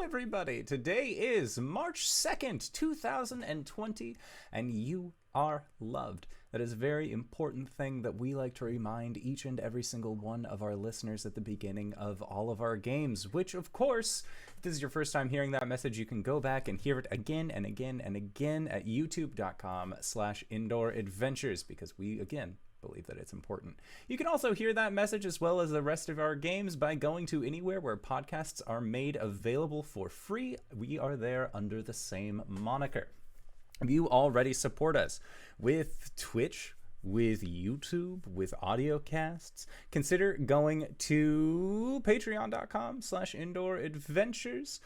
everybody. Today is March 2nd, 2020, and you are loved. That is a very important thing that we like to remind each and every single one of our listeners at the beginning of all of our games, which, of course, if this is your first time hearing that message, you can go back and hear it again and again and again at youtube.com/indooradventures, because we, again, believe that it's important. You can also hear that message as well as the rest of our games by going to anywhere where podcasts are made available for free. We are there under the same moniker. You already support us with Twitch, with YouTube, with audio casts. Consider going to patreon.com/indooradventures.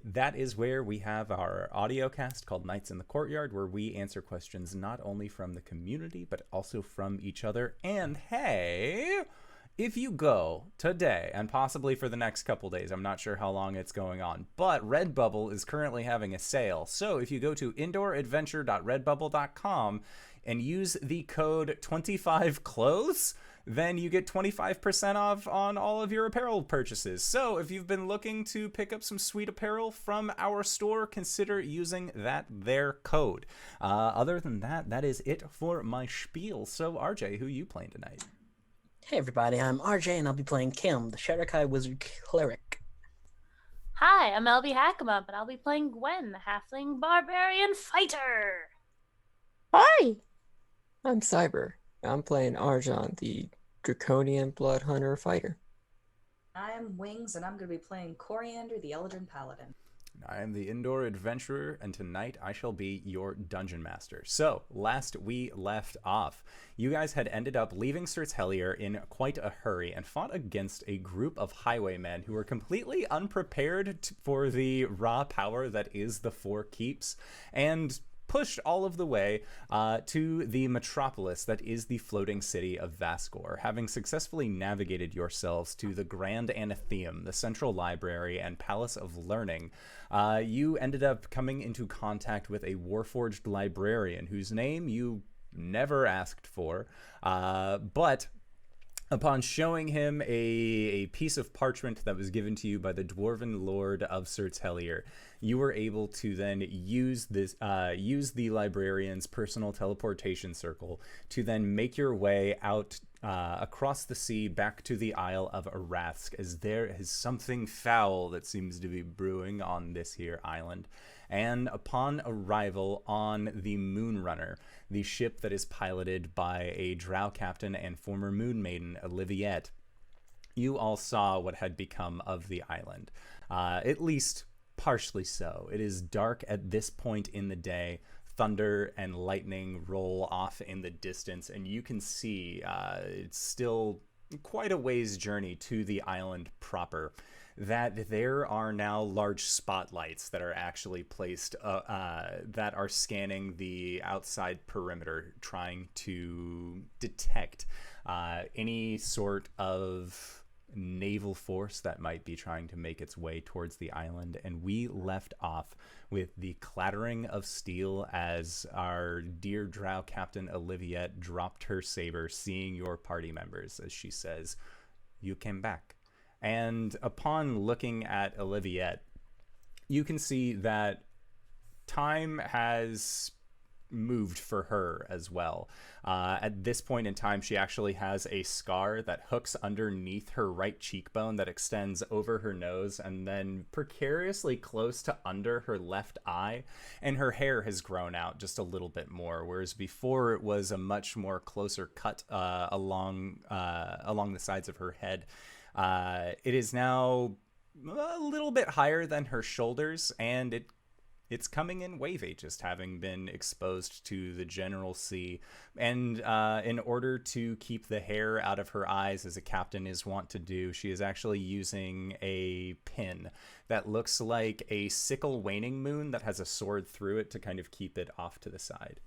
That is where we have our audio cast called Nights in the Courtyard, where we answer questions not only from the community, but also from each other. And hey, if you go today, and possibly for the next couple days, I'm not sure how long it's going on, but Redbubble is currently having a sale. So if you go to indooradventure.redbubble.com and use the code 25clothes, then you get 25% off on all of your apparel purchases. So if you've been looking to pick up some sweet apparel from our store, consider using their code. Other than that, that is it for my spiel. So RJ, who are you playing tonight? Hey everybody, I'm RJ and I'll be playing Caelum, the Shadowkai Wizard Cleric. Hi, I'm LBHackEmUp and I'll be playing Gwen, the Halfling Barbarian Fighter. Hi, I'm Cyber. I'm playing Arjan, the Draconian Blood Hunter Fighter. I'm Wings and I'm going to be playing Coriander, the Eldrin Paladin. I am the Indoor Adventurer, and tonight I shall be your Dungeon Master. So, last we left off, you guys had ended up leaving Circe Hellier in quite a hurry and fought against a group of highwaymen who were completely unprepared for the raw power that is the Four Keeps, and pushed all of the way to the metropolis that is the floating city of Vascor, having successfully navigated yourselves to the Grand Anatheum, the central library and palace of learning. You ended up coming into contact with a warforged librarian whose name you never asked for, but upon showing him a piece of parchment that was given to you by the Dwarven Lord of Circe Hellier, you were able to then use the librarian's personal teleportation circle to then make your way out across the sea back to the Isle of Arasthk, as there is something foul that seems to be brewing on this here island. And upon arrival on the Moonrunner, the ship that is piloted by a drow captain and former moon maiden, Oliviette, you all saw what had become of the island. At least partially so. It is dark at this point in the day. Thunder and lightning roll off in the distance, and you can see it's still quite a ways journey to the island proper. That there are now large spotlights that are actually placed that are scanning the outside perimeter, trying to detect any sort of naval force that might be trying to make its way towards the island. And we left off with the clattering of steel as our dear drow captain Oliviette dropped her saber, seeing your party members, as she says, "You came back." And upon looking at Oliviette, you can see that time has moved for her as well. At this point in time, she actually has a scar that hooks underneath her right cheekbone that extends over her nose and then precariously close to under her left eye, and her hair has grown out just a little bit more, whereas before it was a much more closer cut along the sides of her head. It is now a little bit higher than her shoulders, and it's coming in wavy, just having been exposed to the general sea. And in order to keep the hair out of her eyes, as a captain is wont to do, she is actually using a pin that looks like a sickle waning moon that has a sword through it to kind of keep it off to the side.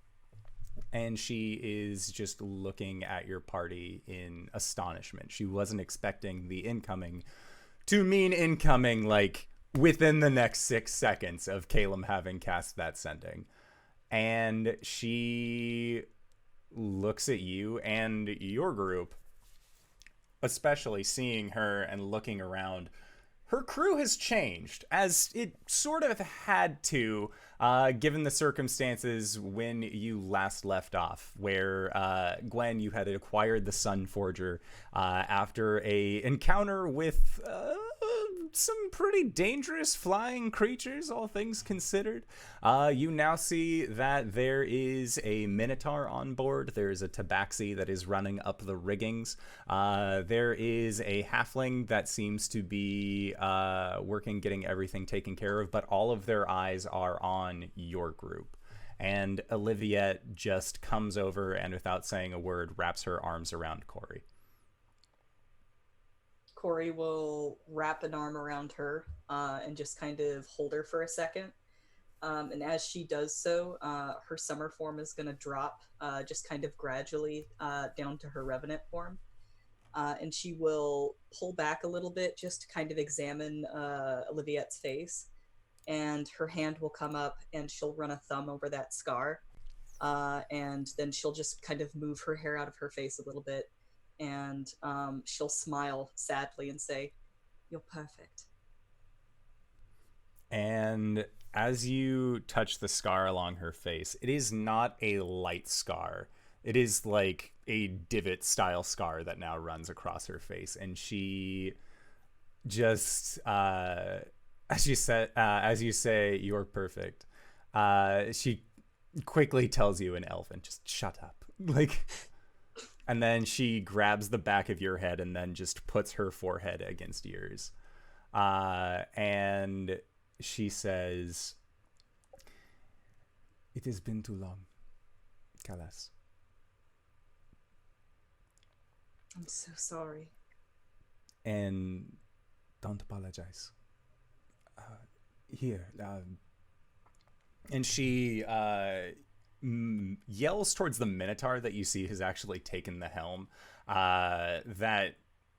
And she is just looking at your party in astonishment. She wasn't expecting the incoming to mean incoming like within the next 6 seconds of Caelum having cast that sending. And she looks at you and your group, especially seeing her and looking around. her crew has changed, as it sort of had to, given the circumstances when you last left off, where, Gwen, you had acquired the Sun Forger after a encounter with some pretty dangerous flying creatures, all things considered. You now see that there is a Minotaur on board. There's a Tabaxi that is running up the riggings. There is a halfling that seems to be working, getting everything taken care of, but all of their eyes are on your group. And Oliviette just comes over and, without saying a word, wraps her arms around Cori. Cori will wrap an arm around her and just kind of hold her for a second. And as she does so, her summer form is going to drop just kind of gradually down to her revenant form. And she will pull back a little bit just to kind of examine Oliviette's face. And her hand will come up and she'll run a thumb over that scar. And then she'll just kind of move her hair out of her face a little bit. And she'll smile sadly and say, "You're perfect." And as you touch the scar along her face, it is not a light scar. It is like a divot style scar that now runs across her face. And she just, as you say, "You're perfect," she quickly tells you in Elven, "Just shut up." Like... And then she grabs the back of your head and then just puts her forehead against yours. And she says, "It has been too long, Calas." I'm so sorry. And don't apologize. Here. And she... yells towards the Minotaur that you see has actually taken the helm, that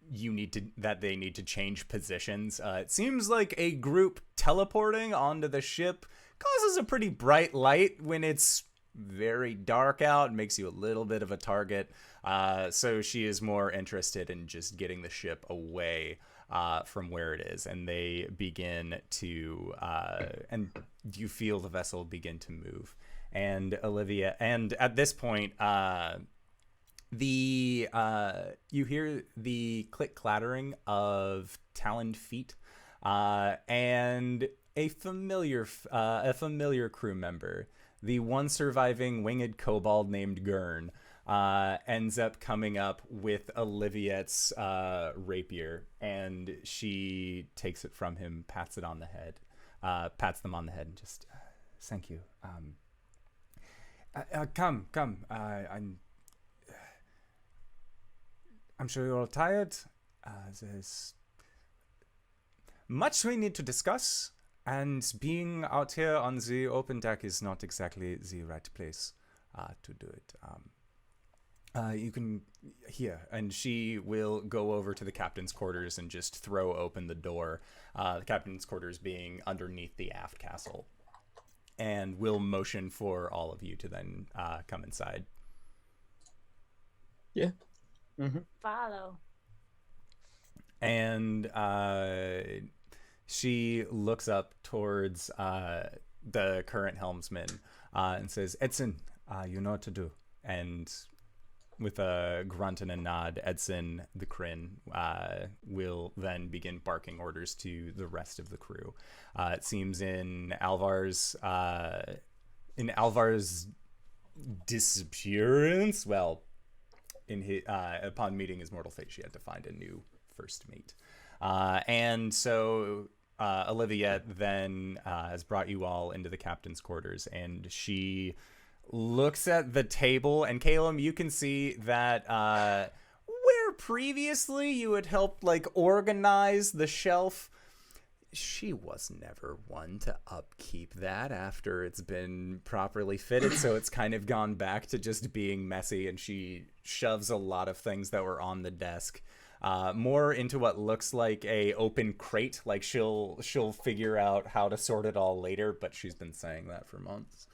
they need to change positions. It seems like a group teleporting onto the ship causes a pretty bright light when it's very dark out, makes you a little bit of a target. So she is more interested in just getting the ship away from where it is, and they begin to and you feel the vessel begin to move. And Olivia, and at this point, you hear the click clattering of taloned feet, and a familiar crew member, the one surviving winged kobold named Gwen, ends up coming up with Oliviette's rapier, and she takes it from him, pats them on the head, and just, "Thank you. Come. I'm sure you're all tired. There's much we need to discuss, and being out here on the open deck is not exactly the right place to do it. You can here," and she will go over to the captain's quarters and just throw open the door. The captain's quarters being underneath the aft castle. And will motion for all of you to then come inside. Yeah. Mm-hmm. Follow. And she looks up towards the current helmsman and says, "Edson, you know what to do." And with a grunt and a nod, Edson, the Kryn, will then begin barking orders to the rest of the crew. It seems in Alvar's disappearance, well, in his, upon meeting his mortal fate, she had to find a new first mate. And so Oliviette then has brought you all into the captain's quarters, and she looks at the table, and Caelum, you can see that where previously you had helped like organize the shelf, she was never one to upkeep that after it's been properly fitted, so it's kind of gone back to just being messy, and she shoves a lot of things that were on the desk more into what looks like a open crate. Like she'll figure out how to sort it all later, but she's been saying that for months.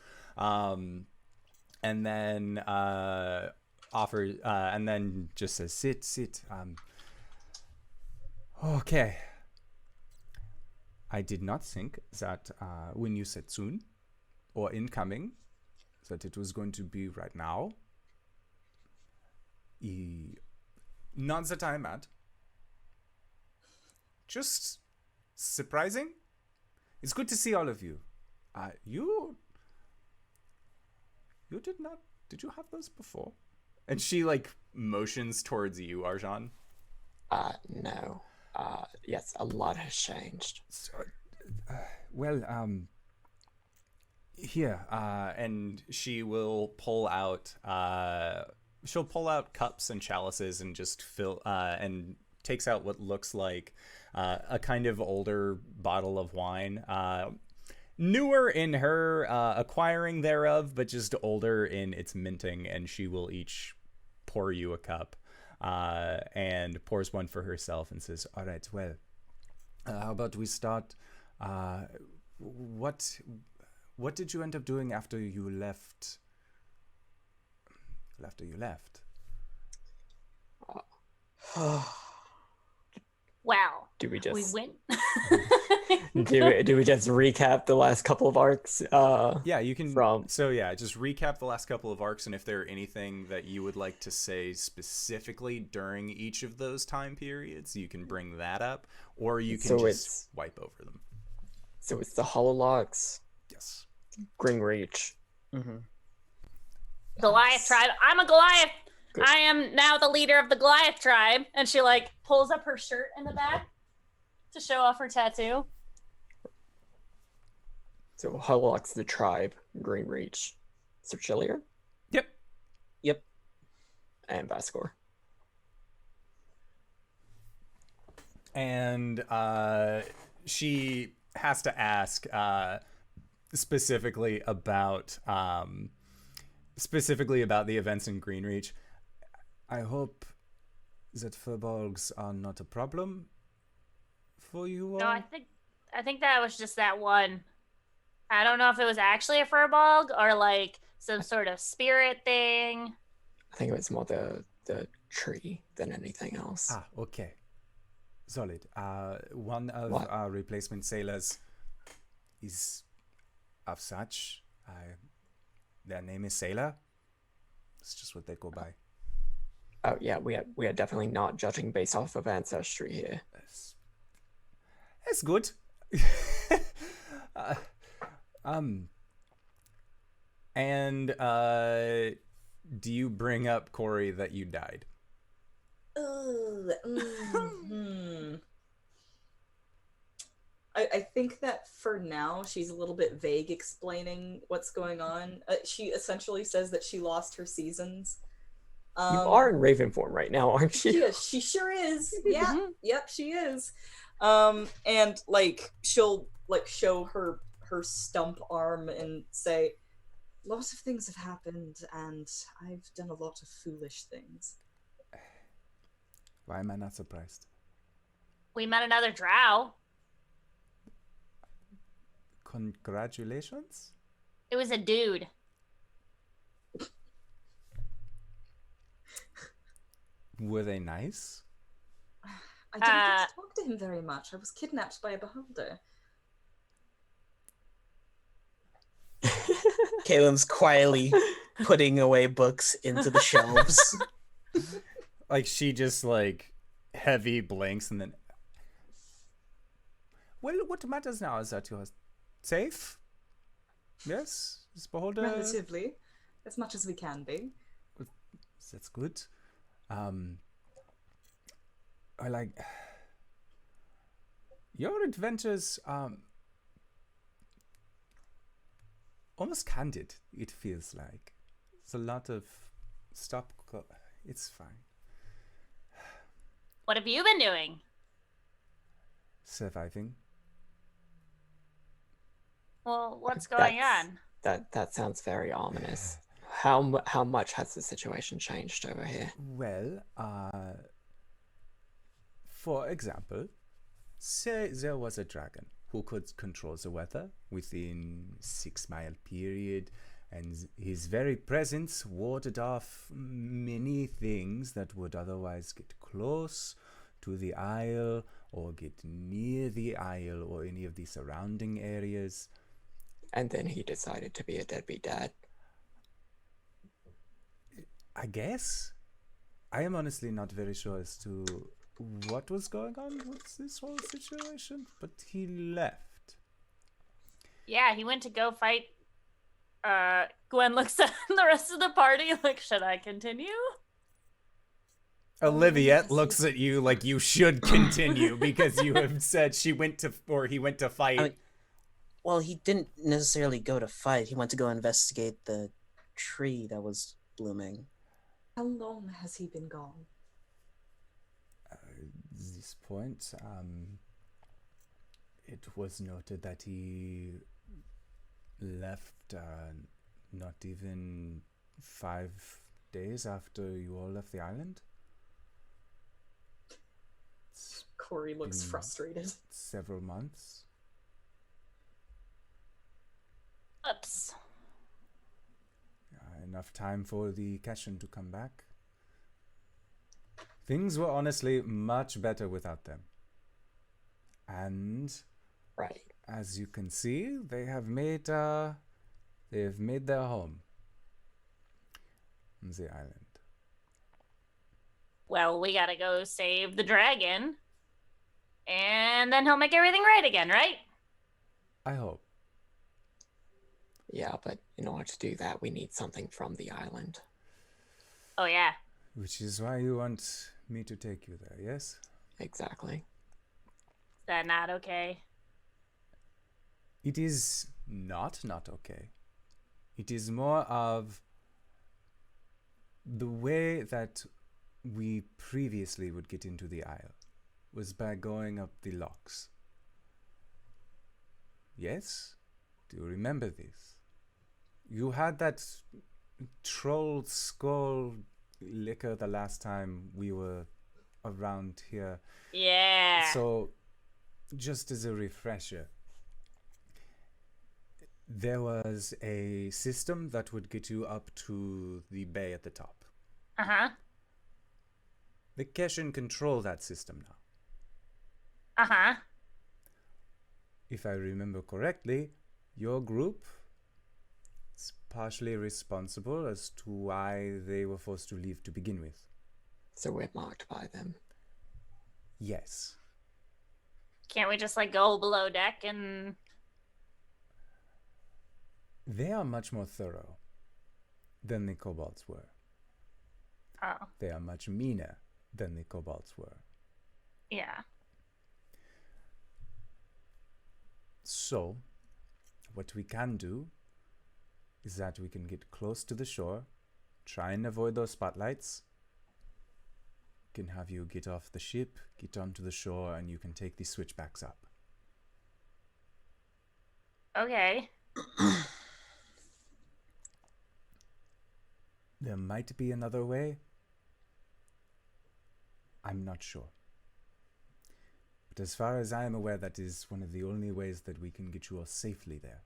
And then offers, and then just says, sit. Okay. I did not think that when you said soon or incoming, that it was going to be right now. Not that I'm mad. Just surprising. It's good to see all of you. You did not. Did you have those before? And she like motions towards you, Arjan. No. Yes, a lot has changed. So, well, here, and she will pull out. She'll pull out cups and chalices and just fill. And takes out what looks like a kind of older bottle of wine. Newer in her acquiring thereof, but just older in its minting, and she will each pour you a cup, and pours one for herself and says, all right, well, how about we start, what did you end up doing after you left? Wow. Do we just We went. do we just recap the last couple of arcs? Yeah, you can. From So yeah, just recap the last couple of arcs, and if there are anything that you would like to say specifically during each of those time periods, you can bring that up, or you can just wipe over them. So it's the Hololocks, Yes. Green Reach. Goliath tribe. I'm a Goliath. Good. I am now the leader of the Goliath tribe. And she like pulls up her shirt in the back to show off her tattoo. So Hololocks, the tribe, Green Reach, Circhilier, Yep. and Vascor. And she has to ask specifically about the events in Greenreach. I hope that furbolgs are not a problem for you all. No, I think that was just that one. I don't know if it was actually a furbolg or like some sort of spirit thing. I think it was more the tree than anything else. Okay. Solid. One of What? our replacement sailors is of such. Their name is Sailor. It's just what they go by. Oh yeah, we are definitely not judging based off of ancestry here. That's good. And do you bring up, Cori, that you died? I think that for now she's a little bit vague explaining what's going on. She essentially says that she lost her seasons. You are in Raven form right now, aren't you? Yeah, she sure is. Yeah, yep, she is. And like she'll like show her stump arm and say, lots of things have happened, and I've done a lot of foolish things. Why am I not surprised? We met another drow. Congratulations. It was a dude. Were they nice? I didn't get to talk to him very much. I was kidnapped by a beholder. Caelum's quietly putting away books into the shelves. Like she just like heavy blinks and then. Well, what matters now is that you're safe. Yes, is beholder. Relatively, as much as we can be. That's good. I like your adventures. Almost candid. It feels like it's a lot of stop. It's fine. What have you been doing? Surviving. Well, what's going on? That sounds very ominous. How much has the situation changed over here? Well, for example, say there was a dragon who could control the weather within 6-mile period, and his very presence warded off many things that would otherwise get close to the Isle or get near the isle or any of the surrounding areas. And then he decided to be a deadbeat dad. I guess. I am honestly not very sure as to what was going on with this whole situation, but he left. Yeah, he went to go fight. Gwen looks at the rest of the party like, should I continue? Olivia looks at you like you should continue because you have said he went to fight. I mean, well, he didn't necessarily go to fight. He went to go investigate the tree that was blooming. How long has he been gone? This point, it was noted that he left not even 5 days after you all left the island. Cori looks been frustrated. Several months. Oops. Enough time for the Caelum to come back. Things were honestly much better without them. And Right. as you can see, they have made their home on the island. Well, we gotta go save the dragon. And then he'll make everything right again, right? I hope. Yeah, but in order to do that, we need something from the island. Oh, yeah. Which is why you want me to take you there, yes? Exactly. Is that not okay? It is not okay. It is more of the way that we previously would get into the Isle was by going up the locks. Yes? Do you remember this? You had that troll skull liquor the last time we were around here. Yeah. So, just as a refresher, there was a system that would get you up to the bay at the top. Uh-huh. The Caelum control that system now. Uh-huh. If I remember correctly, your group is partially responsible as to why they were forced to leave to begin with. So we're marked by them. Yes. Can't we just, like, go below deck and... They are much more thorough than the kobolds were. Oh, They are much meaner than the kobolds were. yeah. So, what we can do is that we can get close to the shore, try and avoid those spotlights. Can have you get off the ship, get onto the shore, and you can take the switchbacks up. Okay. There might be another way. I'm not sure. But as far as I am aware, that is one of the only ways that we can get you all safely there.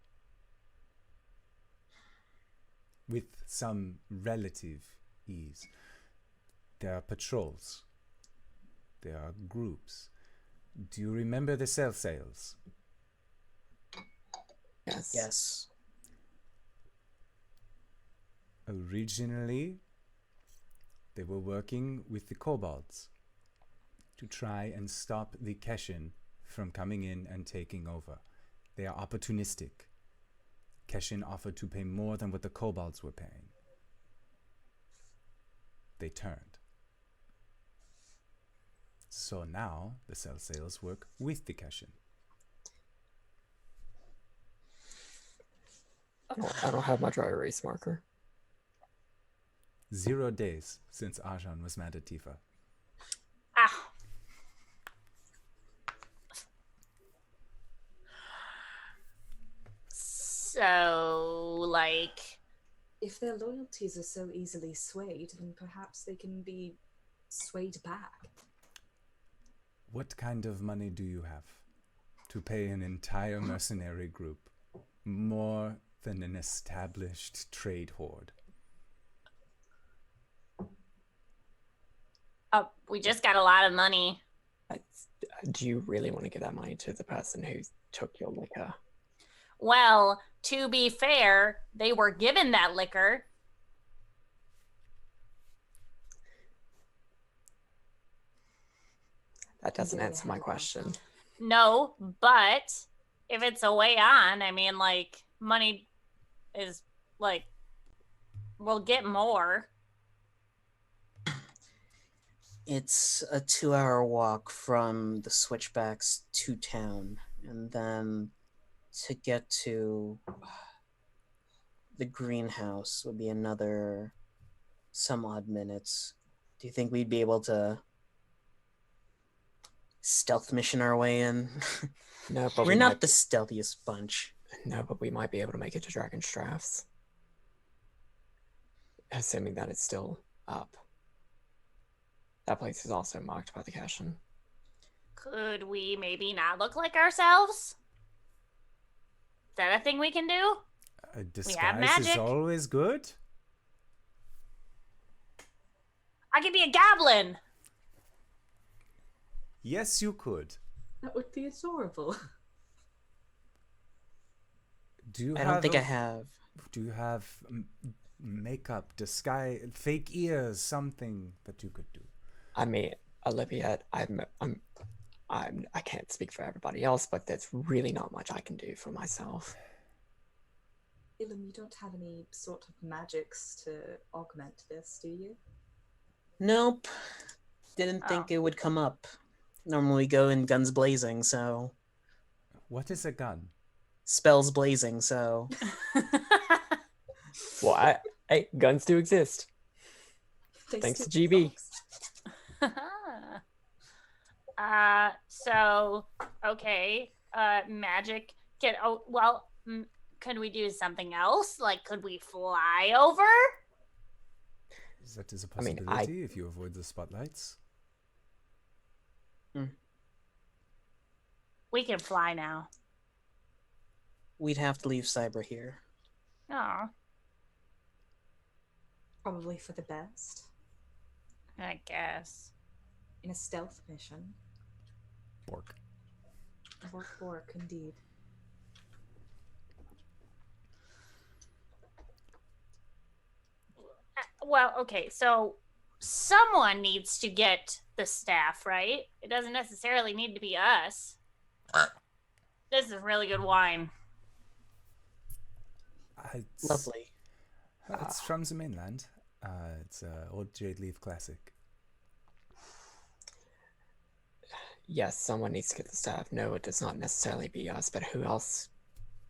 With some relative ease. There are patrols. There are groups. Do you remember the cell sales? Yes. Yes. Originally, they were working with the kobolds to try and stop the Caelum from coming in and taking over. They are opportunistic. Caelum offered to pay more than what the kobolds were paying. They turned. So now the cell sales work with the Caelum. I don't have my dry erase marker. 0 days since Arjan was mad at Tifa. Ah. So, like... If their loyalties are so easily swayed, then perhaps they can be swayed back. What kind of money do you have to pay an entire mercenary group more than an established trade horde? we just got a lot of money. Do you really want to give that money to the person who took your liquor? Well, to be fair, they were given that liquor. That doesn't Yeah, answer my question. No, but if it's a way on, I mean, like, money is, like, we'll get more. It's a 2-hour walk from the switchbacks to town, and then to get to the greenhouse would be another some odd minutes. Do you think we'd be able to stealth mission our way in? No, but We're not the stealthiest bunch. No, but we might be able to make it to Dragonstraths. Assuming that it's still up. That place is also marked by the Caelum. Could we maybe not look like ourselves? Is that a thing we can do? A disguise is magic. always good. I could be a goblin. Yes, you could. That would be adorable. Do you I have don't think I have. Do you have makeup, disguise, fake ears, something that you could do? I mean, Olivia, I can't speak for everybody else, but there's really not much I can do for myself. Caelum, you don't have any sort of magics to augment this, do you? Nope. Didn't think it would come up. Normally we go in guns blazing, so... What is a gun? Spells blazing, so... Well, hey, guns do exist. They Thanks to still GB. So, okay. Magic. Could we do something else? Like, could we fly over? That is a I mean, possibility if you avoid the spotlights. We can fly now. We'd have to leave Cyber here. Oh, Probably for the best. I guess. In a stealth mission. Bork. Bork, indeed. Well, okay, so someone needs to get the staff, right? It doesn't necessarily need to be us. This is really good wine. Lovely. It's from the mainland. It's an old jade leaf classic. Yes, someone needs to get the staff. No, it does not necessarily be us, but who else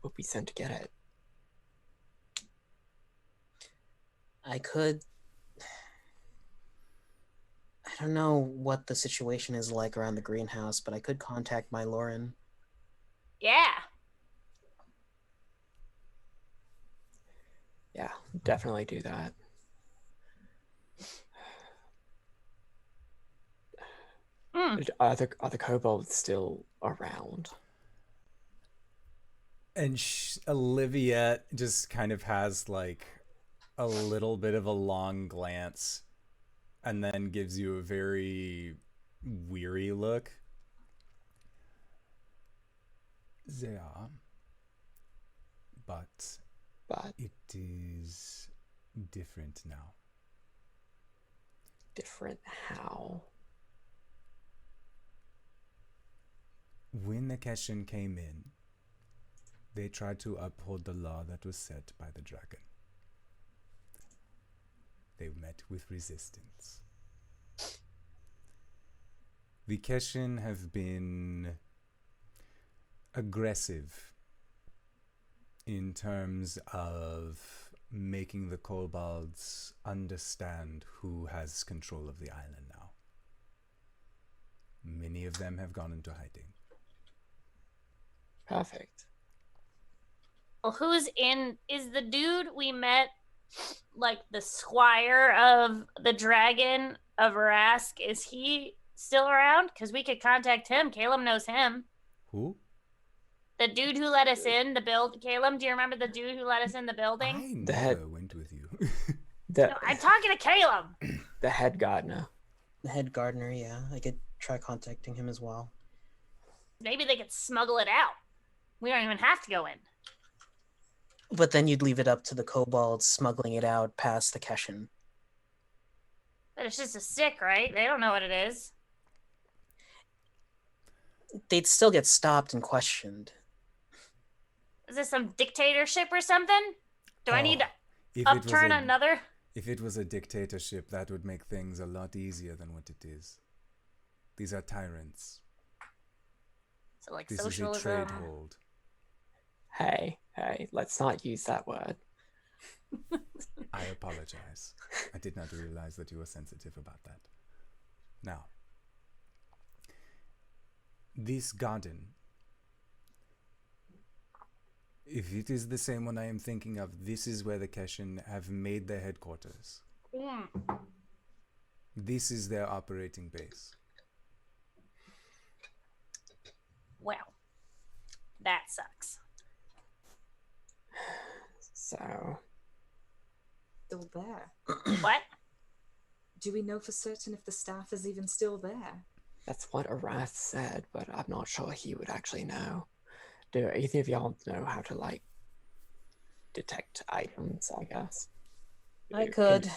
would be sent to get it? I could... I don't know what the situation is like around the greenhouse, but I could contact my Lauren. Yeah. Yeah, definitely do that. Are the kobolds still around? And Olivia just kind of has like a little bit of a long glance and then gives you a very weary look. They are. But it is different now. Different how? When the Caelum came in, they tried to uphold the law that was set by the dragon. They met with resistance. The Caelum have been aggressive in terms of making the kobolds understand who has control of the island now. Many of them have gone into hiding. Perfect. Well, is the dude we met like the squire of the dragon of Arasthk? Is he still around? Because we could contact him. Caelum knows him. Who? The dude who let us in the build. Caelum, do you remember the dude who let us in the building? I never went with you. No, I'm talking to Caelum. The head gardener. The head gardener, yeah. I could try contacting him as well. Maybe they could smuggle it out. We don't even have to go in. But then you'd leave it up to the kobolds smuggling it out past the Keshin. But it's just a stick, right? They don't know what it is. They'd still get stopped and questioned. Is this some dictatorship or something? Do I need to If it was upturn a- another? If it was a dictatorship, that would make things a lot easier than what it is. These are tyrants. So like This is a socialism. trade hold. Hey, let's not use that word. I apologize. I did not realize that you were sensitive about that. Now, this garden, if it is the same one I am thinking of, this is where the Keshin have made their headquarters. Mm. This is their operating base. Well, that sucks. So, Still there. What? Do we know for certain if the staff is even still there? that's what Arath said, but I'm not sure he would actually know. Do either of y'all know how to, like, detect items, I guess? I Can- could.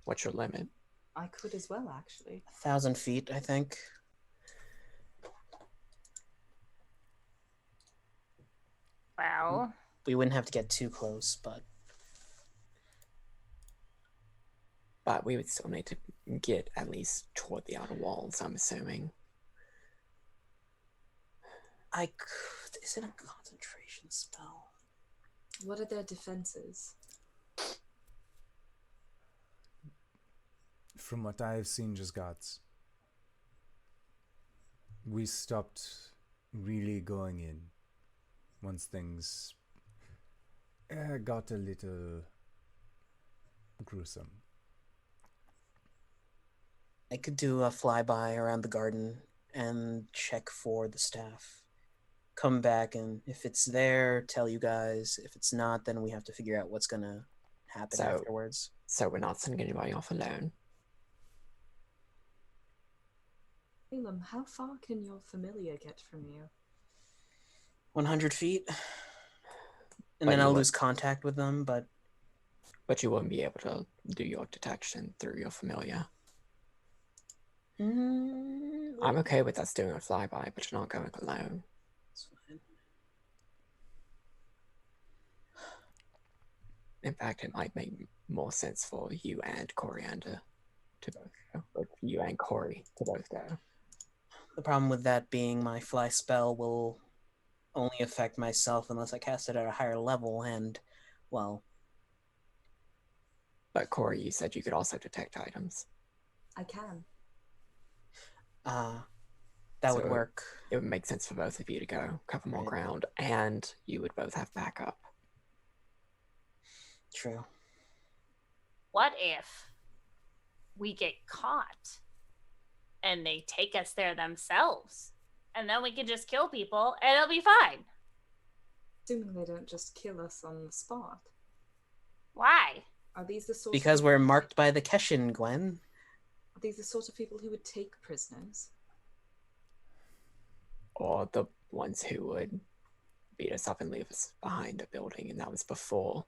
What's your limit? I could as well, actually. 1,000 feet, I think. Well, We wouldn't have to get too close, but But we would still need to get at least toward the outer walls, I'm assuming. I could. Is it a concentration spell? What are their defenses? From what I have seen, just gods. We stopped really going in once things got a little gruesome. I could do a flyby around the garden and check for the staff. Come back, and if it's there, tell you guys. If it's not, then we have to figure out what's gonna happen So- afterwards. So we're not sending anybody off alone. Caelum, how far can your familiar get from you? 100 feet. And But then you I'll would- lose contact with them, but But you wouldn't be able to do your detection through your familiar. I'm okay with us doing a flyby, but you're not going alone. That's fine. In fact, it might make more sense for you and Coriander to both go. Or you and Cori to both go. The problem with that being my fly spell will only affect myself unless I cast it at a higher level, and, well, But Cori, you said you could also detect items. I can. that would So- work. It would make sense for both of you to go, cover more Right. ground, and you would both have backup. True. what if we get caught and they take us there themselves? And then we can just kill people and it'll be fine. Assuming they don't just kill us on the spot. Why? Are these the sort Because of we're marked by the Keshin, Gwen. Are these the sort of people who would take prisoners? Or the ones who would beat us up and leave us behind a building, and that was before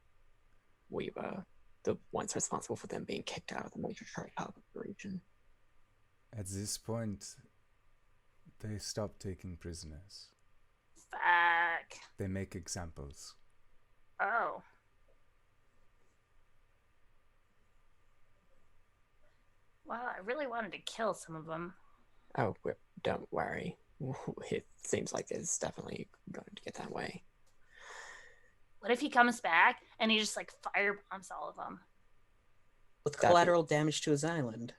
we were the ones responsible for them being kicked out of the major trade hub of the region. At this point, they stop taking prisoners. Fuck. They make examples. Oh. Well, I really wanted to kill some of them. Oh, don't worry. It seems like it's definitely going to get that way. What if he comes back and he just like firebombs all of them? With That'd be- collateral damage to his island.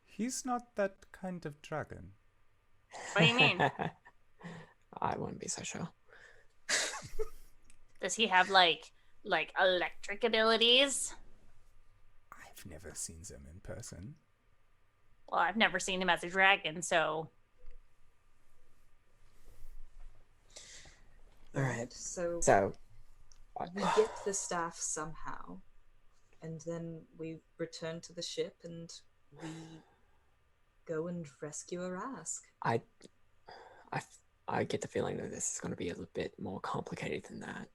He's not that kind of dragon. What do you mean? I wouldn't be so sure. Does he have like electric abilities? I've never seen them in person. Well, I've never seen him as a dragon, so All right. So So, we get the staff somehow, and then we return to the ship and we go and rescue Arasthk. I get the feeling that this is going to be a little bit more complicated than that.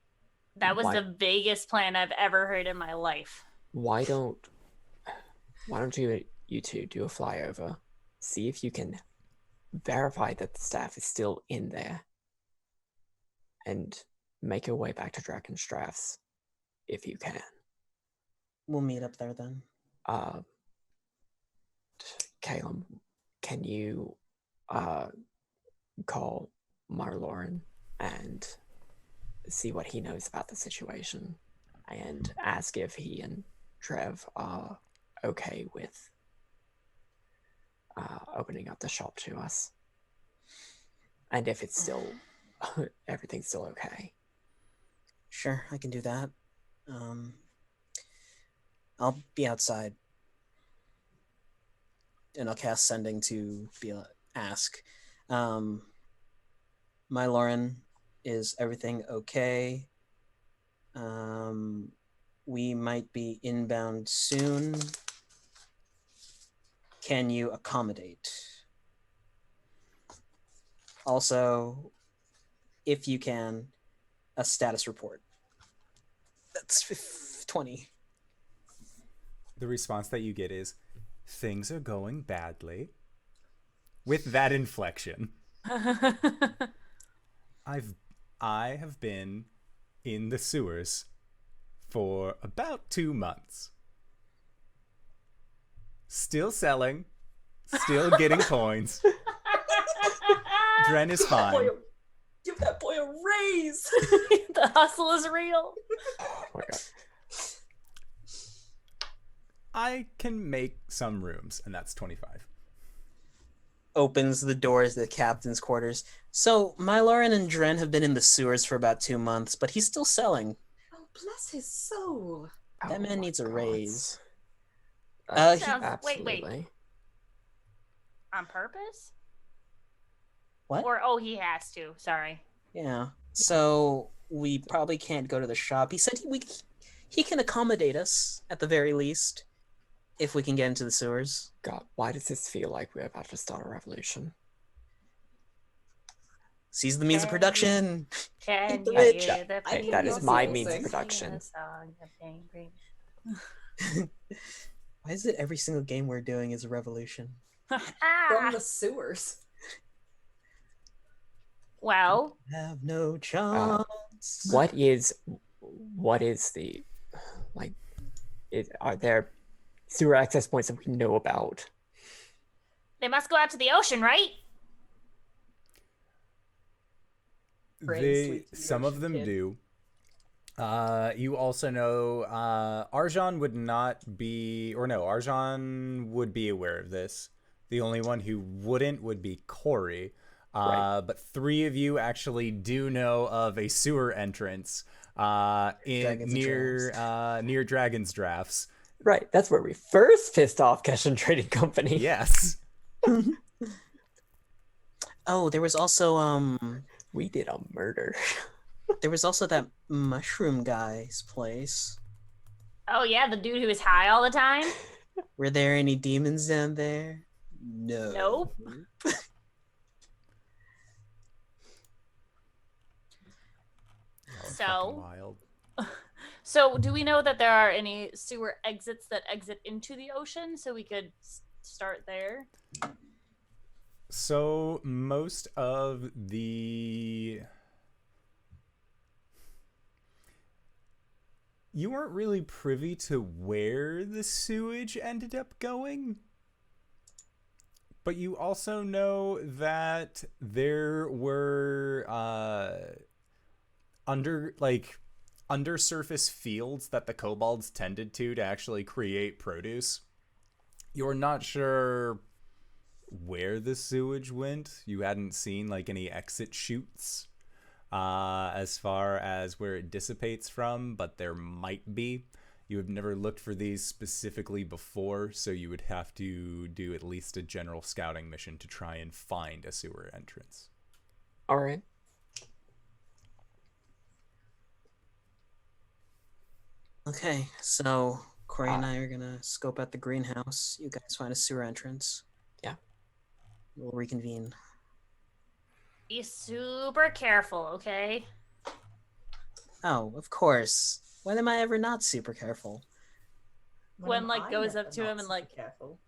That was the vaguest plan I've ever heard in my life. Why don't you two do a flyover, see if you can verify that the staff is still in there, and make your way back to Drakenstraths if you can. We'll meet up there then. Caelum, can you call Marloren and see what he knows about the situation and ask if he and Trev are okay with opening up the shop to us, and if it's still everything's still okay. Sure, I can do that. I'll be outside, and I'll cast Sending to ask. My Lauren, is everything okay? We might be inbound soon. Can you accommodate? Also, if you can, a status report. That's 20. The response that you get is, things are going badly. With that inflection. I have been in the sewers for about 2 months. Still selling, still getting coins. Dren is fine. Give that boy a raise. The hustle is real. Oh my god. I can make some rooms, and that's 25. Opens the doors to the captain's quarters. So, Myloran and Dren have been in the sewers for about 2 months, but he's still selling. Oh, bless his soul. That man needs a raise. Absolutely. On purpose? What? Or, he has to. Sorry. Yeah. So, we probably can't go to the shop. He said he can accommodate us, at the very least, if we can get into the sewers. God, why does this feel like we're about to start a revolution? Seize the means of production. Can The you rich. hear the Hey, people that is my sing means of the production. song of angry- Why is it every single game we're doing is a revolution? From the sewers. Well, Have no chance. What is the are there sewer access points that we know about? they must go out to the ocean, right? Some of them do. You also know Arjan would not be, or no, Arjan would be aware of this. The only one who wouldn't would be Cori. Right. But 3 of you actually do know of a sewer entrance near Dragon's Drafts. Right, that's where we first pissed off Keshan Trading Company. Yes. Oh, there was also We did a murder. there was also that mushroom guy's place. Oh, yeah, the dude who is high all the time? Were there any demons down there? No. Nope. Fucking wild. So, do we know that there are any sewer exits that exit into the ocean so we could start there? So most of the... You weren't really privy to where the sewage ended up going, but you also know that there were undersurface fields that the kobolds tended to actually create produce. You're not sure where the sewage went. You hadn't seen any exit chutes as far as where it dissipates from, but there might be. You have never looked for these specifically before, so you would have to do at least a general scouting mission to try and find a sewer entrance. All right. Okay, so Corey and I are gonna scope out the greenhouse. You guys find a sewer entrance. Yeah. We'll reconvene. Be super careful, okay? Oh, of course. When am I ever not super careful? When Gwen, am like, I goes never up to not him and, super like- careful?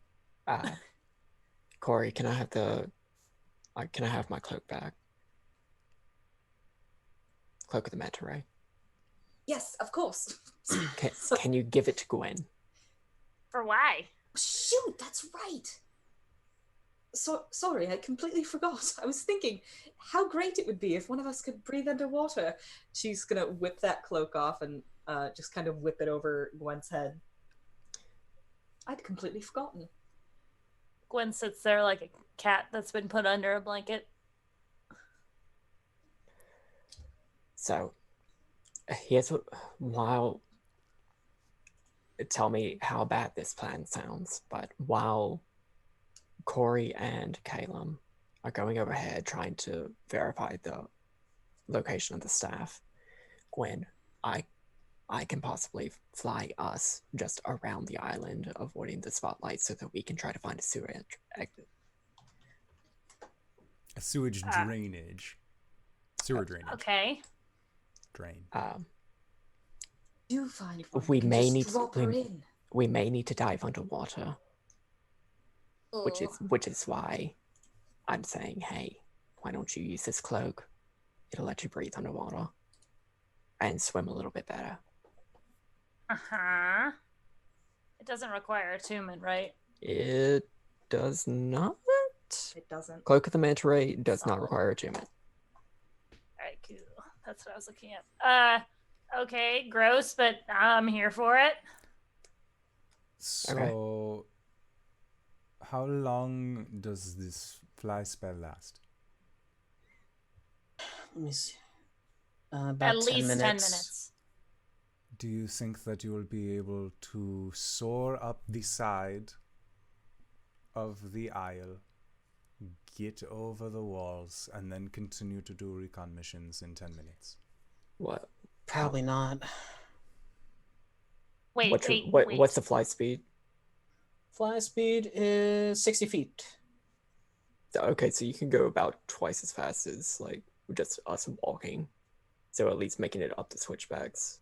Cori, can I have can I have my cloak back? Cloak of the Manta Ray. Yes, of course. Can you give it to Gwen? For why? Shoot, that's right. So sorry, I completely forgot. I was thinking how great it would be if one of us could breathe underwater. She's gonna whip that cloak off and just kind of whip it over Gwen's head. I'd completely forgotten. Gwen sits there like a cat that's been put under a blanket. So, here's what. While tell me how bad this plan sounds, but while Cori and Caelum are going overhead trying to verify the location of the staff, Gwen, I can possibly fly us just around the island, avoiding the spotlight, so that we can try to find a sewer exit. A sewage drainage. Sewer drainage. Okay. Drain. Do find one. We can may just need drop her in. we may need to dive underwater, which is why I'm saying, hey, why don't you use this cloak? It'll let you breathe underwater and swim a little bit better. Uh-huh. It doesn't require attunement, right? It does not. It doesn't. Cloak of the Manta Ray does not require attunement. Alright, cool. That's what I was looking at. Okay, gross, but I'm here for it. So, how long does this fly spell last? Let me see. About At 10 least minutes. 10 minutes. Do you think that you will be able to soar up the side of the isle, get over the walls, and then continue to do recon missions in 10 minutes? What? Probably not. Wait, What's what's the fly speed? Fly speed is 60 feet. Okay, so you can go about twice as fast as like just us walking. So at least making it up the switchbacks.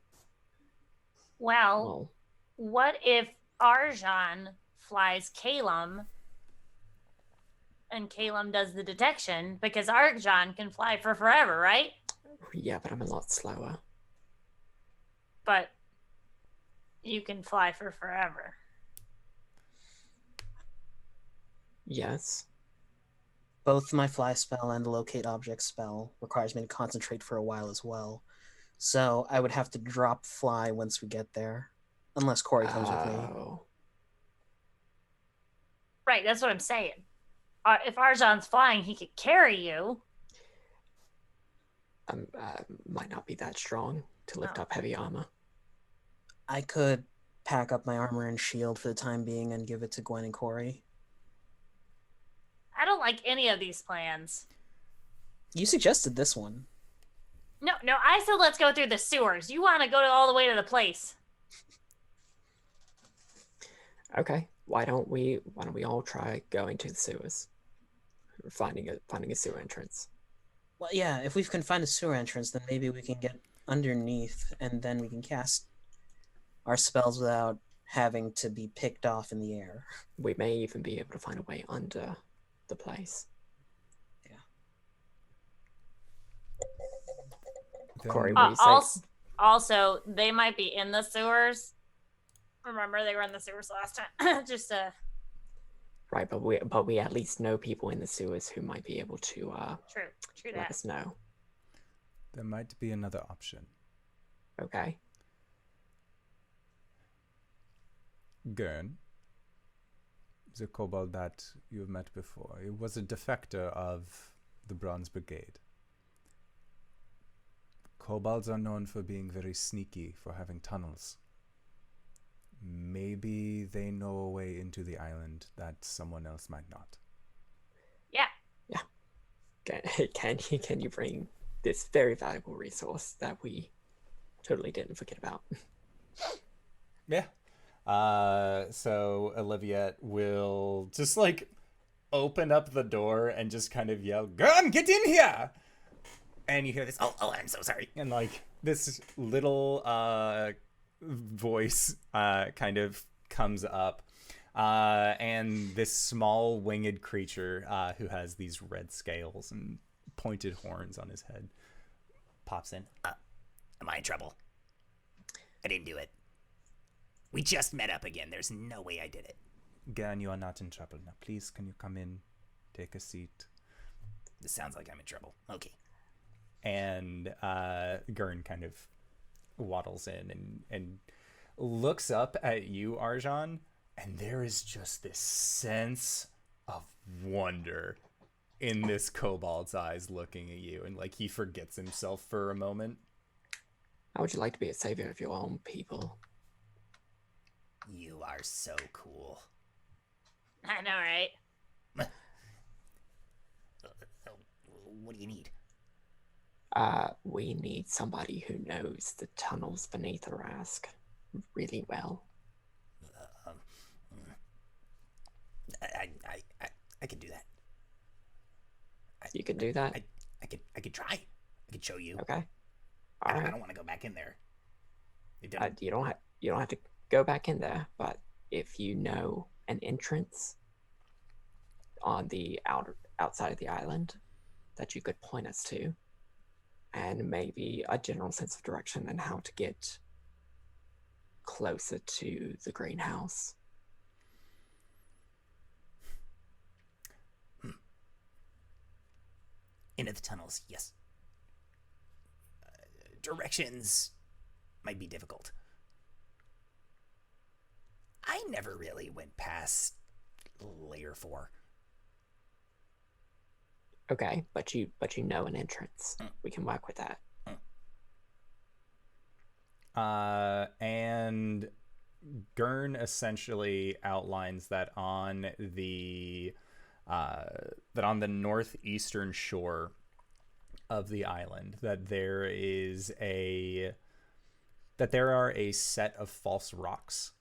Well, what if Arjan flies Caelum and Caelum does the detection? Because Arjan can fly for forever, right? Yeah, but I'm a lot slower. But you can fly for forever. Yes. Both my fly spell and the locate object spell requires me to concentrate for a while as well. So I would have to drop fly once we get there. Unless Cori comes with me. Right, that's what I'm saying. If Arjan's flying, he could carry you. Might not be that strong to lift up heavy armor. I could pack up my armor and shield for the time being and give it to Gwen and Cori. I don't like any of these plans. You suggested this one. No, I said let's go through the sewers. You want to go all the way to the place. Okay. Why don't we all try going to the sewers? Or finding a sewer entrance. Well, yeah, if we can find a sewer entrance, then maybe we can get underneath and then we can cast our spells without having to be picked off in the air. We may even be able to find a way under the place. Cori, what do you say? Also, they might be in the sewers. Remember, they were in the sewers last time. Just Right, but we at least know people in the sewers who might be able to true let us know. There might be another option. Okay. Gwen, the kobold that you've met before, it was a defector of the Bronze Brigade. Kobolds are known for being very sneaky, for having tunnels. Maybe they know a way into the island that someone else might not. Yeah. Can you bring this very valuable resource that we totally didn't forget about? Yeah. So Olivia will just like open up the door and just kind of yell, "Gun, get in here!" And you hear this, "Oh, I'm so sorry." And like this little voice kind of comes up. And this small winged creature who has these red scales and pointed horns on his head pops in. Am I in trouble? I didn't do it. We just met up again. There's no way I did it. Gun, you are not in trouble. Now, please, can you come in? Take a seat. This sounds like I'm in trouble. Okay. And Gurn kind of waddles in and looks up at you, Arjan, and there is just this sense of wonder in this kobold's eyes looking at you, and like he forgets himself for a moment. How would you like to be a savior of your own people? You are so cool. I know, right? What do you need? We need somebody who knows the tunnels beneath Arasthk really well. I can do that. You can do that? I could try. I could show you. Okay. I All right. don't want to go back in there. You don't have to go back in there, but if you know an entrance on the outside of the island that you could point us to, and maybe a general sense of direction and how to get closer to the greenhouse. Into the tunnels, yes. Directions might be difficult. I never really went past layer 4. Okay, but you know an entrance. We can work with that. And Gurn essentially outlines that on the northeastern shore of the island, that there are a set of false rocks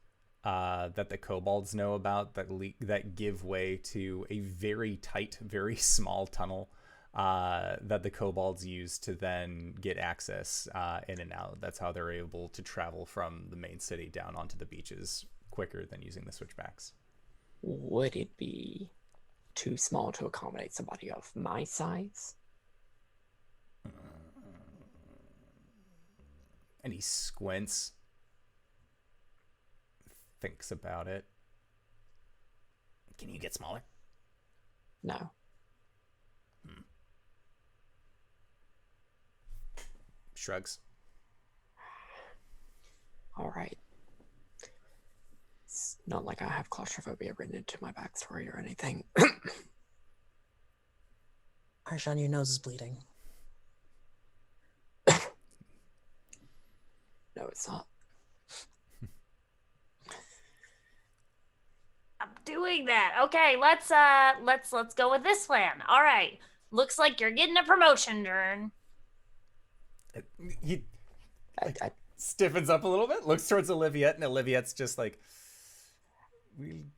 that the kobolds know about that give way to a very tight, very small tunnel that the kobolds use to then get access in and out. That's how they're able to travel from the main city down onto the beaches quicker than using the switchbacks. Would it be too small to accommodate somebody of my size? And he squints, thinks about it. Can you get smaller? No. Shrugs. All right. It's not like I have claustrophobia written into my backstory or anything. Arjan, your nose is bleeding. No, it's not. I'm doing that. Okay, let's go with this plan. All right. Looks like you're getting a promotion, Dern. He I stiffens up a little bit, looks towards Oliviette, and Oliviette's just like,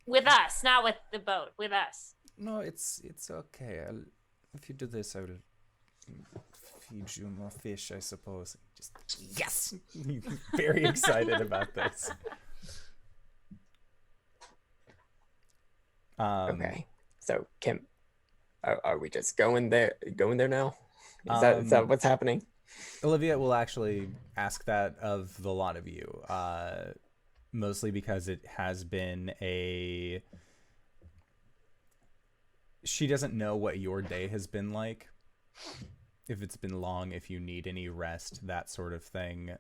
With us, not with the boat. With us. "No, it's okay. If you do this, I will feed you more fish, I suppose." Just Yes! very excited about this. Okay. So, Kim, are we just going there now? Is that what's happening? Olivia will actually ask that of the lot of you, mostly because it has been she doesn't know what your day has been like, if it's been long, if you need any rest, that sort of thing.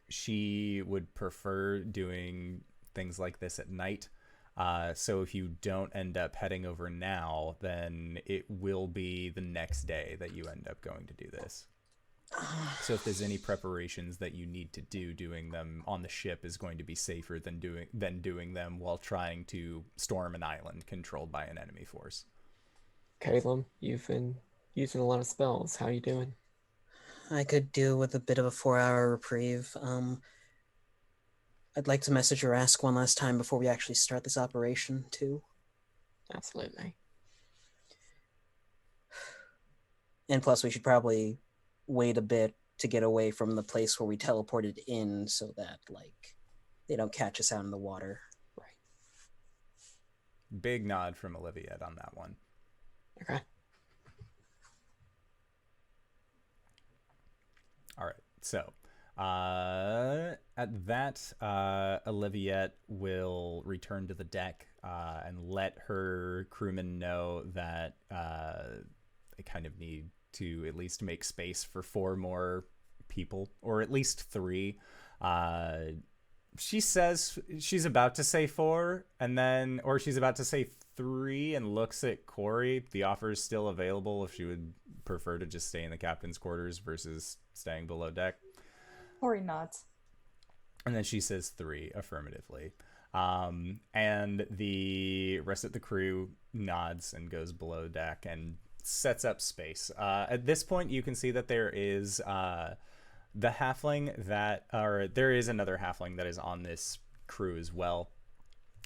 She would prefer doing things like this at night. So if you don't end up heading over now, then it will be the next day that you end up going to do this. So if there's any preparations that you need to do, doing them on the ship is going to be safer than doing them while trying to storm an island controlled by an enemy force. Caelum, you've been using a lot of spells. How you doing? I could do with a bit of a 4-hour reprieve. I'd like to message or ask one last time before we actually start this operation, too. Absolutely. And plus, we should probably wait a bit to get away from the place where we teleported in so that, like, they don't catch us out in the water. Right. Big nod from Olivia on that one. Okay. All right. So, at that, Olivia will return to the deck and let her crewmen know that they kind of need to at least make space for 4 more people, or at least 3. She says she's about to say 4, and then, or she's about to say 3, and looks at Cori. The offer is still available if she would prefer to just stay in the captain's quarters versus staying below deck. Ori nods. And then she says 3 affirmatively. And the rest of the crew nods and goes below deck and sets up space. At this point, you can see that there is the halfling that, or there is another halfling that is on this crew as well.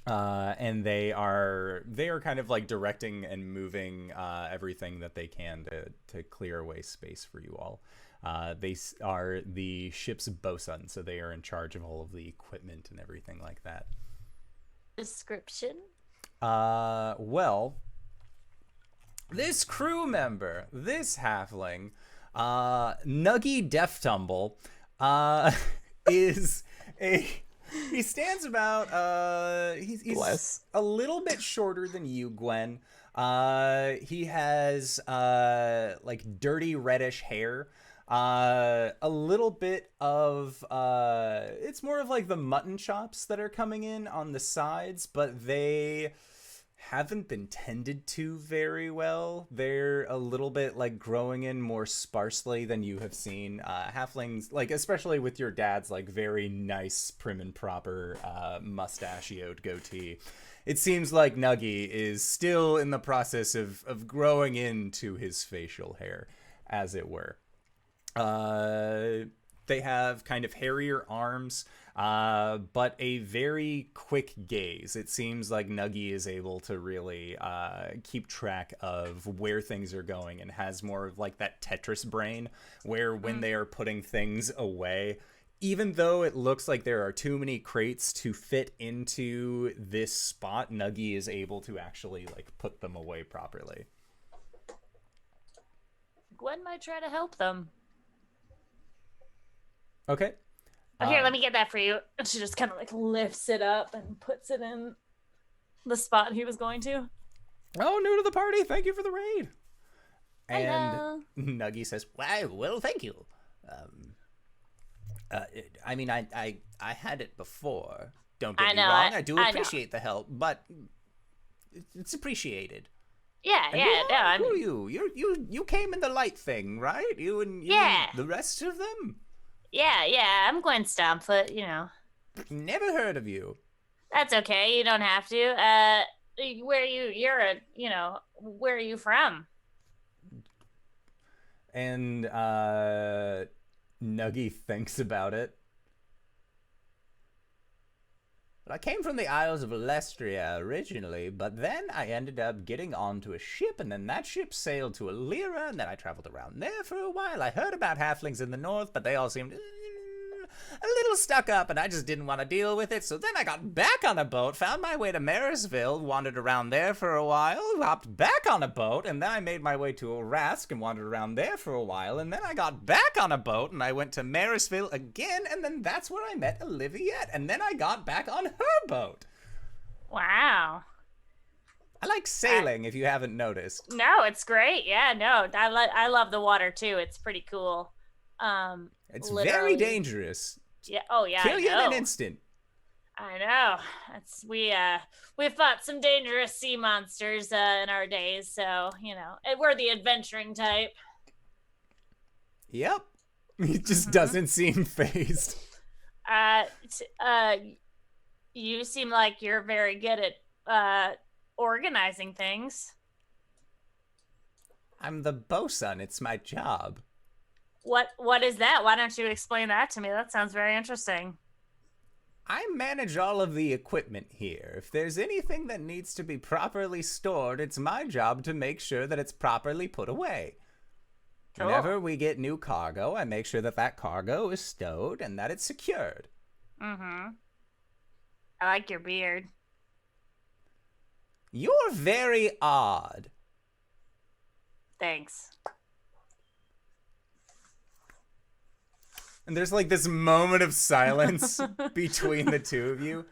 And they are kind of like directing and moving everything that they can to clear away space for you all. They are the ship's bosun, so they are in charge of all of the equipment and everything like that. Description? Well, this crew member, this halfling, Nuggy Death Tumble, is a... He stands about, he's a little bit shorter than you, Gwen. He has, like, dirty reddish hair. A little bit of, it's more of like the mutton chops that are coming in on the sides, but they haven't been tended to very well. They're a little bit like growing in more sparsely than you have seen. Halflings, like especially with your dad's like very nice prim and proper mustachioed goatee. It seems like Nuggy is still in the process of growing into his facial hair, as it were. They have kind of hairier arms, but a very quick gaze. It seems like Nuggy is able to really keep track of where things are going and has more of like that Tetris brain where when they are putting things away, even though it looks like there are too many crates to fit into this spot, Nuggy is able to actually like put them away properly. Gwen might try to help them. Okay. Oh, here, let me get that for you. And she just kind of like lifts it up and puts it in the spot he was going to. Oh, new to the party. Thank you for the raid. Hello. And Nuggy says, Well, thank you. I mean, I had it before. Don't get me wrong. I do appreciate the help, but it's appreciated. Yeah, And no, I who mean, are you? You came in the light thing, right? You and the rest of them? yeah, I'm Gwen Stompfoot, you know. Never heard of you. That's okay, you don't have to. Where are you from? and Nuggy thinks about it. I came from the Isles of Arasthk originally, but then I ended up getting onto a ship, and then that ship sailed to Alira, and then I traveled around there for a while. I heard about halflings in the north, but they all seemed a little stuck up, and I just didn't want to deal with it. So then I got back on a boat, found my way to Marysville, wandered around there for a while, hopped back on a boat, and then I made my way to Arasthk and wandered around there for a while, and then I got back on a boat, and I went to Marysville again, and then that's where I met Olivia, and then I got back on her boat. Wow. I like sailing, if you haven't noticed. No, it's great. Yeah, no, I love the water too. It's pretty cool. It's literally very dangerous. Yeah. Oh, yeah. Kill I you in know. an instant. I know. We fought some dangerous sea monsters in our days, so you know we're the adventuring type. Yep. He just doesn't seem fazed. You seem like you're very good at organizing things. I'm the bosun. It's my job. What is that? Why don't you explain that to me? That sounds very interesting. I manage all of the equipment here. If there's anything that needs to be properly stored, it's my job to make sure that it's properly put away. Cool. Whenever we get new cargo, I make sure that that cargo is stowed and that it's secured. Mm-hmm. I like your beard. You're very odd. Thanks. And there's like this moment of silence between the two of you.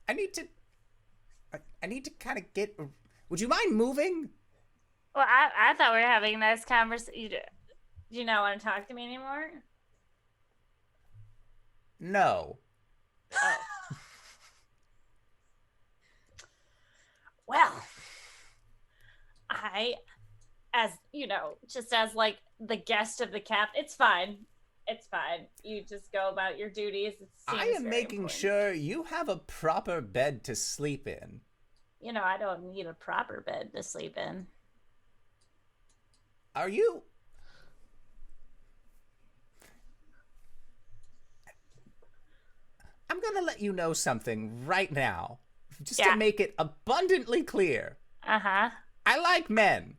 I need to kind of get... Would you mind moving? Well, I thought we were having a nice conversation. Do you not want to talk to me anymore? No. Oh. Well, as you know, just as like the guest of the cap, it's fine. It's fine. You just go about your duties. I am making sure you have a proper bed to sleep in. You know, I don't need a proper bed to sleep in. Are you... I'm gonna let you know something right now, just to make it abundantly clear. Uh-huh. I like men.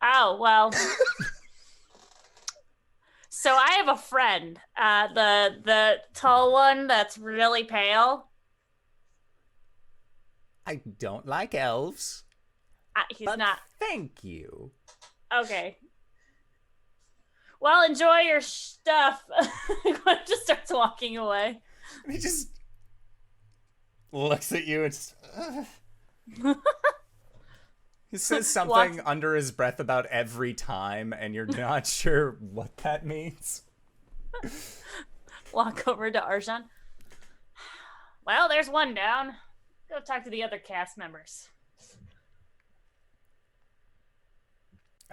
Oh, well. So I have a friend, the tall one that's really pale. I don't like elves. He's but not. Thank you. Okay. Well, enjoy your stuff. Gwen just starts walking away. He just looks at you and just, he says something under his breath about every time, and you're not sure what that means. Walk over to Arjan. Well, there's one down. Go talk to the other cast members.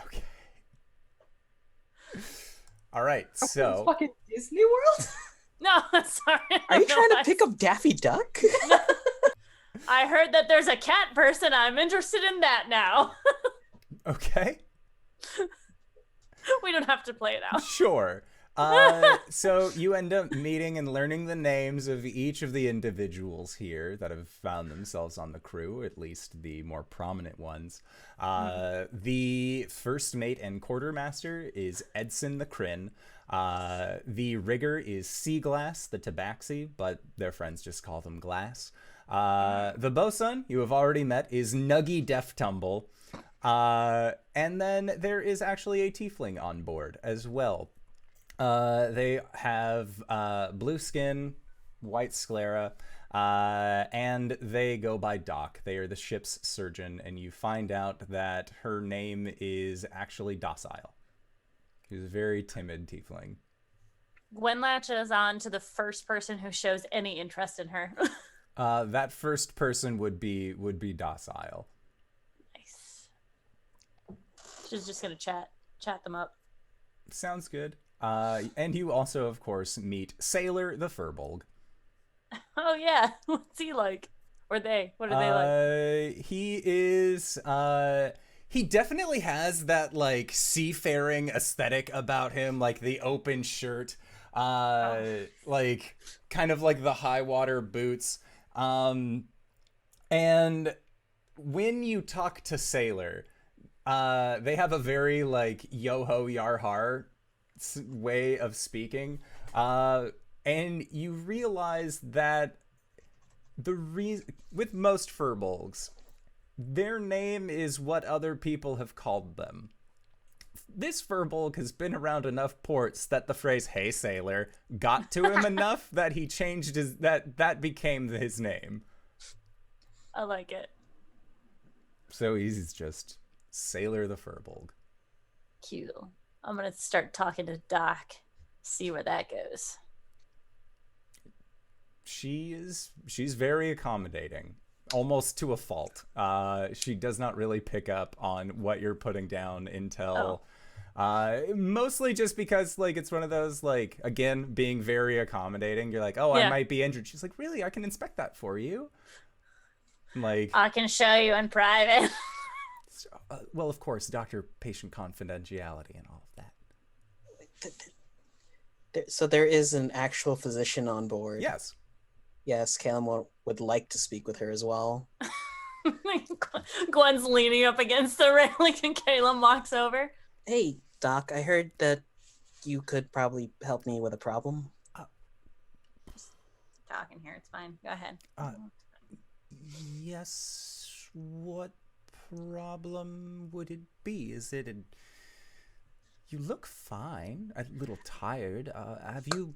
Okay. All right, so fucking Disney World. No, sorry. Are you trying to pick up Daffy Duck? I heard that there's a cat person. I'm interested in that now. okay, We don't have to play it out. sure. So you end up meeting and learning the names of each of the individuals here that have found themselves on the crew, at least the more prominent ones. The first mate and quartermaster is Edson the Kryn. The rigger is Seaglass the Tabaxi, but their friends just call them Glass. The bosun you have already met is Nuggy Death Tumble. And then there is actually a tiefling on board as well. They have blue skin, white sclera, and they go by Doc. They are the ship's surgeon, and you find out that her name is actually Docile. She's a very timid tiefling. Gwen latches on to the first person who shows any interest in her. That first person would be Docile. Nice. She's just gonna chat them up. Sounds good. And you also, of course, meet Sailor the Furbolg. Oh yeah, what's he like? Or they? What are they like? He is. He definitely has that like seafaring aesthetic about him, like the open shirt, like kind of like the high water boots. And when you talk to Sailor, they have a very like yo ho yar har way of speaking, and you realize that with most furbolgs, their name is what other people have called them. This furbolg has been around enough ports that the phrase "Hey sailor" got to him enough that he changed that became his name. I like it. So he's just Sailor the Furbolg. Cute. I'm gonna start talking to Doc, see where that goes. She's very accommodating, almost to a fault. She does not really pick up on what you're putting down until mostly just because like it's one of those like, again, being very accommodating. You're like, oh, I might be injured. She's like, really? I can inspect that for you. Like, I can show you in private. well, of course, doctor-patient confidentiality and all of that. So there is an actual physician on board. Yes. Yes, Caelum would like to speak with her as well. Gwen's leaning up against the railing and Caelum walks over. Hey, Doc, I heard that you could probably help me with a problem. Talking here, it's fine. Go ahead. Yes. What problem would it be? Is it You look fine. A little tired. Have you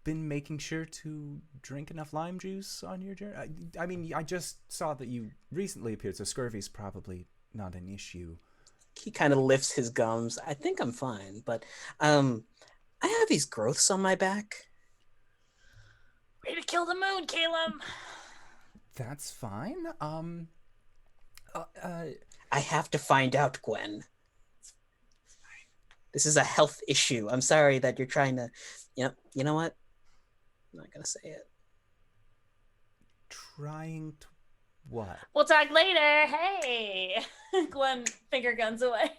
been making sure to drink enough lime juice on your journey? I mean, I just saw that you recently appeared, so scurvy's probably not an issue. He kind of lifts his gums. I think I'm fine, but I have these growths on my back. Way to kill the moon, Caelum. That's fine. I have to find out, Gwen. This is a health issue. I'm sorry that you're trying to, you know what? I'm not gonna say it. Trying to what? We'll talk later. Hey. Gwen finger guns away.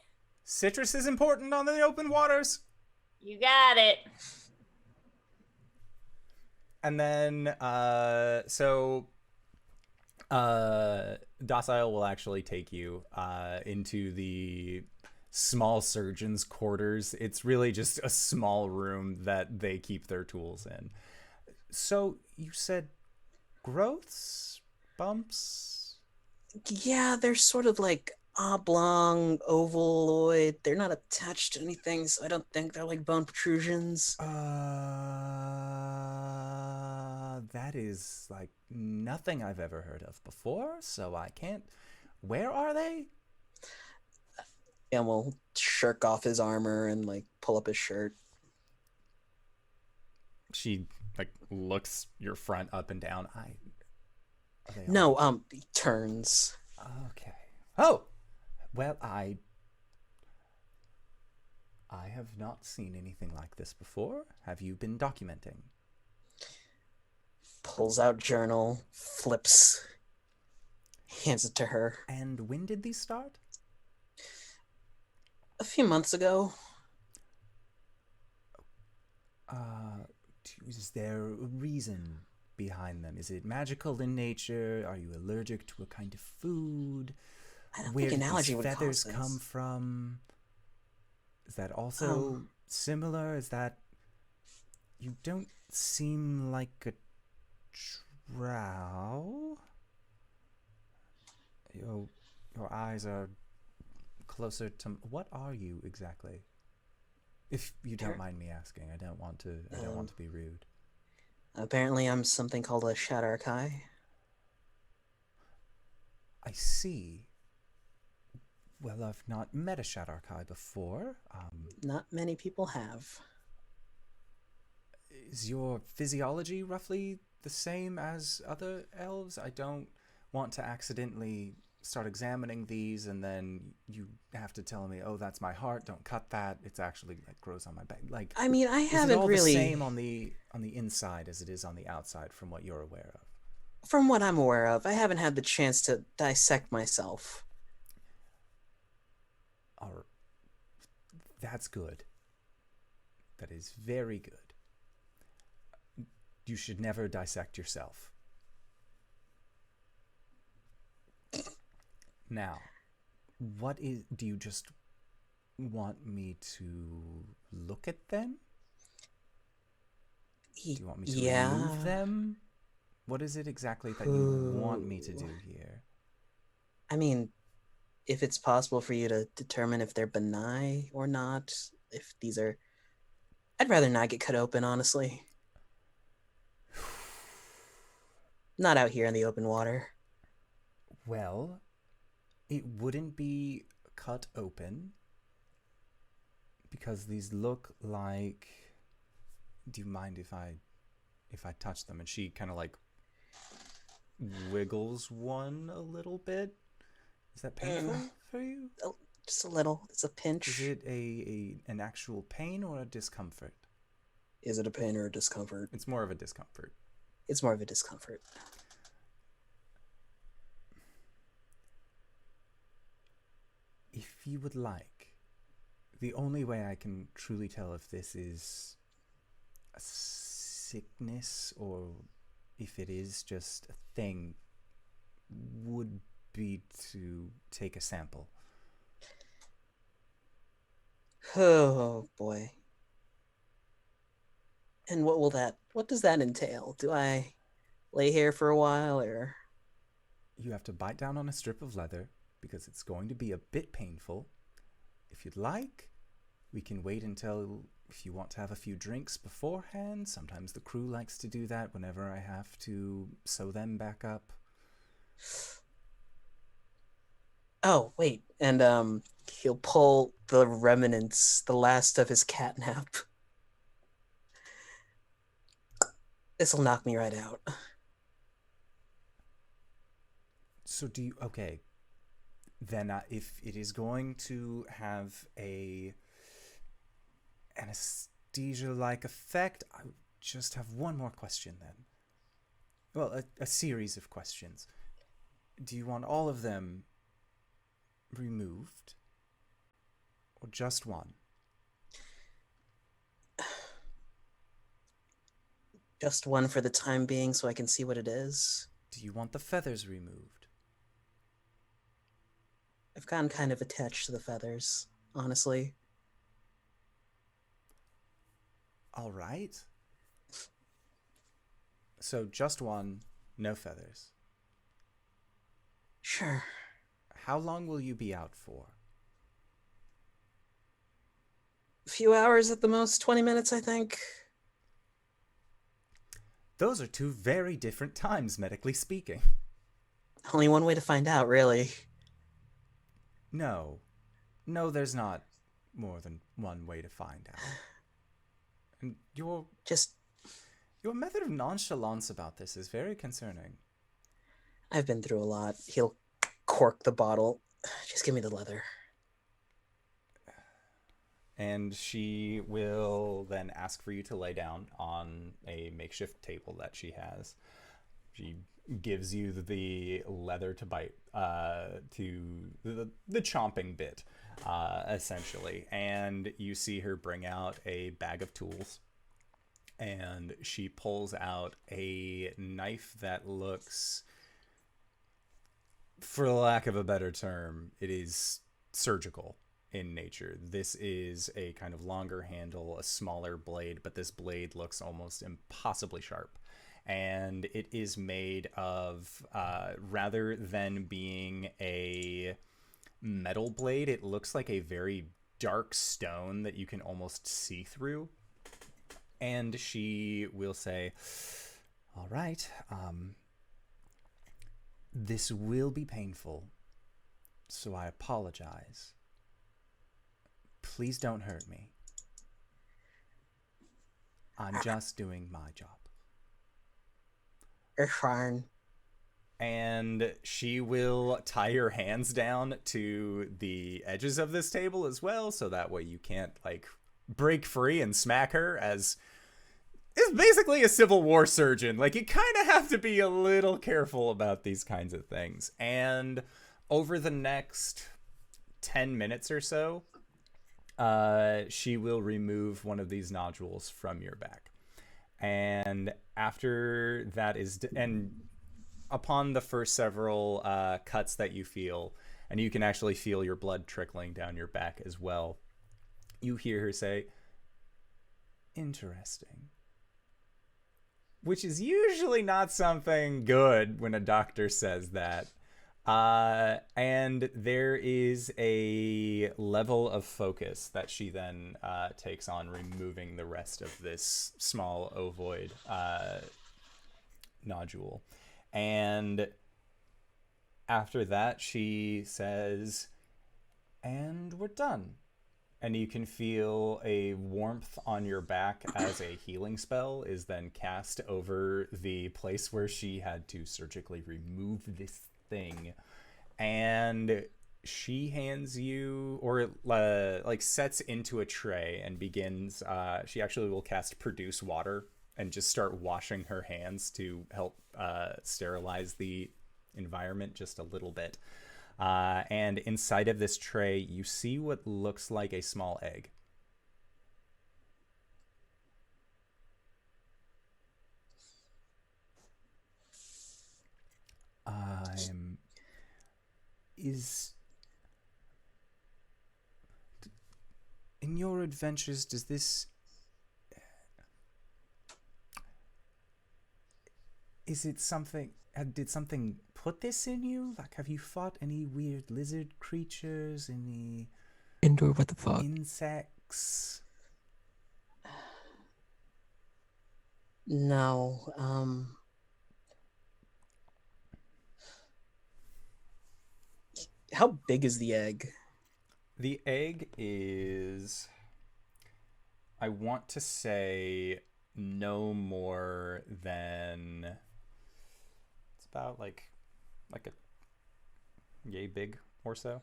Citrus is important on the open waters. You got it. And then, Docile will actually take you into the small surgeon's quarters. It's really just a small room that they keep their tools in. So you said growths, bumps? Yeah, they're sort of like oblong, ovaloid. They're not attached to anything, so I don't think they're like bone protrusions. That is like nothing I've ever heard of before, so I can't. Where are they? And we'll shirk off his armor and like pull up his shirt. She like looks your front up and down. He turns. Okay. Oh, well, I have not seen anything like this before. Have you been documenting? Pulls out journal, flips, hands it to her. And when did these start? A few months ago. Is there a reason behind them? Is it magical in nature? Are you allergic to a kind of food? I don't Where think an did allergy these would feathers cause come this. from? Is that also similar? Is that you don't seem like a drow? Your eyes are closer to. What are you exactly? If you don't mind me asking, I don't want to be rude. Apparently, I'm something called a Shadarkai. I see. Well, I've not met a Shadarkai before. Not many people have. Is your physiology roughly the same as other elves? I don't want to accidentally start examining these and then you have to tell me, oh, that's my heart, don't cut that, it's actually like grows on my back. Like, I mean, I is haven't it all really. the same on the inside as it is on the outside from what you're aware of? From what I'm aware of, I haven't had the chance to dissect myself. That's good. That is very good. You should never dissect yourself. Now, do you just want me to look at them? Do you want me to remove them? What is it exactly that you want me to do here? I mean, if it's possible for you to determine if they're benign or not, if these are... I'd rather not get cut open, honestly. Not out here in the open water. Well, it wouldn't be cut open because these look like... Do you mind if I touch them? And she kind of like wiggles one a little bit. Is that painful for you? Just a little. It's a pinch. Is it an actual pain or a discomfort? Is it a pain or a discomfort? It's more of a discomfort. It's more of a discomfort. If you would like, the only way I can truly tell if this is a sickness, or if it is just a thing, would be to take a sample. Oh boy. And what does that entail? Do I lay here for a while, or? You have to bite down on a strip of leather because it's going to be a bit painful. If you'd like, we can wait until, if you want to have a few drinks beforehand. Sometimes the crew likes to do that whenever I have to sew them back up. Oh, wait. And he'll pull the remnants, the last of his catnap. This'll knock me right out. So do you, okay, then if it is going to have a anesthesia-like effect, I just have one more question then. Well, a series of questions. Do you want all of them removed, or just one? Just one for the time being so I can see what it is. Do you want the feathers removed? I've gotten kind of attached to the feathers, honestly. All right. So just one, no feathers. Sure. How long will you be out for? A few hours at the most, 20 minutes, I think. Those are two very different times, medically speaking. Only one way to find out, really. No, there's not more than one way to find out. And your method of nonchalance about this is very concerning. I've been through a lot. He'll cork the bottle. Just give me the leather. And she will then ask for you to lay down on a makeshift table that she has. She gives you the leather to bite, to the chomping bit, essentially. And you see her bring out a bag of tools. And she pulls out a knife that looks, for lack of a better term, it is surgical in nature. This is a kind of longer handle, a smaller blade, but this blade looks almost impossibly sharp. And it is made of, rather than being a metal blade, it looks like a very dark stone that you can almost see through. And she will say, all right, this will be painful, so I apologize. Please don't hurt me. I'm just doing my job. You're fine. And she will tie your hands down to the edges of this table as well, so that way you can't, like, break free and smack her, as it's basically a Civil War surgeon. Like, you kind of have to be a little careful about these kinds of things. And over the next 10 minutes or so, she will remove one of these nodules from your back. And after that is, and upon the first several cuts that you feel, and you can actually feel your blood trickling down your back as well, you hear her say, interesting. Which is usually not something good when a doctor says that. And there is a level of focus that she then takes on, removing the rest of this small ovoid nodule. And after that, she says, and we're done. And you can feel a warmth on your back as a healing spell is then cast over the place where she had to surgically remove this thing. And she hands you, or like sets into a tray and begins, she actually will cast produce water and just start washing her hands to help sterilize the environment just a little bit. And inside of this tray, you see what looks like a small egg. is... In your adventures, does this... Is it something... Did something put this in you? Like, have you fought any weird lizard creatures? Any... Indoor, what the fuck? Insects? No. How big is the egg? The egg is... I want to say no more than... It's about like a yay big or so.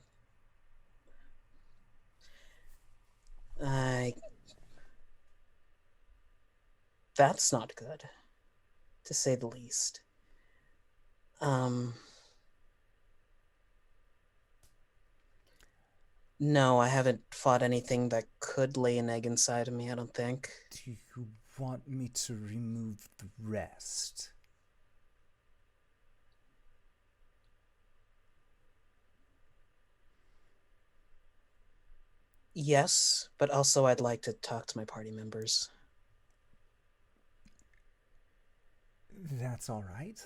That's not good, to say the least. No, I haven't fought anything that could lay an egg inside of me, I don't think. Do you want me to remove the rest? Yes, but also I'd like to talk to my party members. That's all right.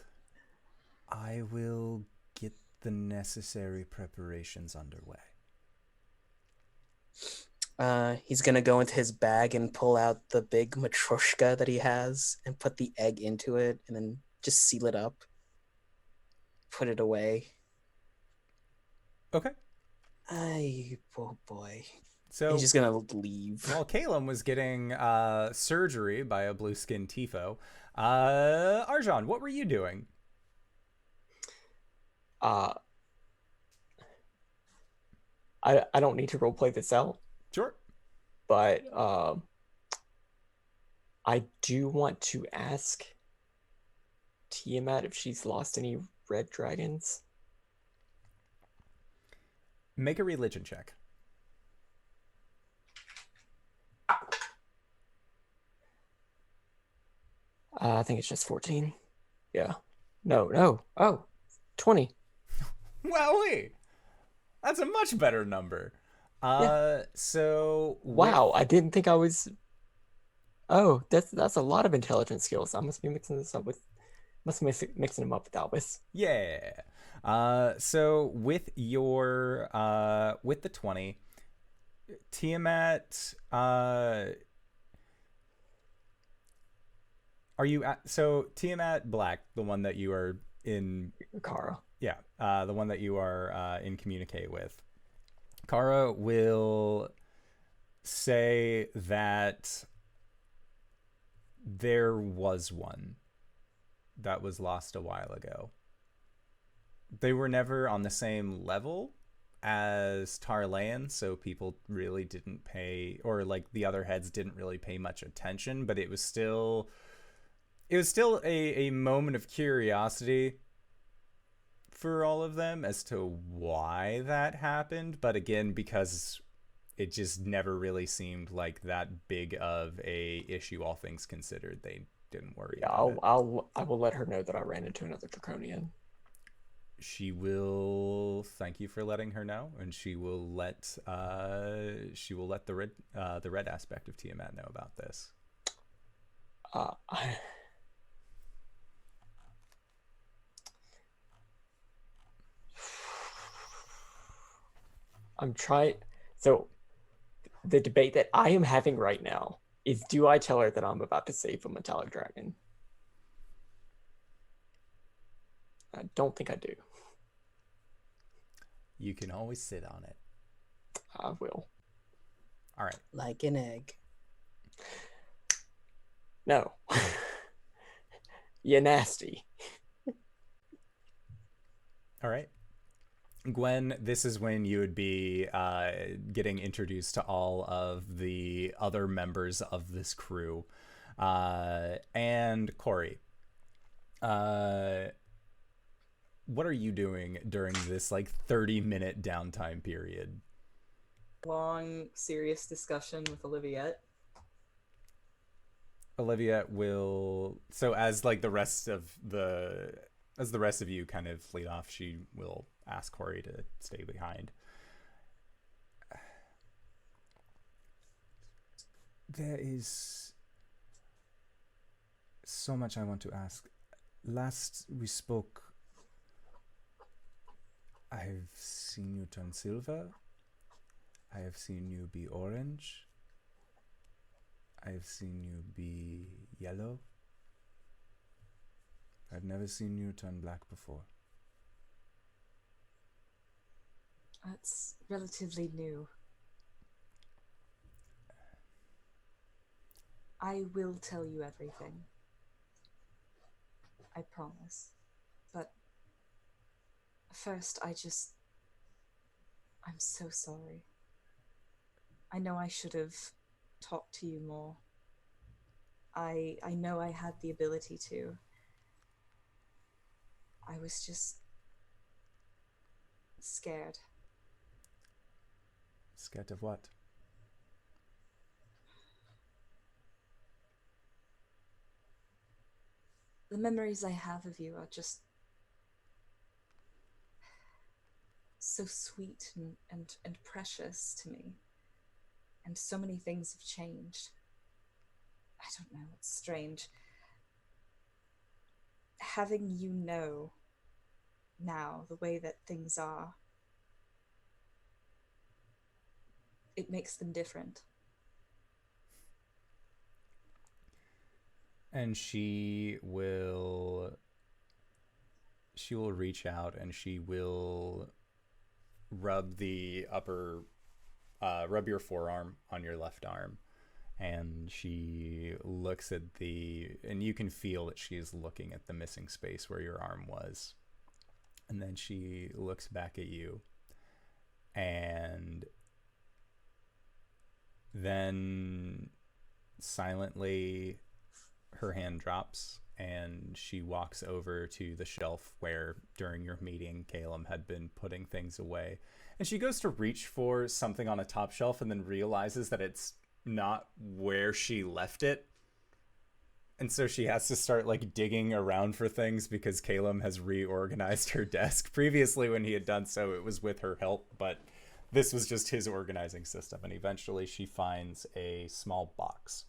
I will get the necessary preparations underway. He's gonna go into his bag and pull out the big matryoshka that he has and put the egg into it and then just seal it up. Put it away. Okay. Oh boy. So He's just gonna leave. while Caelum was getting surgery by a blue-skinned tifo, Arjan, what were you doing? I don't need to roleplay this out, Sure. but I do want to ask Tiamat if she's lost any red dragons. Make a religion check. I think it's just 14. Yeah. No. Oh, 20. Wowee! That's a much better number. So Wow, I didn't think I was. Oh, that's a lot of intelligence skills. I must be mixing this up with. Must be mixing them up with Albus. Yeah. So with your with the 20, Tiamat, are you so Tiamat Black, the one that you are in Kara. Yeah, the one that you are in communicate with. Kara will say that there was one that was lost a while ago. They were never on the same level as Tarlayan, so people really didn't pay, or like the other heads didn't really pay much attention, but it was still a moment of curiosity for all of them as to why that happened. But again, because it just never really seemed like that big of a issue, all things considered, they didn't worry about it. I will let her know that I ran into another draconian. She will thank you for letting her know, and she will let the red aspect of Tiamat know about this. I'm trying. So, the debate that I am having right now is: do I tell her that I'm about to save a metallic dragon? I don't think I do. You can always sit on it. I will. All right. Like an egg. No. You're nasty. All right. Gwen, this is when you would be getting introduced to all of the other members of this crew. And Cori, what are you doing during this like 30-minute downtime period? Long, serious discussion with Oliviette. Olivia will, so as like the rest of as the rest of you kind of lead off, she will ask Cori to stay behind. There is so much I want to ask. Last we spoke, I've seen you turn silver. I have seen you be orange. I have seen you be yellow. I've never seen you turn black before. That's relatively new. I will tell you everything. I promise. But first, I'm so sorry. I know I should have talked to you more. I know I had the ability to. I was just scared. Scared of what? The memories I have of you are just so sweet and precious to me. And so many things have changed. I don't know, it's strange. Having you know now the way that things are, it makes them different. And she will reach out and she will rub rub your forearm on your left arm. And she looks at and you can feel that she is looking at the missing space where your arm was. And then she looks back at you. And then silently her hand drops and she walks over to the shelf where during your meeting Caelum had been putting things away. And she goes to reach for something on a top shelf and then realizes that it's not where she left it. And so she has to start like digging around for things because Caelum has reorganized her desk. Previously when he had done so, it was with her help, but this was just his organizing system. And eventually she finds a small box.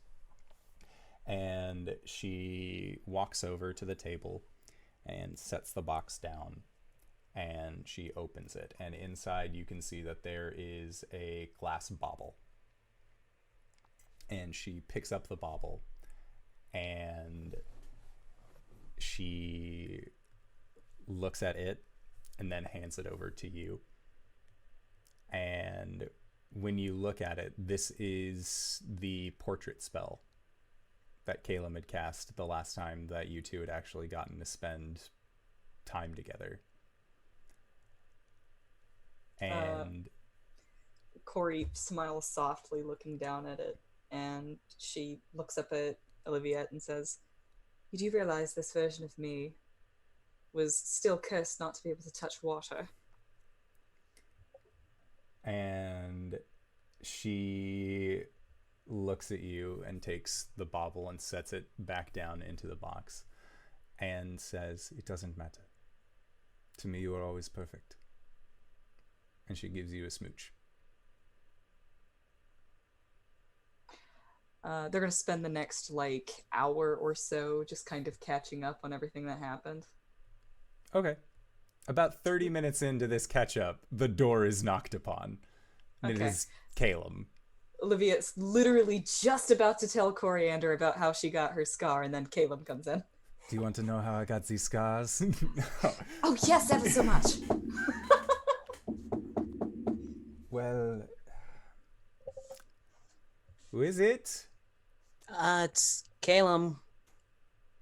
And she walks over to the table and sets the box down. And she opens it. And inside you can see that there is a glass bauble. And she picks up the bauble. And she looks at it and then hands it over to you. And when you look at it, this is the portrait spell that Caelum had cast the last time that you two had actually gotten to spend time together. And Cori smiles softly looking down at it, and she looks up at Olivia and says, "You do realize this version of me was still cursed not to be able to touch water?" And she looks at you and takes the bauble and sets it back down into the box and says, "It doesn't matter. To me, you are always perfect." And she gives you a smooch. They're going to spend the next, hour or so just kind of catching up on everything that happened. Okay. About 30 minutes into this catch-up, the door is knocked upon. And Okay. it is Caelum. Olivia's literally just about to tell Coriander about how she got her scar, and then Caelum comes in. Do you want to know how I got these scars? Oh yes, ever so much. Well, who is it? It's Caelum.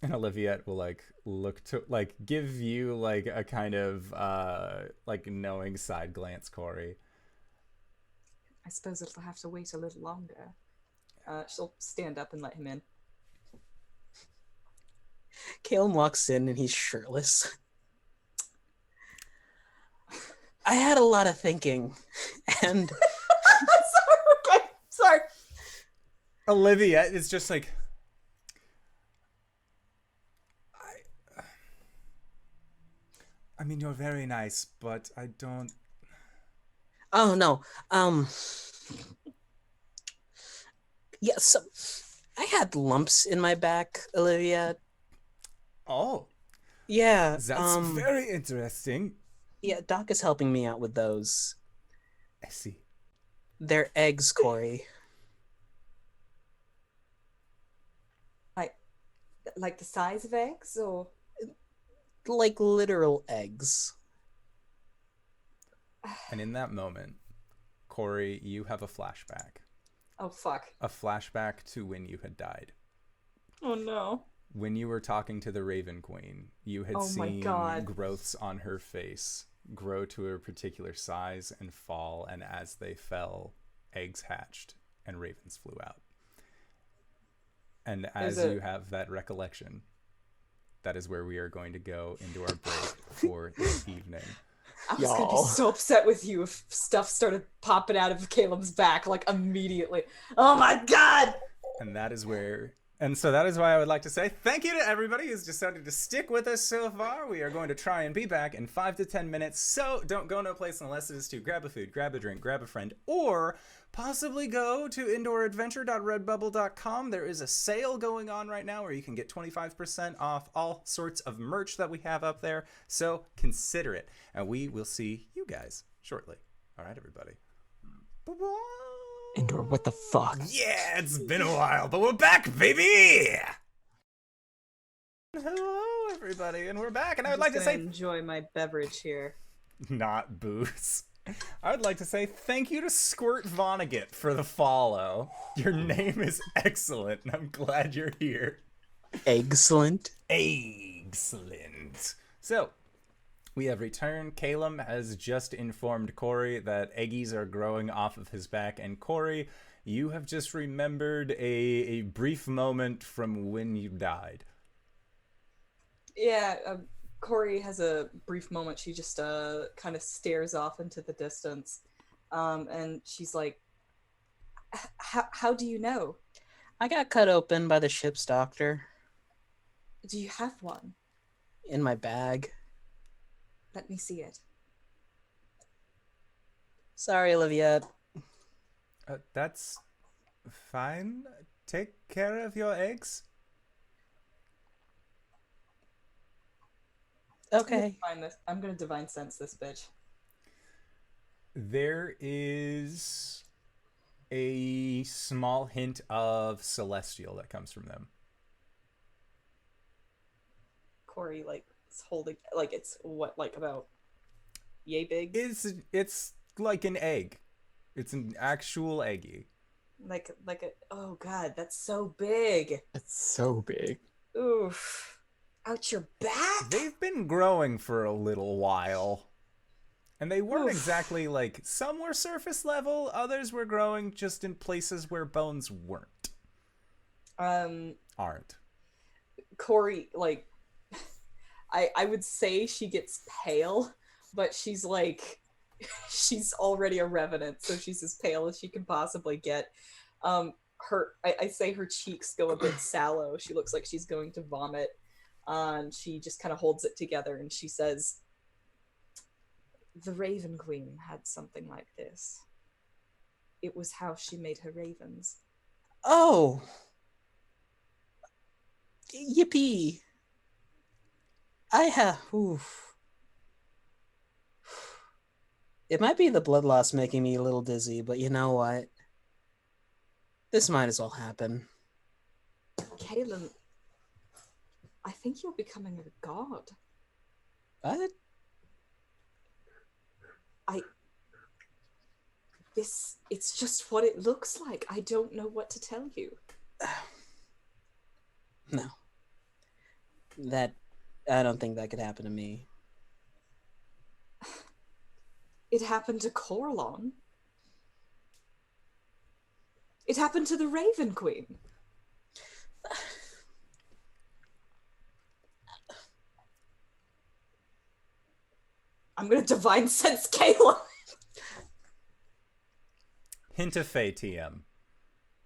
And Olivia will look to give you a kind of knowing side glance, Cori. I suppose it'll have to wait a little longer. She'll stand up and let him in. Caelum walks in and he's shirtless. I had a lot of thinking, and Sorry. Olivia is just mean, you're very nice, but I don't... Oh no. Yeah, so I had lumps in my back, Olivia. Oh, Yeah. that's very interesting. Yeah, Doc is helping me out with those. I see. They're eggs, Cori. Like the size of eggs, or Like literal eggs. And in that moment, Cori, you have a flashback. oh fuck. A flashback to when you had died. Oh no. When you were talking to the Raven Queen, you had Oh my seen God. growths on her face grow to a particular size and fall, and as they fell, eggs hatched and ravens flew out. And as you have that recollection, that is where we are going to go into our break for this evening. I was gonna Y'all. be so upset with you if stuff started popping out of Caelum's back like immediately. Oh my god! And that is where... And so that is why I would like to say thank you to everybody who's decided to stick with us so far. We are going to try and be back in 5 to 10 minutes, so don't go no place unless it is to grab a food, grab a drink, grab a friend, or possibly go to indooradventure.redbubble.com. There is a sale going on right now where you can get 25% off all sorts of merch that we have up there, so consider it. And we will see you guys shortly. All right, everybody. Bye-bye. Indoor, what the fuck? Yeah, it's been a while, but we're back, baby! Hello, everybody, and we're back, and I would like to say... enjoy my beverage here. Not booze. I would like to say thank you to Squirt Vonnegut for the follow. Your name is excellent, and I'm glad you're here. Excellent. Excellent. So, we have returned. Caelum has just informed Cori that eggies are growing off of his back. And Cori, you have just remembered a brief moment from when you died. Yeah, Cori has a brief moment. She just kind of stares off into the distance. And she's like, how do you know? I got cut open by the ship's doctor Do you have one? in my bag. Let me see it. Sorry, Olivia. That's fine. Take care of your eggs. Okay. I'm gonna divine sense this bitch. There is a small hint of celestial that comes from them. Cori like is holding like it's what like about yay big? It's like an egg. It's an actual eggy. Like a oh god, that's so big. It's so big. Oof. Out your back? They've been growing for a little while. And they weren't Oof. exactly like, some were surface level, others were growing just in places where bones weren't. Aren't. Cori like I would say she gets pale, but she's like she's already a revenant, so she's as pale as she can possibly get. I say her cheeks go a bit sallow. She looks like she's going to vomit. And she just kind of holds it together and she says, The Raven Queen had something like this. It was how she made her ravens. Oh. Yippee. I have... Oof. It might be the blood loss making me a little dizzy, but you know what? This might as well happen. Caelum, I think you're becoming a god. What? It's just what it looks like. I don't know what to tell you. No. I don't think that could happen to me. It happened to Corlon. It happened to the Raven Queen. I'm gonna divine sense Caelum. Hint of Fae TM.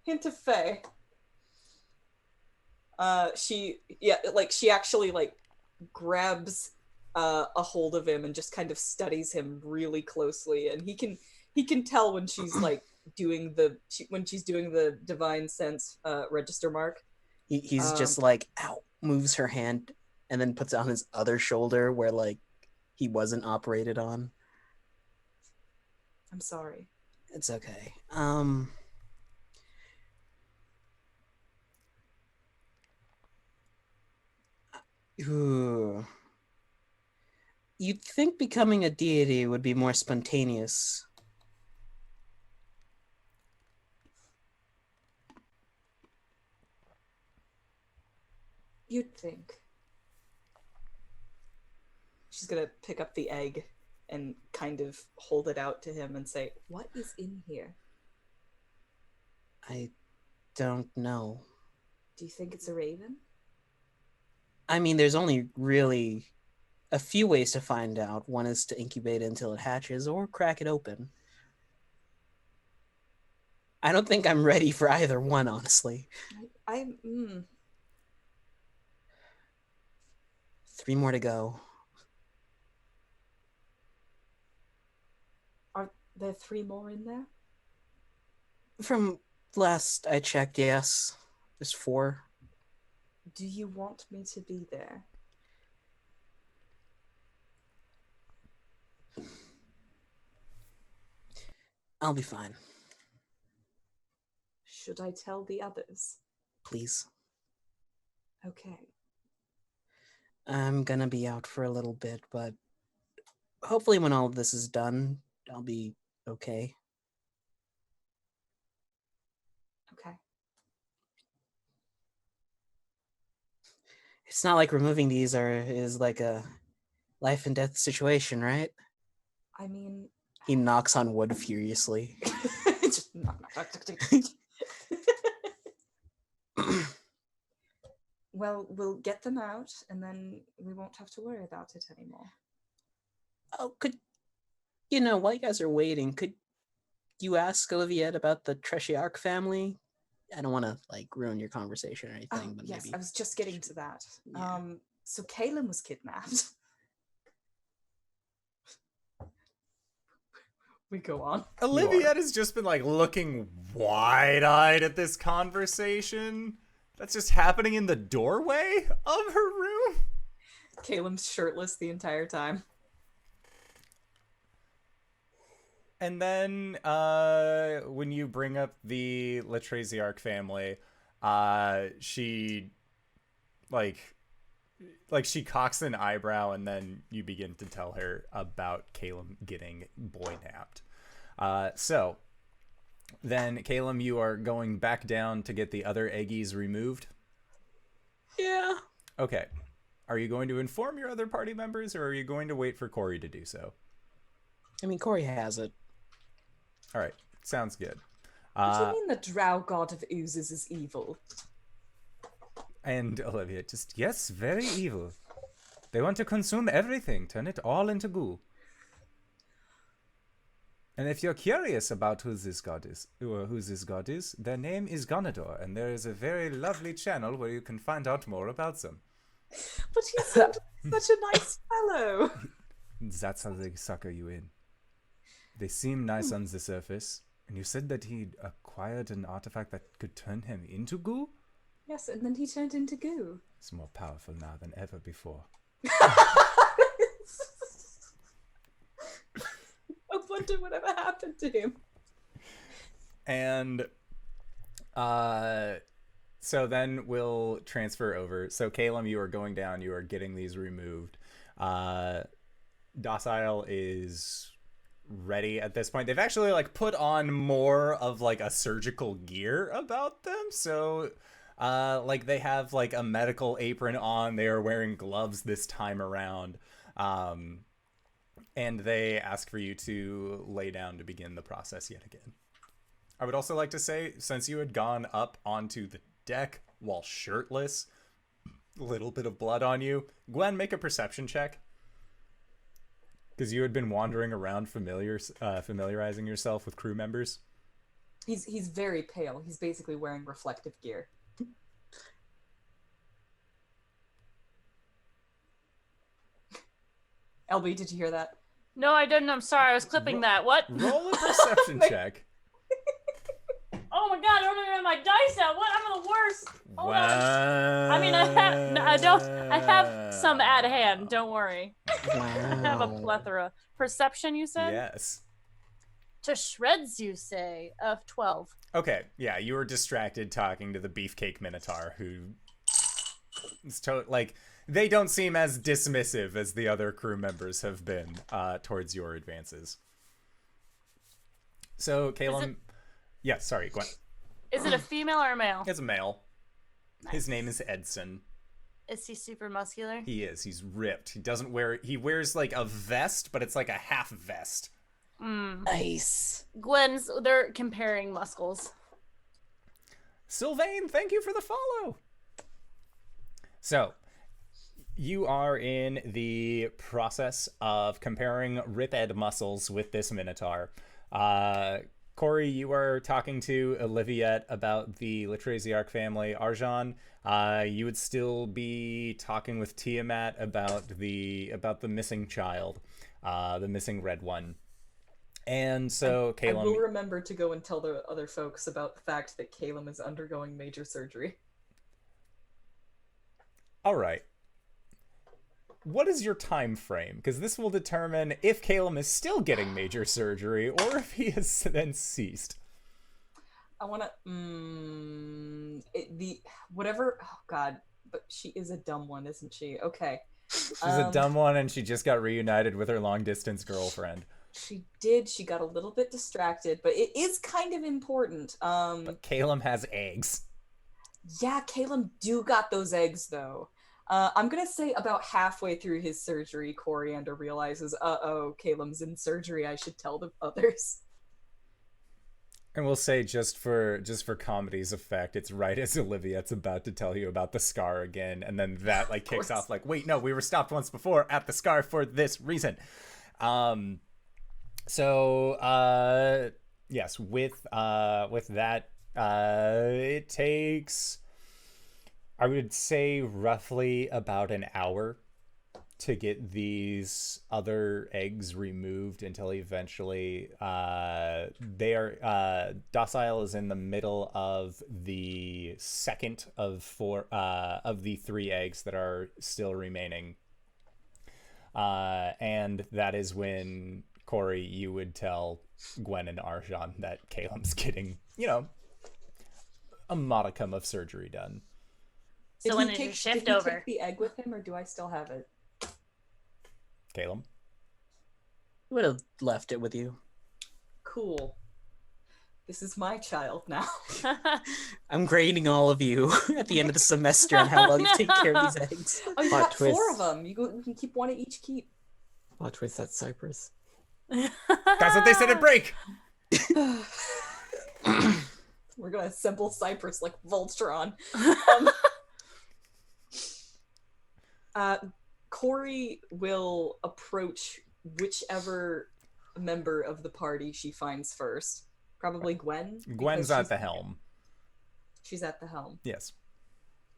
Hint of Fae. She actually like grabs a hold of him and just kind of studies him really closely, and he can tell when she's like when she's doing the divine sense register mark. He's just like, ow, moves her hand and then puts it on his other shoulder where like he wasn't operated on. I'm sorry. It's okay. Ooh. You'd think becoming a deity would be more spontaneous. You'd think. She's gonna pick up the egg and kind of hold it out to him and say, "What is in here? I don't know. Do you think it's a raven?" I mean, there's only really a few ways to find out. One is to incubate it until it hatches or crack it open. I don't think I'm ready for either one, honestly. I'm 3 more to go. Are there 3 more in there? From last I checked, yes. There's 4. Do you want me to be there? I'll be fine. Should I tell the others? Please. Okay. I'm gonna be out for a little bit, but hopefully when all of this is done, I'll be okay. Okay. It's not like removing these is like a life and death situation, right? I mean, He knocks on wood furiously. just knock, knock, knock, knock. Well, we'll get them out, and then we won't have to worry about it anymore. Oh, while you guys are waiting, could you ask Oliviette about the Treshiarch family? I don't want to ruin your conversation or anything, but Yes, maybe. I was just getting to that. Yeah. So Caelum was kidnapped. We go on. Oliviette has just been looking wide-eyed at this conversation that's just happening in the doorway of her room. Caelum's shirtless the entire time. And then when you bring up the Latraziarch family, she she cocks an eyebrow, and then you begin to tell her about Caelum getting boy-napped. So then, Caelum, you are going back down to get the other eggies removed? Yeah. Okay. Are you going to inform your other party members, or are you going to wait for Cori to do so? I mean, Cori has it. All right. Sounds good. What do you mean the drow god of oozes is evil? And Olivia just, yes, very evil. They want to consume everything, turn it all into goo. And if you're curious about who this god is, their name is Gonador, and there is a very lovely channel where you can find out more about them. But he seemed such a nice fellow. That's how they sucker you in. They seem nice on the surface, and you said that he acquired an artifact that could turn him into goo? Yes, and then he turned into goo. He's more powerful now than ever before. I wonder whatever happened to him. And so then we'll transfer over. So Caelum, you are going down, you are getting these removed. Docile is ready at this point. They've actually put on more of a surgical gear about them. So they have a medical apron on. They are wearing gloves this time around. And they ask for you to lay down to begin the process yet again. I would also like to say, since you had gone up onto the deck while shirtless, a little bit of blood on you, Gwen, make a perception check. Because you had been wandering around familiarizing yourself with crew members. He's very pale. He's basically wearing reflective gear. LB, did you hear that? No, I didn't. I'm sorry. I was clipping that. What? Roll a perception check. Oh my god, I don't even have my dice out. What? I'm the worst. Hold on. Wow. I mean, I have some at hand. Don't worry. Wow. I have a plethora. Perception, you said? Yes. To shreds, you say, of 12. Okay, yeah, you were distracted talking to the Beefcake Minotaur, who is they don't seem as dismissive as the other crew members have been towards your advances. So, Caelum... Yeah, sorry, Gwen. Is it a female or a male? It's a male. Nice. His name is Edson. Is he super muscular? He is. He's ripped. He wears like a vest, but it's like a half vest. Nice. They're comparing muscles. Sylvain, thank you for the follow. So, you are in the process of comparing Rip-Ed muscles with this Minotaur. Cori, you are talking to Oliviette about the Latraziarch family. Arjan, you would still be talking with Tiamat about the missing child, the missing red one. And so, Caelum... I will remember to go and tell the other folks about the fact that Caelum is undergoing major surgery. All right. What is your time frame? Because this will determine if Caelum is still getting major surgery or if he has then ceased. I want to... whatever... Oh, God. But she is a dumb one, isn't she? Okay. She's a dumb one, and she just got reunited with her long-distance girlfriend. She did. She got a little bit distracted, but it is kind of important. But Caelum has eggs. Yeah, Caelum do got those eggs, though. I'm gonna say about halfway through his surgery, Coriander realizes, uh-oh, Caelum's in surgery. I should tell the others. And we'll say, just for comedy's effect, it's right as Oliviette's about to tell you about the scar again, and then that like kicks off like, wait, no, we were stopped once before at the scar for this reason. So yes, with that, it takes, I would say, roughly about an hour to get these other eggs removed until eventually they are Docile is in the middle of the second of the 3 eggs that are still remaining, and that is when, Cori, you would tell Gwen and Arjan that Caelum's getting, a modicum of surgery done. So when did you shift over? Did he take the egg with him, or do I still have it? Caelum? Would have left it with you. Cool. This is my child now. I'm grading all of you at the end of the semester on how well you take care of these eggs. Oh, you Plot got 4 twist. of them. You can keep one at each keep. Plot twist, that's Cypress. That's what they said at break! We're gonna assemble Cypress like Voltron. Cori will approach whichever member of the party she finds first. Probably Gwen. Gwen's at the helm. She's at the helm. Yes.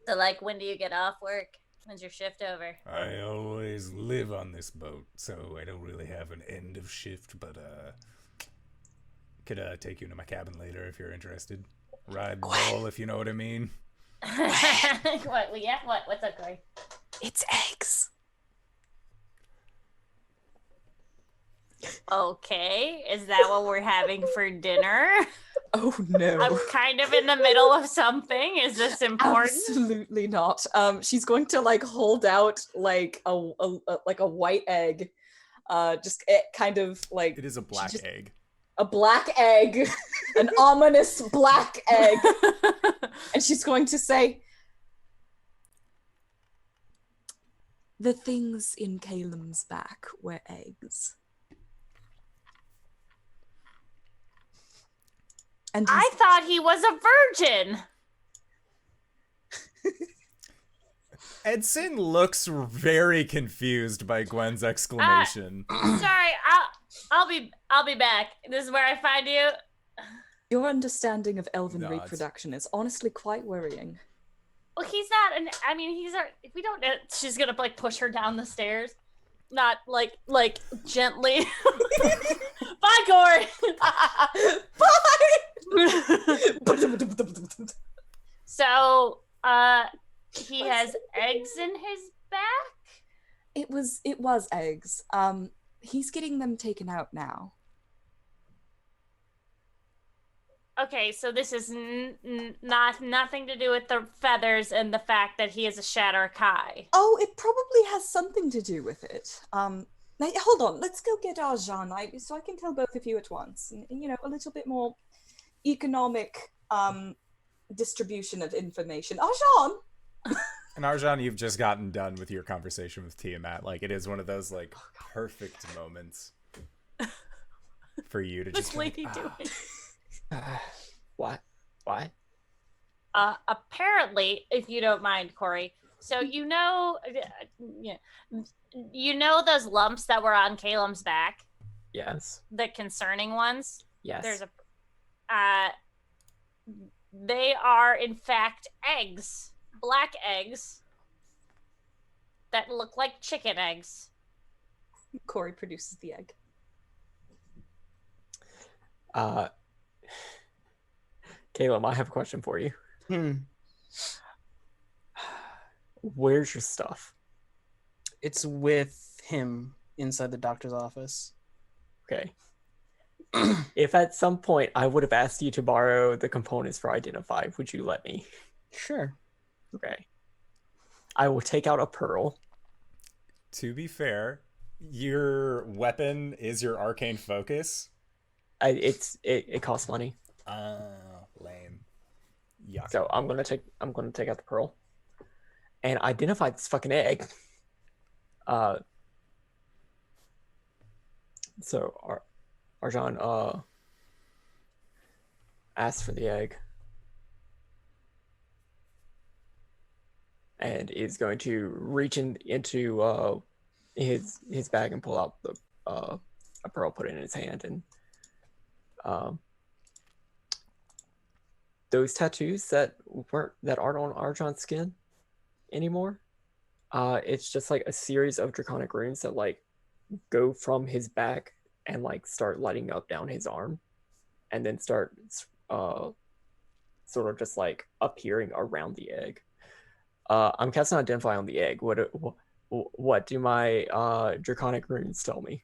So, like, when do you get off work? When's your shift over? I always live on this boat, so I don't really have an end of shift, but could take you to my cabin later if you're interested. Ride the ball, if you know what I mean. What? Yeah. What's up, Cori? It's eggs. Okay, is that what we're having for dinner? Oh no. I'm kind of in the middle of something. Is this important? Absolutely not. She's going to like hold out like a white egg. Just kind of like It is a black egg. a black egg, an ominous black egg, and she's going to say, "The things in Caelum's back were eggs." And I thought he was a virgin. Edson looks very confused by Gwen's exclamation. Sorry, I'll be back. This is where I find you. your understanding of elven Nods. reproduction is honestly quite worrying. Well, he's not, and I mean, if we don't, she's gonna like push her down the stairs. not like gently. Bye, Cori. Bye. So, he has eggs in his back. It was eggs. He's getting them taken out now. Okay, so this is nothing to do with the feathers and the fact that he is a Shatter Kai. Oh, it probably has something to do with it. Now, hold on. Let's go get Arjan, so I can tell both of you at once. And, a little bit more economic distribution of information. Arjan! And Arjan, you've just gotten done with your conversation with Tiamat. Like, it is one of those, like, perfect moments for you to just... What's Lady doing? What? Apparently, if you don't mind, Cori, so you know those lumps that were on Caelum's back? Yes. The concerning ones? Yes. There's they are, in fact, eggs. Black eggs that look like chicken eggs. Cori produces the egg. Caelum, I have a question for you. Where's your stuff? It's with him inside the doctor's office. Okay. If at some point I would have asked you to borrow the components for Identify, would you let me? Sure. Okay. I will take out a pearl. To be fair, your weapon is your arcane focus. It costs money. Lame. Yuck. So I'm gonna take out the pearl and identify this fucking egg. So Arjan asks for the egg and is going to reach into his bag and pull out a pearl, put it in his hand, and those tattoos that aren't on Arjan's skin anymore. It's just like a series of draconic runes that like go from his back and like start lighting up down his arm, and then start sort of just like appearing around the egg. I'm casting Identify on the egg. What do my draconic runes tell me?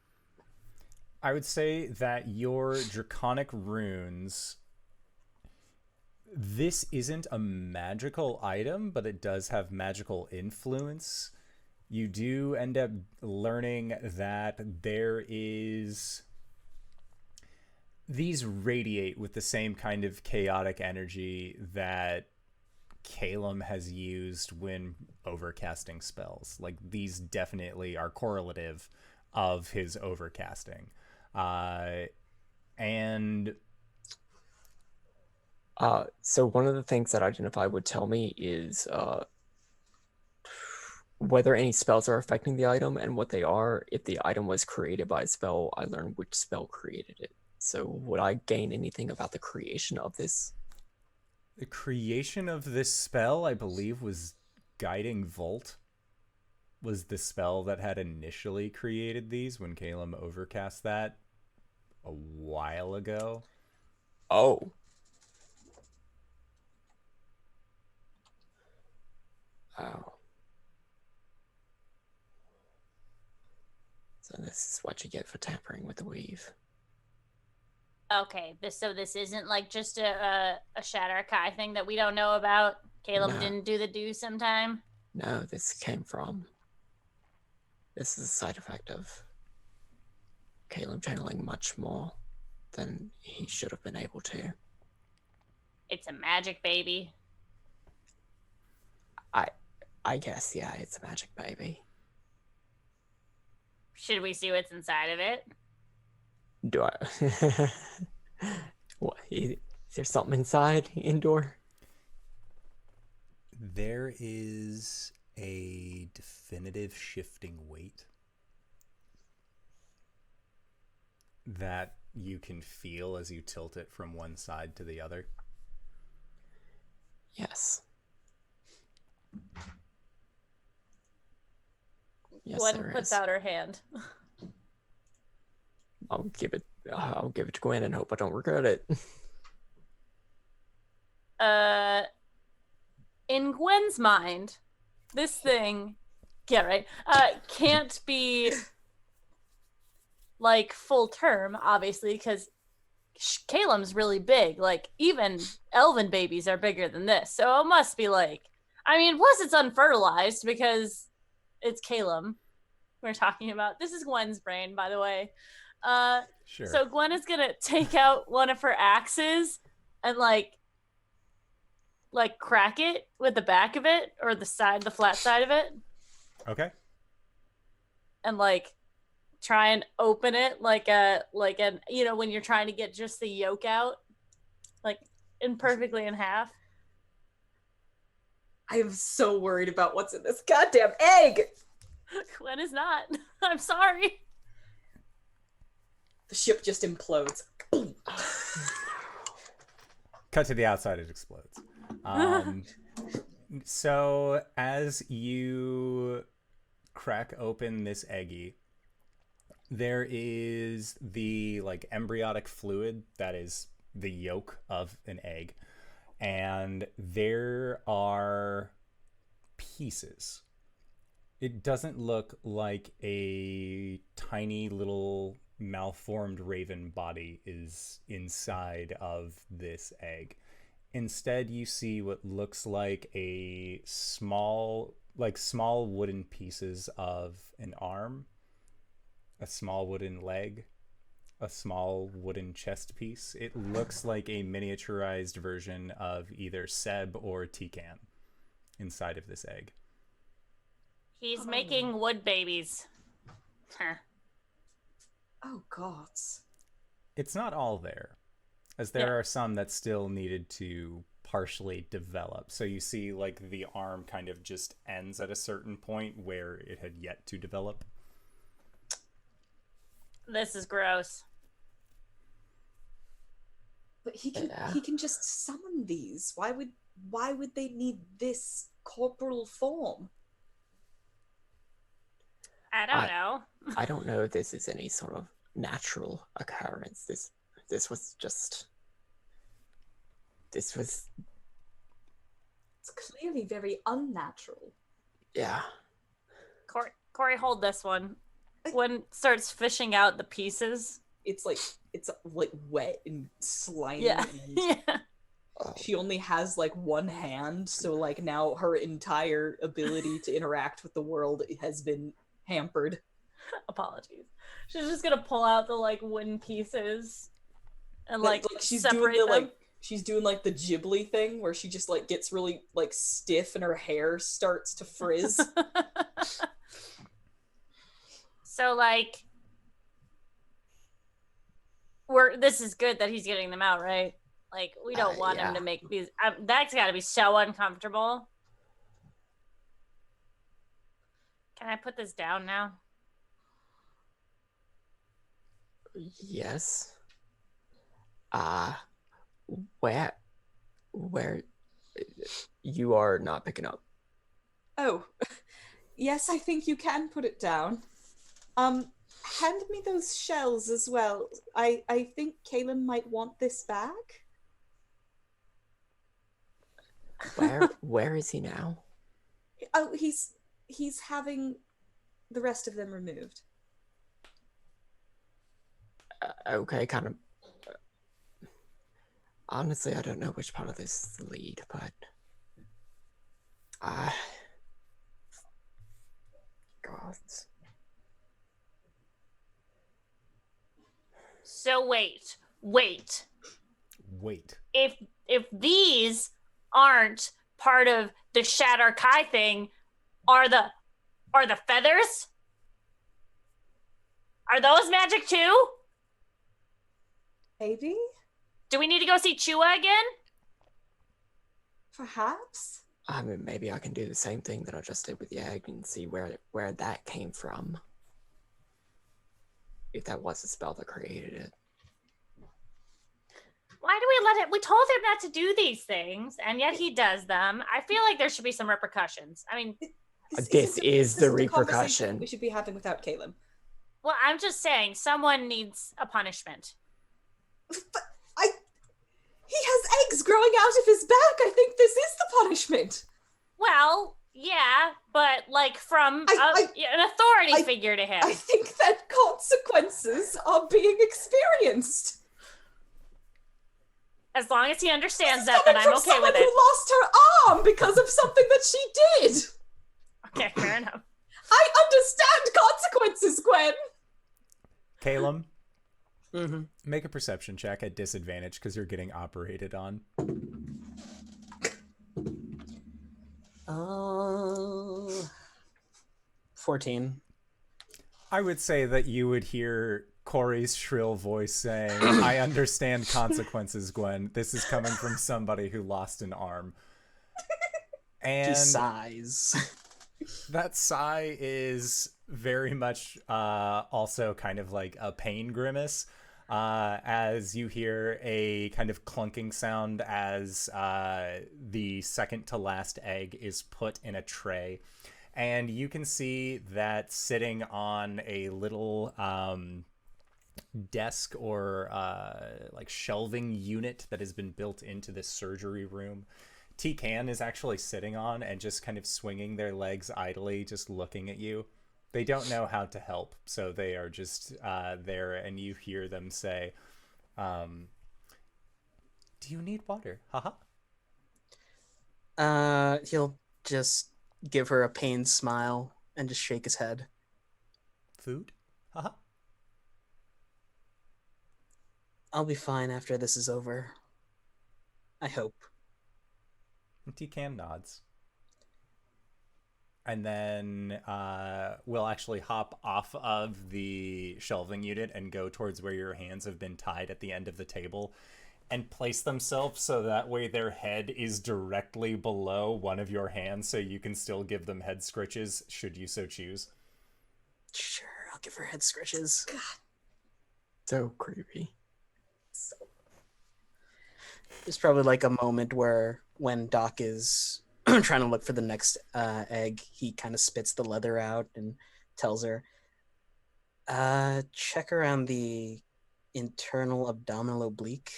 I would say that your draconic runes... This isn't a magical item, but it does have magical influence. You do end up learning that there is... These radiate with the same kind of chaotic energy that Caelum has used when overcasting spells. Like, these definitely are correlative of his overcasting. So one of the things that Identify would tell me is whether any spells are affecting the item and what they are. If the item was created by a spell, I learn which spell created it. So would I gain anything about the creation of this? The creation of this spell, I believe, was Guiding Volt. Was the spell that had initially created these when Caelum overcast that a while ago. Oh. Oh. So this is what you get for tampering with the weave. Okay, this isn't like just a Shatter Kai thing that we don't know about. Caelum No. didn't do the do sometime. No, this is a side effect of Caelum channeling much more than he should have been able to. It's a magic baby. I guess, yeah, it's a magic baby. Should we see what's inside of it? Do I? What? Is there something inside, indoor? There is a definitive shifting weight that you can feel as you tilt it from one side to the other. Yes. Yes, Gwen there puts is. out her hand. I'll give it to Gwen and hope I don't regret it. In Gwen's mind, this thing, can't be like full term, obviously, because Caelum's really big. Like, even elven babies are bigger than this. So it must be like, I mean, plus it's unfertilized because it's Caelum we're talking about. This is Gwen's brain, by the way. Sure. So Gwen is gonna take out one of her axes and like crack it with the back of it or the flat side of it, Okay. and like try and open it like an when you're trying to get just the yolk out, like imperfectly in half. I am so worried about what's in this goddamn egg. Gwen is not. I'm sorry. The ship just implodes. Boom. Cut to the outside, it explodes. So as you crack open this eggie, there is the like embryonic fluid that is the yolk of an egg, and there are pieces. It doesn't look like a tiny little malformed raven body is inside of this egg. Instead, you see what looks like small wooden pieces of an arm, a small wooden leg, a small wooden chest piece. It looks like a miniaturized version of either Seb or Tikan inside of this egg. He's making wood babies. Huh. Oh gods. It's not all there, as there are some that still needed to partially develop. So you see like the arm kind of just ends at a certain point where it had yet to develop. This is gross. But he can just summon these. Why would they need this corporal form? I don't know. I don't know if this is any sort of natural occurrence. This was It's clearly very unnatural. yeah. Cori, hold this one. Gwen starts fishing out the pieces. It's like wet and slimy. Yeah. And Yeah. she only has like one hand, so like now her entire ability to interact with the world has been hampered. Apologies. She's just gonna pull out the like wooden pieces and Like, she's doing separate them. she's doing like the Ghibli thing where she just like gets really like stiff and her hair starts to frizz. So like, this is good that he's getting them out, right? Like, we don't want him to make these. That's got to be so uncomfortable. Can I put this down now? Yes. Where you are not picking up. Oh, yes, I think you can put it down. Hand me those shells as well. I think Caelum might want this back. Where is he now? Oh, he's having the rest of them removed. Okay, kind of. Honestly, I don't know which part of this is the lead, but gods. So wait. Wait. If these aren't part of the Shatter Kai thing, are the feathers? Are those magic too? Maybe? Do we need to go see Chua again? Perhaps? I mean, maybe I can do the same thing that I just did with the egg and see where that came from. If that was a spell that created it. Why do we let it? We told him not to do these things, and yet he does them. I feel like there should be some repercussions. I mean, This is the a conversation repercussion. we should be having without Caelum. Well, I'm just saying, someone needs a punishment. But he has eggs growing out of his back. I think this is the punishment. Well, yeah, but like from an authority figure to him. I think that consequences are being experienced. As long as he understands that, then I'm okay with someone it. who lost her arm because of something that she did. Okay, fair enough. I understand consequences, Gwen. Caelum, Mm-hmm. make a perception check at disadvantage because you're getting operated on. 14. I would say that you would hear Cori's shrill voice saying, I understand consequences, Gwen. This is coming from somebody who lost an arm. She And sighs. that sigh is very much also kind of like a pain grimace, as you hear a kind of clunking sound as the second to last egg is put in a tray. And you can see that sitting on a little desk or like shelving unit that has been built into this surgery room, T-Can is actually sitting on and just kind of swinging their legs idly, just looking at you. They don't know how to help, so they are just there, and you hear them say, do you need water? Haha. He'll just give her a pained smile and just shake his head. Food? Haha. I'll be fine after this is over. I hope. T-Can nods. And then we'll actually hop off of the shelving unit and go towards where your hands have been tied at the end of the table and place themselves so that way their head is directly below one of your hands so you can still give them head scritches should you so choose. Sure, I'll give her head scritches. So creepy. There's probably like a moment where when Doc is trying to look for the next egg, he kind of spits the leather out and tells her, check around the internal abdominal oblique.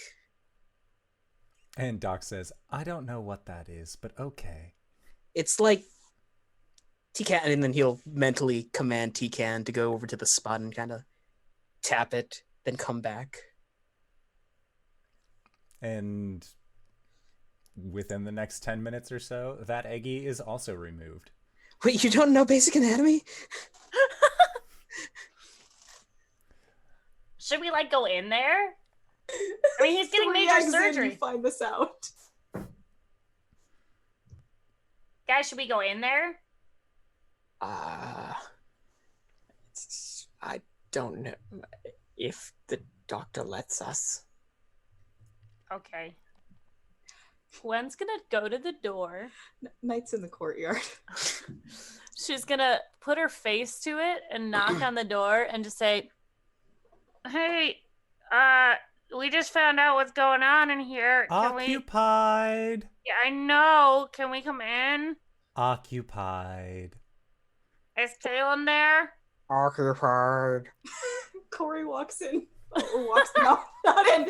And Doc says, I don't know what that is, but okay. It's like T-Can, and then he'll mentally command T-Can to go over to the spot and kind of tap it, then come back. And within the next 10 minutes or so, that eggie is also removed. Wait, you don't know basic anatomy? Should we like go in there? I mean, he's getting major surgery. You find this out. Guys, should we go in there? I don't know if the doctor lets us. Okay. Gwen's gonna go to the door. Knight's in the courtyard. She's gonna put her face to it and knock on the door and just say, "Hey, we just found out what's going on in here. Can we?" Occupied. Yeah, I know. Can we come in? Occupied. Is Caelum there? Occupied. Cori walks in. Or walks out, not in,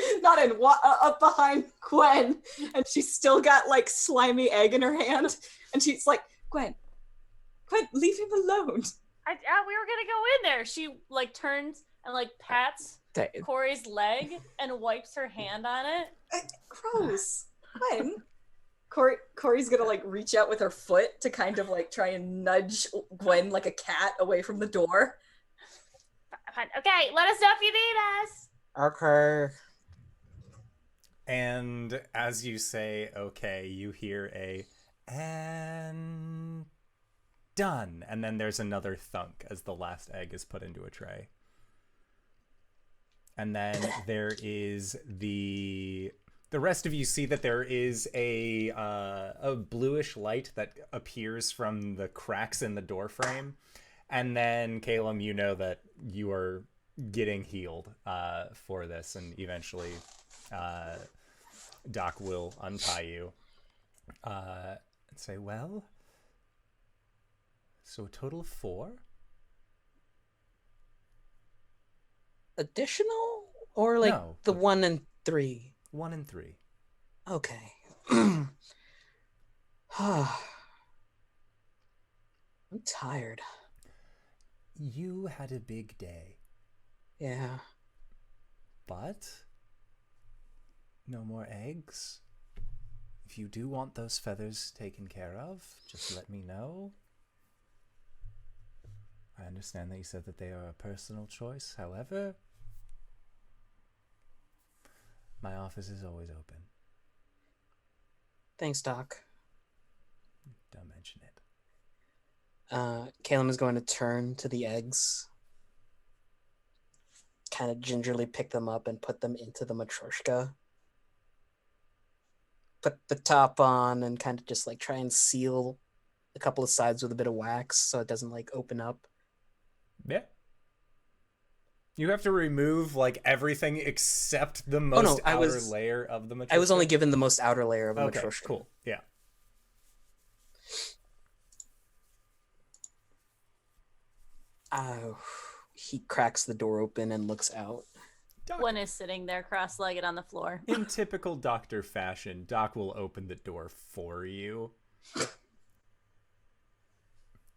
up behind Gwen, and she's still got like slimy egg in her hand, and she's like, Gwen, leave him alone. We were gonna go in there. She like turns and like pats Cori's leg and wipes her hand on it. Gross. Gwen. Cori's gonna like reach out with her foot to kind of like try and nudge Gwen like a cat away from the door. Fine. Okay, let us know if you need us. Okay. And as you say, okay, you hear a, and done. And then there's another thunk as the last egg is put into a tray. And then there is the rest of you see that there is a bluish light that appears from the cracks in the door frame. And then, Caelum, you know that you are getting healed for this, and eventually Doc will untie you and say, well, So a total of 4? Additional? Or like No, the the- 1 and 3? 1 and 3. Okay. I'm tired. You had a big day, Yeah. but no more eggs. If you do want those feathers taken care of, just let me know. I understand that you said that they are a personal choice. However, my office is always open. Thanks, Doc. Don't mention it. Caelum is going to turn to the eggs, kind of gingerly pick them up and put them into the matryoshka. Put the top on and kind of just like try and seal a couple of sides with a bit of wax so it doesn't like open up. Yeah. You have to remove like everything except the most outer layer of the matryoshka. I was only given the most outer layer of the Okay, matryoshka. cool. Yeah. He cracks the door open and looks out. Gwen is sitting there cross-legged on the floor. In typical Doctor fashion, Doc will open the door for you.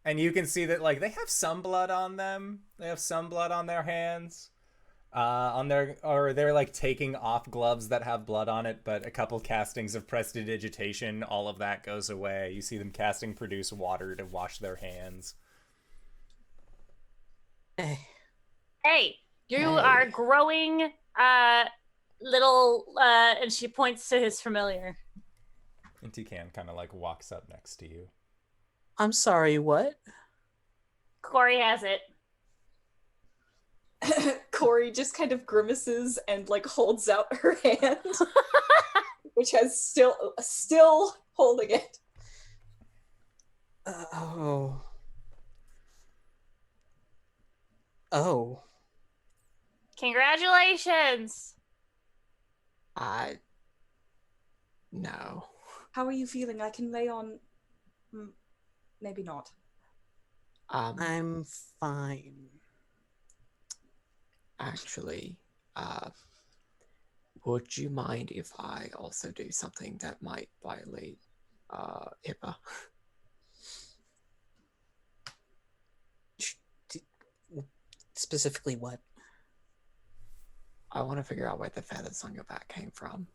And you can see that like they have some blood on them. They have some blood on their hands. They're like taking off gloves that have blood on it, but a couple castings of prestidigitation, all of that goes away. You see them casting produce water to wash their hands. Hey, you are growing little and she points to his familiar. And Tican kind of like walks up next to you. I'm sorry, what? Cori has it. Cori just kind of grimaces and like holds out her hand, which has still holding it. Oh. Congratulations. No. How are you feeling? I can lay on. Maybe not. I'm fine. Actually, would you mind if I also do something that might violate HIPAA? Specifically what? I want to figure out where the feathers on your back came from,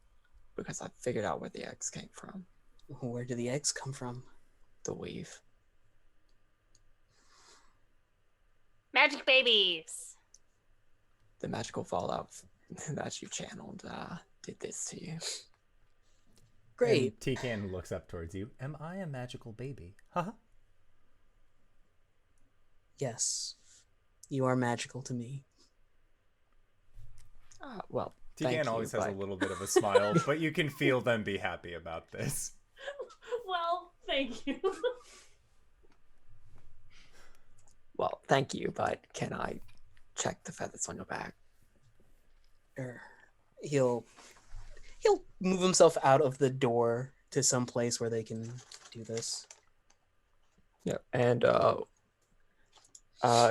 because I figured out where the eggs came from. Where do the eggs come from? The weave. Magic babies. The magical fallout that you channeled did this to you. Great. And Tican looks up towards you. Am I a magical baby? Haha. Yes. You are magical to me. Well, Tican always has a little bit of a smile, but you can feel them be happy about this. Well, thank you. Well, thank you, but can I check the feathers on your back? Sure. He'll move himself out of the door to some place where they can do this. Yeah, and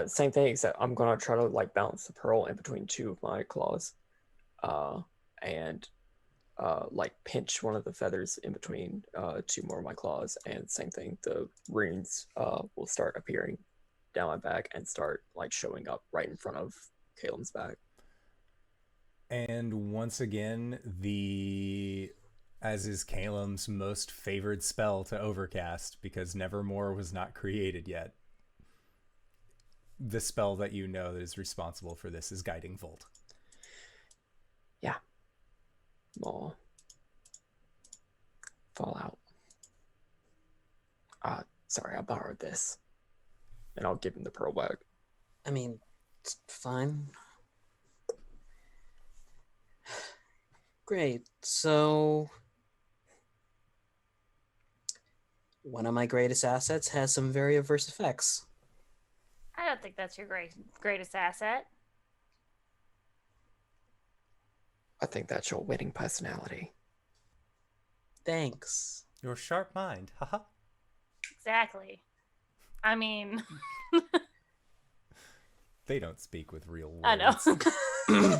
same thing, except I'm gonna try to like balance the pearl in between two of my claws, and like pinch one of the feathers in between two more of my claws, and same thing, the runes will start appearing down my back and start like showing up right in front of Caelum's back. And once again, as is Caelum's most favored spell to overcast, because Nevermore was not created yet, the spell that you know that is responsible for this is Guiding Volt. Yeah. More fallout. Sorry, I borrowed this. And I'll give him the pearl back. I mean, it's fine. Great. So, one of my greatest assets has some very adverse effects. I don't think that's your greatest asset. I think that's your winning personality. Thanks. Your sharp mind. Haha. Exactly. I mean, They don't speak with real words. I know.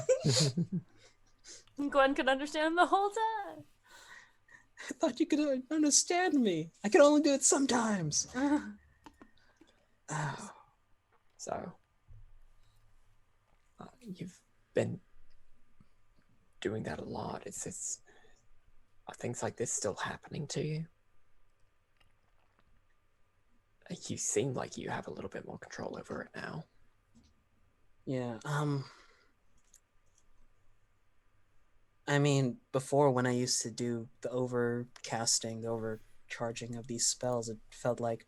Gwen could understand the whole time. I thought you could understand me. I can only do it sometimes. Oh. So, you've been doing that a lot. Are things like this still happening to you? You seem like you have a little bit more control over it now. Yeah, I mean, before when I used to do the overcasting, the overcharging of these spells, it felt like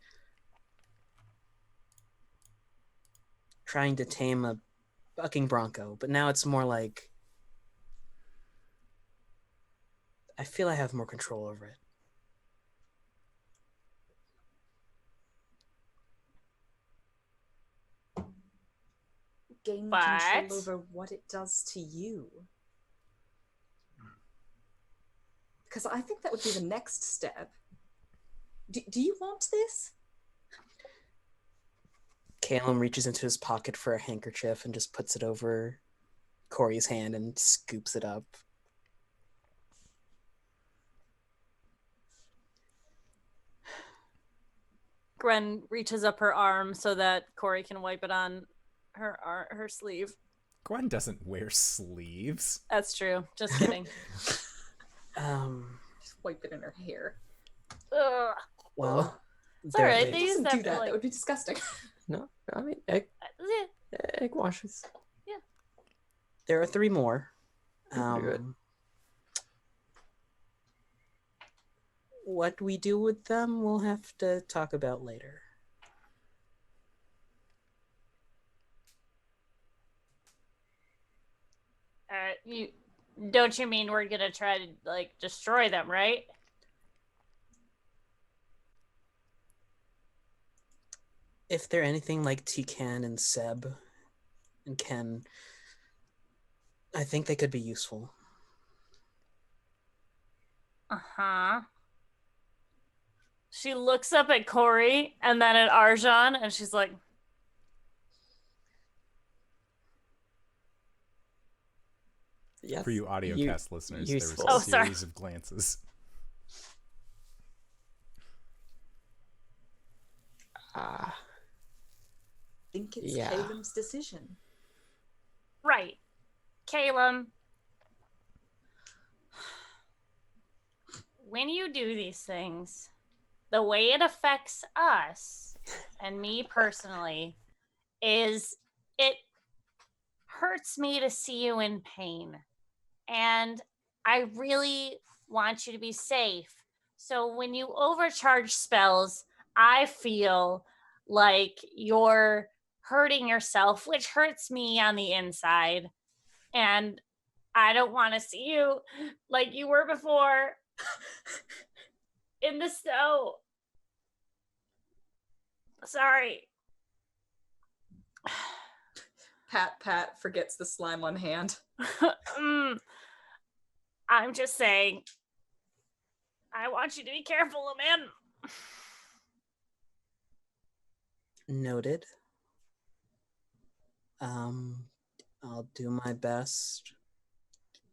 trying to tame a bucking bronco, but now it's more like I feel I have more control over it. Gain But- control over what it does to you. Because I think that would be the next step. Do you want this? Caelum reaches into his pocket for a handkerchief and just puts it over Cori's hand and scoops it up. Gwen reaches up her arm so that Cori can wipe it on her sleeve. Gwen doesn't wear sleeves. That's true. Just kidding. Just wipe it in her hair. Ugh. Well, It's all right. there- They use Doesn't that do for that. like. That would be disgusting. No, I mean, egg Yeah. washes. there are 3 more. Pretty good. What we do with them, we'll have to talk about later. You don't you mean we're gonna try to like destroy them, right? If they're anything like Tikan and Seb and Ken, I think they could be useful. Uh-huh. She looks up at Cori and then at Arjan and she's like, Yes. For you audiocast listeners, there was useful. a Oh, sorry. series of glances. I think it's Yeah. Caelum's decision. right. Caelum, when you do these things, the way it affects us and me personally is it hurts me to see you in pain. And I really want you to be safe. So when you overcharge spells, I feel like you're hurting yourself, which hurts me on the inside. And I don't want to see you like you were before in the snow. Sorry. Pat forgets the slime on hand. I'm just saying, I want you to be careful, man. Noted. I'll do my best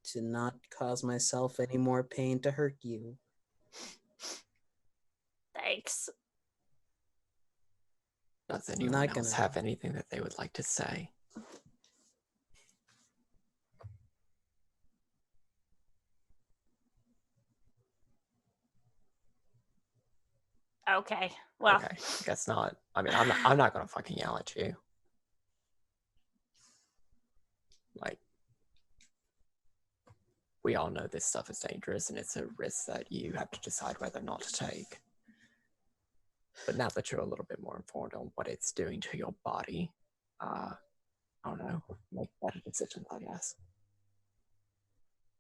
to not cause myself any more pain to hurt you. Thanks. Does anyone not else gonna- have anything that they would like to say? Okay. Well, Okay, I guess not. I mean, I'm not gonna fucking yell at you. Like, we all know this stuff is dangerous and it's a risk that you have to decide whether or not to take. But now that you're a little bit more informed on what it's doing to your body, I don't know, make better decisions, I guess.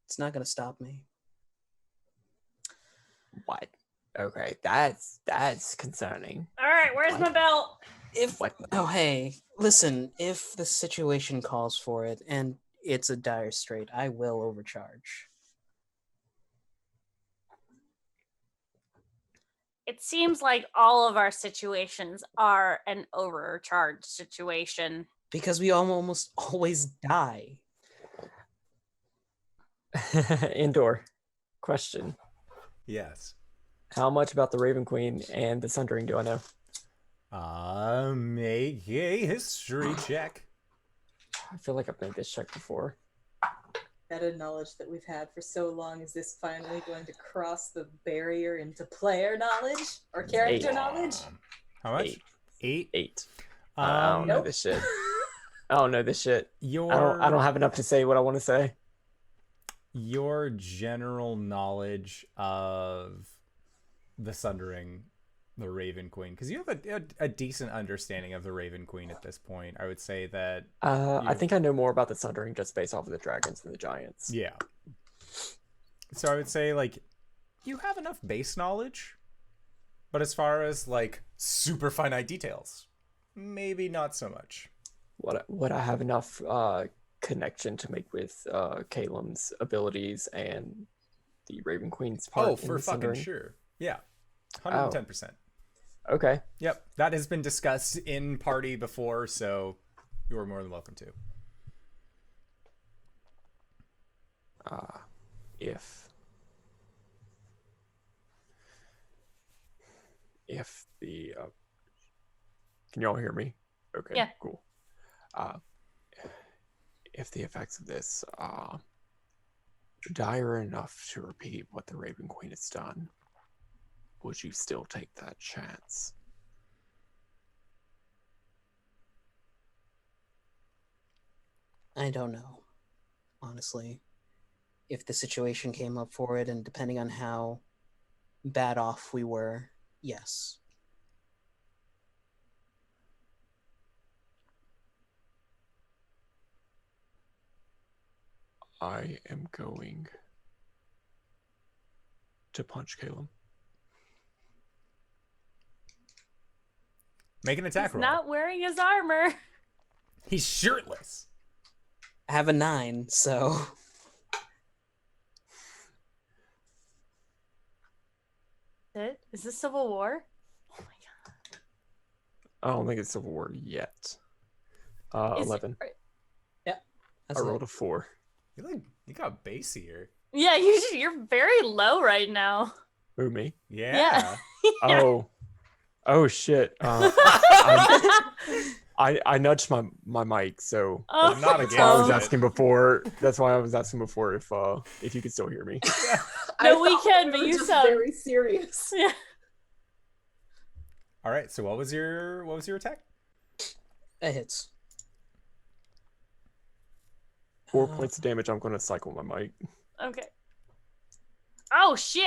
It's not going to stop me. What? Okay, that's concerning. all right, where's my belt? What? Oh, hey, listen, if the situation calls for it and it's a dire strait, I will overcharge. it seems like all of our situations are an overcharged situation. Because we almost always die. Indoor question. Yes. How much about the Raven Queen and the Sundering do I know? Make a history check. I feel like I've made this check before. Meta knowledge that we've had for so long, is this finally going to cross the barrier into player knowledge or character knowledge? How much? 8. 8. I don't know Nope. this shit. I don't know this shit. Your I don't have enough to say what I want to say. your general knowledge of the Sundering, the Raven Queen, because you have a decent understanding of the Raven Queen at this point. I would say that. I think I know more about the Sundering just based off of the dragons and the giants. Yeah. So I would say, like, you have enough base knowledge, but as far as, like, super finite details, maybe not so much. Would I have enough connection to make with Caelum's abilities and the Raven Queen's part? Oh, in for the fucking Sundering? sure. Yeah. 110%. Okay. Yep. That has been discussed in party before, so you are more than welcome to. If the can y'all hear me? Okay, Yeah. cool. If the effects of this are dire enough to repeat what the Raven Queen has done, would you still take that chance? I don't know, honestly. If the situation came up for it, and depending on how bad off we were, yes. I am going to punch Caelum. Make an attack He's roll. not wearing his armor. He's shirtless. I have a 9, so Is this Civil War? Oh my god. I don't think it's Civil War yet. Is it- 11. that's I rolled it. a 4. You got bassier. Yeah, you're very low right now. Who, me? Yeah. Oh. Oh, shit. I nudged my mic, so Oh, Not that's why I was against it. asking before. That's why I was asking before if you could still hear me. No, we thought can, but were you just sound- very serious. Yeah. All right. So what was your attack? It hits. 4 points of damage. I'm going to cycle my mic. Okay. Oh shit.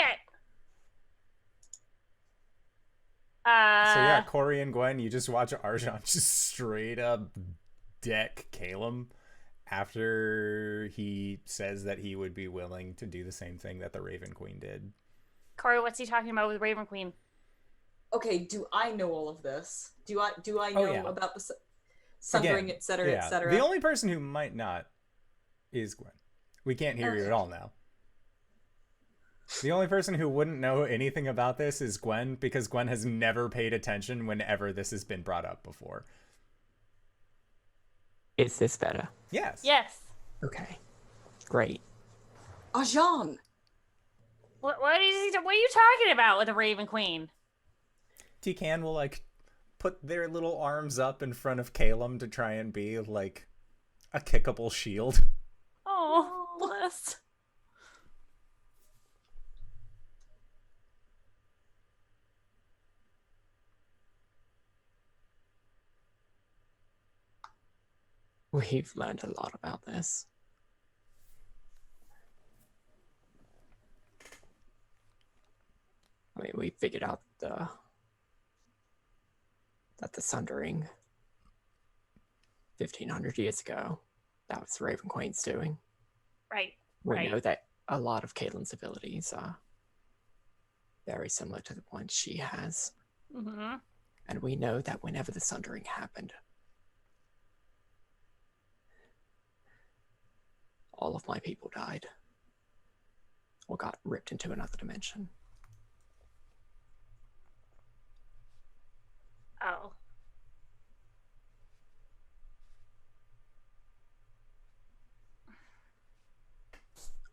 So yeah, Cori and Gwen, you just watch Arjan just straight up deck Caelum after he says that he would be willing to do the same thing that the Raven Queen did. Cori, what's he talking about with Raven Queen? Okay, do I know all of this? Do I Oh, know yeah. about the Sundering, Again, etc., yeah. etc.? The only person who might not is Gwen. We can't hear you at all now. The only person who wouldn't know anything about this is Gwen, because Gwen has never paid attention whenever this has been brought up before. Is this better? Yes. Yes. Okay. Great. Arjan! What are you talking about with the Raven Queen? Tican will like put their little arms up in front of Caelum to try and be like a kickable shield. Oh, bless. We've learned a lot about this. I mean, we figured out that the Sundering 1,500 years ago, that was Raven Queen's doing. Right. We Right. know that a lot of Caitlin's abilities are very similar to the ones she has. Mm-hmm. And we know that whenever the Sundering happened, all of my people died or got ripped into another dimension.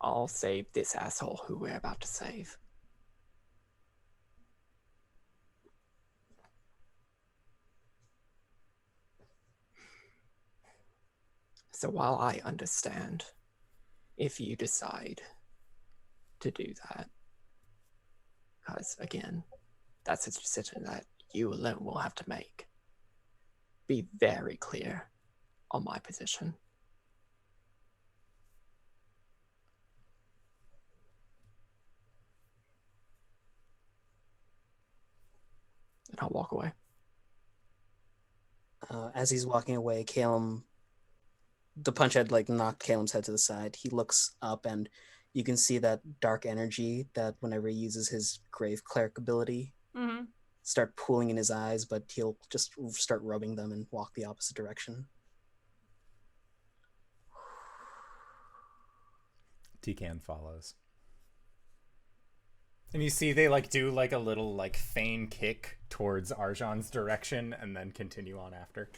I'll save this asshole who we're about to save. So while I understand if you decide to do that, because again, that's a decision that you alone will have to make, be very clear on my position. And I'll walk away. As he's walking away, Caelum, the punch had like knocked Caelum's head to the side. He looks up, and you can see that dark energy that whenever he uses his grave cleric ability, start pooling in his eyes, but he'll just start rubbing them and walk the opposite direction. Tikan follows. And you see they like do like a little like feign kick towards Arjan's direction and then continue on after.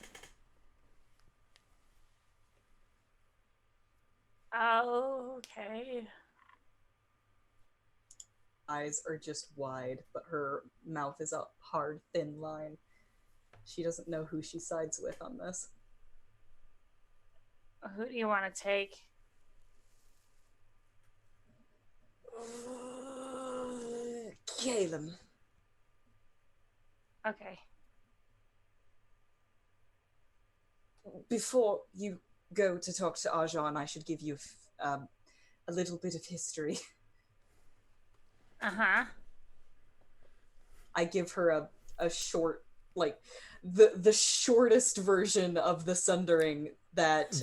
Okay. Eyes are just wide, but her mouth is a hard, thin line. She doesn't know who she sides with on this. Who do you want to take? Caelum. Okay. Before you go to talk to Arjan, I should give you a little bit of history. Uh-huh. I give her a short, like, the shortest version of the sundering that...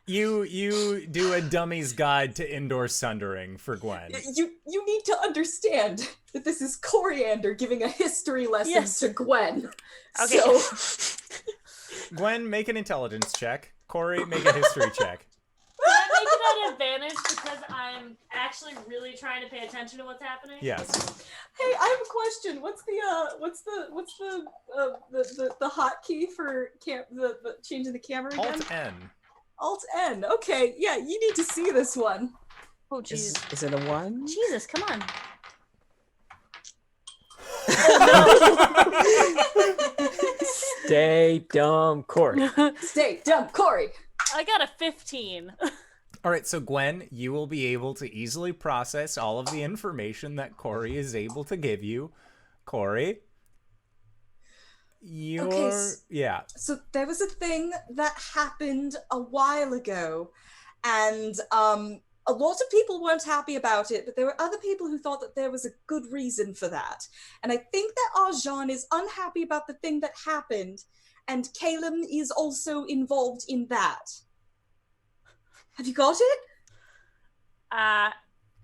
You do a dummy's guide to indoor sundering for Gwen. You need to understand that this is Coriander giving a history lesson to Gwen. Okay. So... Gwen, make an intelligence check. Cori, make a history check. Can I make it an advantage because I'm actually really trying to pay attention to what's happening? Yes. Hey, I have a question. What's the hotkey for the changing the camera again? Alt N. Alt N. Okay, yeah, you need to see this one. Oh, Jesus. Is it a 1? Jesus, come on. Stay dumb, Cori. Stay dumb, Cori. I got a 15. All right, so Gwen, you will be able to easily process all of the information that Cori is able to give you. Cori, yeah. So there was a thing that happened a while ago, and a lot of people weren't happy about it, but there were other people who thought that there was a good reason for that. And I think that Arjan is unhappy about the thing that happened, and Caelum is also involved in that. Have you got it?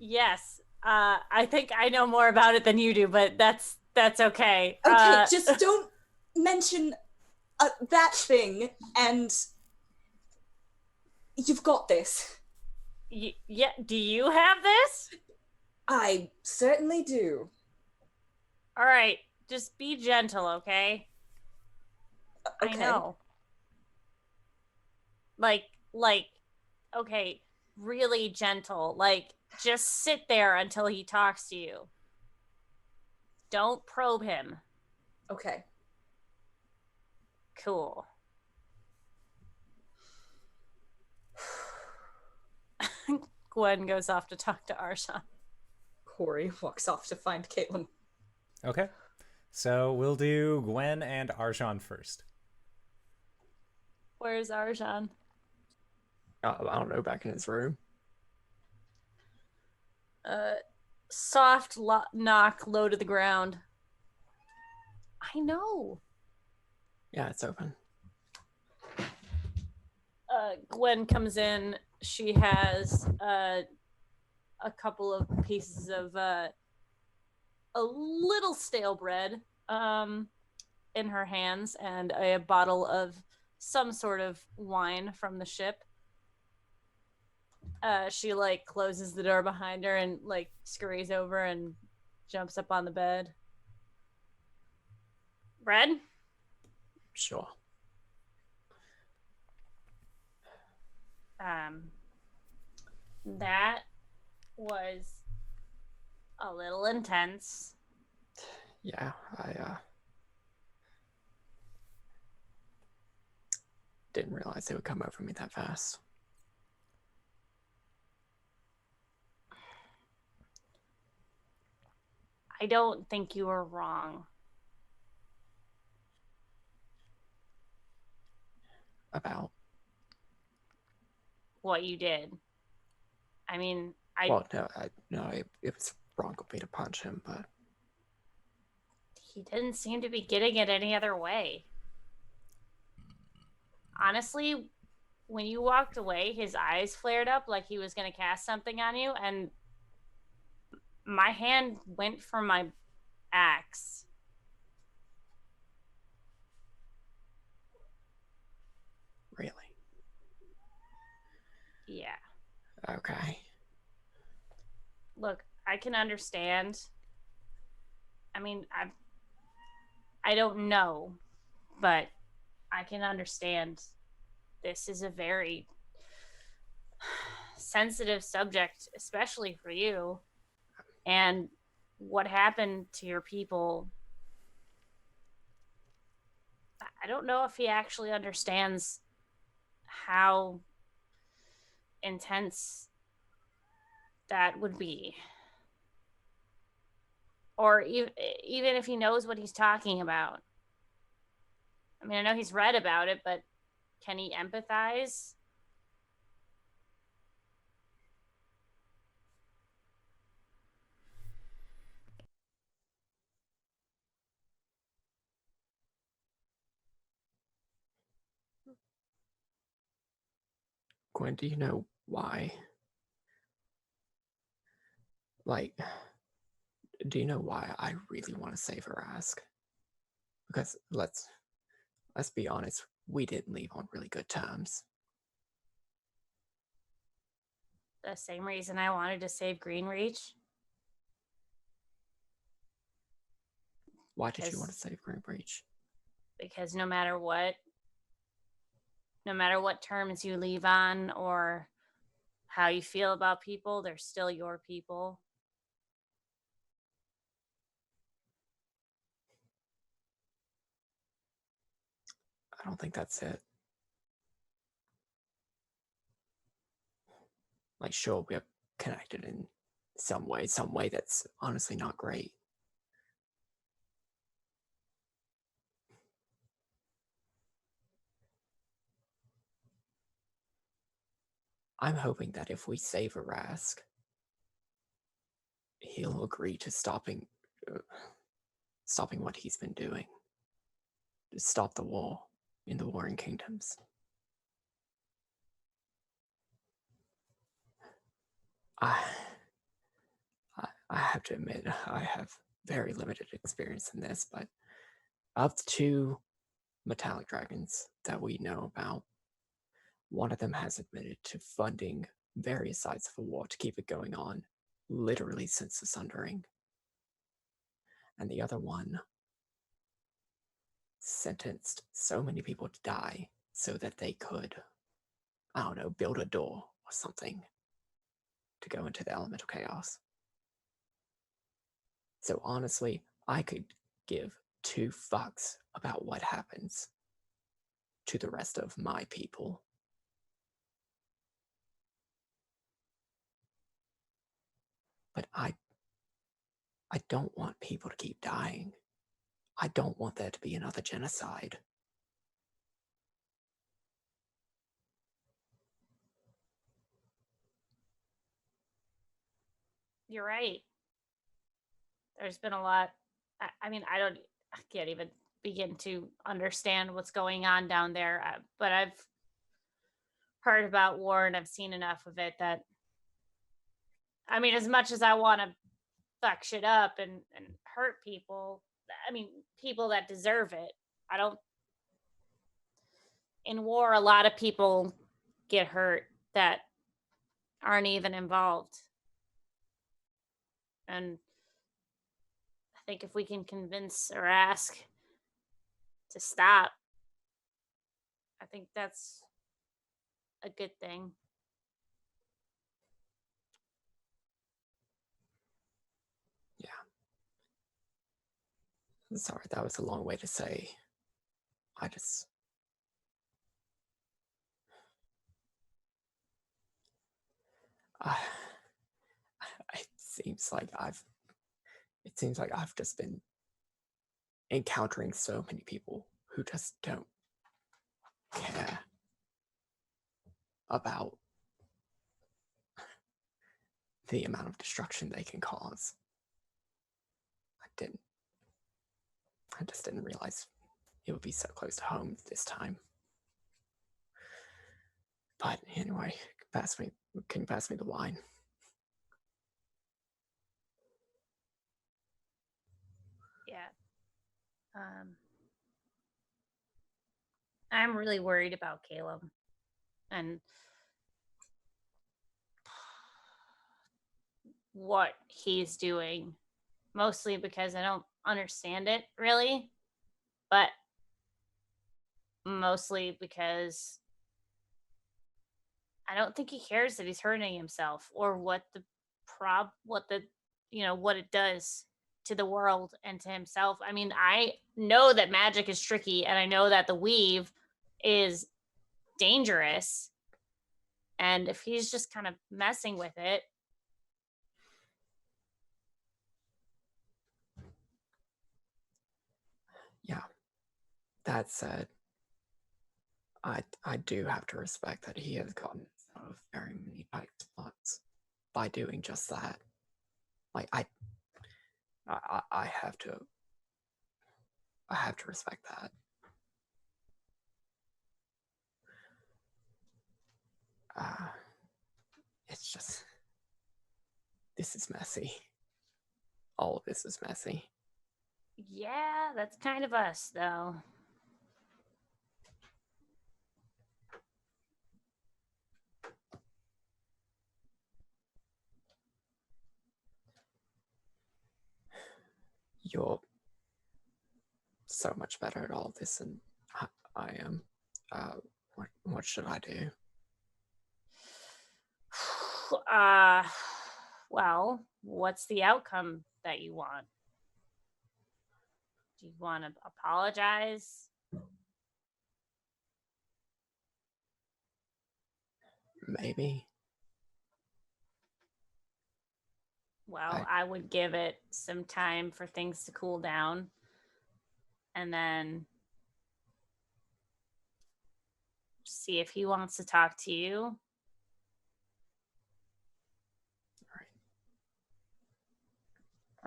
Yes. I think I know more about it than you do, but that's okay. Okay, just don't mention that thing, and you've got this. Yeah, do you have this? I certainly do. All right, just be gentle, okay? Okay. I know. Like, okay, really gentle. Like, just sit there until he talks to you. Don't probe him. Okay. Cool. Gwen goes off to talk to Arjan. Cori walks off to find Caelum. Okay. So we'll do Gwen and Arjan first. Where's Arjan? I don't know, back in his room. Soft knock low to the ground. I know. Yeah, it's open. Gwen comes in. She has a couple of pieces of a little stale bread in her hands and a bottle of some sort of wine from the ship. She like closes the door behind her and like scurries over and jumps up on the bed. Bread? Sure. That was a little intense. Yeah, I didn't realize they would come over me that fast. I don't think you were wrong. About What you did. I mean, well, no, it was wrong of me to punch him, but he didn't seem to be getting it any other way. Honestly, when you walked away, his eyes flared up like he was going to cast something on you, and my hand went for my axe. really, Yeah. okay. Look, I can understand. I mean, I don't know, but I can understand. This is a very sensitive subject, especially for you. And what happened to your people, I don't know if he actually understands how intense that would be. Or even if he knows what he's talking about. I mean, I know he's read about it, but can he empathize? Gwen, do you know why? Like, do you know why I really want to save Arasthk? Because let's be honest, we didn't leave on really good terms. The same reason I wanted to save Greenreach. Why did you want to save Greenbreach? Because no matter what terms you leave on or how you feel about people, they're still your people. I don't think that's it. Like, sure, we are connected in some way that's honestly not great. I'm hoping that if we save Arasthk, he'll agree to stopping what he's been doing. To stop the war in the Warring Kingdoms. I have to admit, I have very limited experience in this, but of the two metallic dragons that we know about, one of them has admitted to funding various sides of the war to keep it going on, literally since the Sundering. And the other one sentenced so many people to die so that they could, I don't know, build a door or something to go into the elemental chaos. So honestly, I could give 2 fucks about what happens to the rest of my people. But I don't want people to keep dying. I don't want there to be another genocide. You're right. There's been a lot. I mean, I can't even begin to understand what's going on down there, but I've heard about war and I've seen enough of it that, I mean, as much as I want to fuck shit up and hurt people, I mean, people that deserve it, I don't. In war, a lot of people get hurt that aren't even involved. And I think if we can convince or ask to stop, I think that's a good thing. Sorry, that was a long way to say. I just... it seems like I've just been encountering so many people who just don't care about the amount of destruction they can cause. I just didn't realize it would be so close to home this time. But anyway, can you pass me the wine? Yeah. I'm really worried about Caelum. And what he's doing. Mostly because I don't understand it, really. But mostly because I don't think he cares that he's hurting himself or what it does to the world and to himself. I mean, I know that magic is tricky and I know that the weave is dangerous. And if he's just kind of messing with it. Yeah. That said, I do have to respect that he has gotten out of very many tight spots by doing just that. Like I have to respect that. It's just, this is messy. All of this is messy. Yeah, that's kind of us, though. You're so much better at all of this than I am. What should I do? Well, what's the outcome that you want? Do you want to apologize? Maybe. Well, I would give it some time for things to cool down. And then see if he wants to talk to you.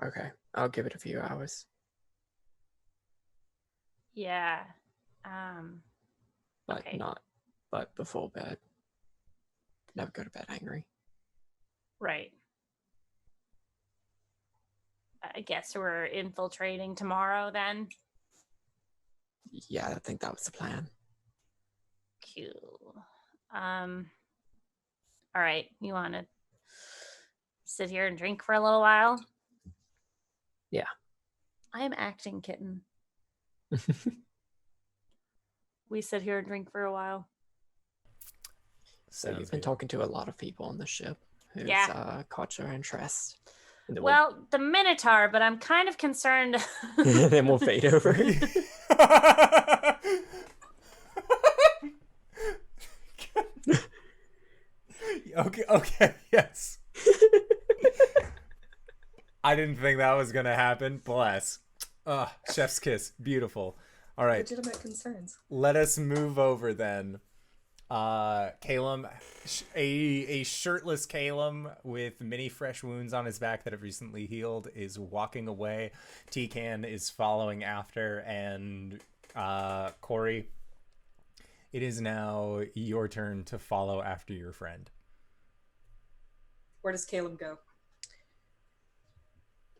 All right. Okay, I'll give it a few hours. Yeah. But okay. But before bed. Never go to bed angry. Right. I guess we're infiltrating tomorrow then. Yeah, I think that was the plan. Cool. All right. You want to sit here and drink for a little while? Yeah. I am acting kitten. We sit here and drink for a while. So you've been talking to a lot of people on the ship who's caught your interest. Well, the Minotaur, but I'm kind of concerned. Then we'll fade over. Okay, yes. I didn't think that was gonna happen. Bless. Chef's kiss. Beautiful. All right. Legitimate concerns. Let us move over then. Caelum, a shirtless Caelum with many fresh wounds on his back that have recently healed, is walking away. T-Can is following after, and Cori, it is now your turn to follow after your friend. Where does Caelum go?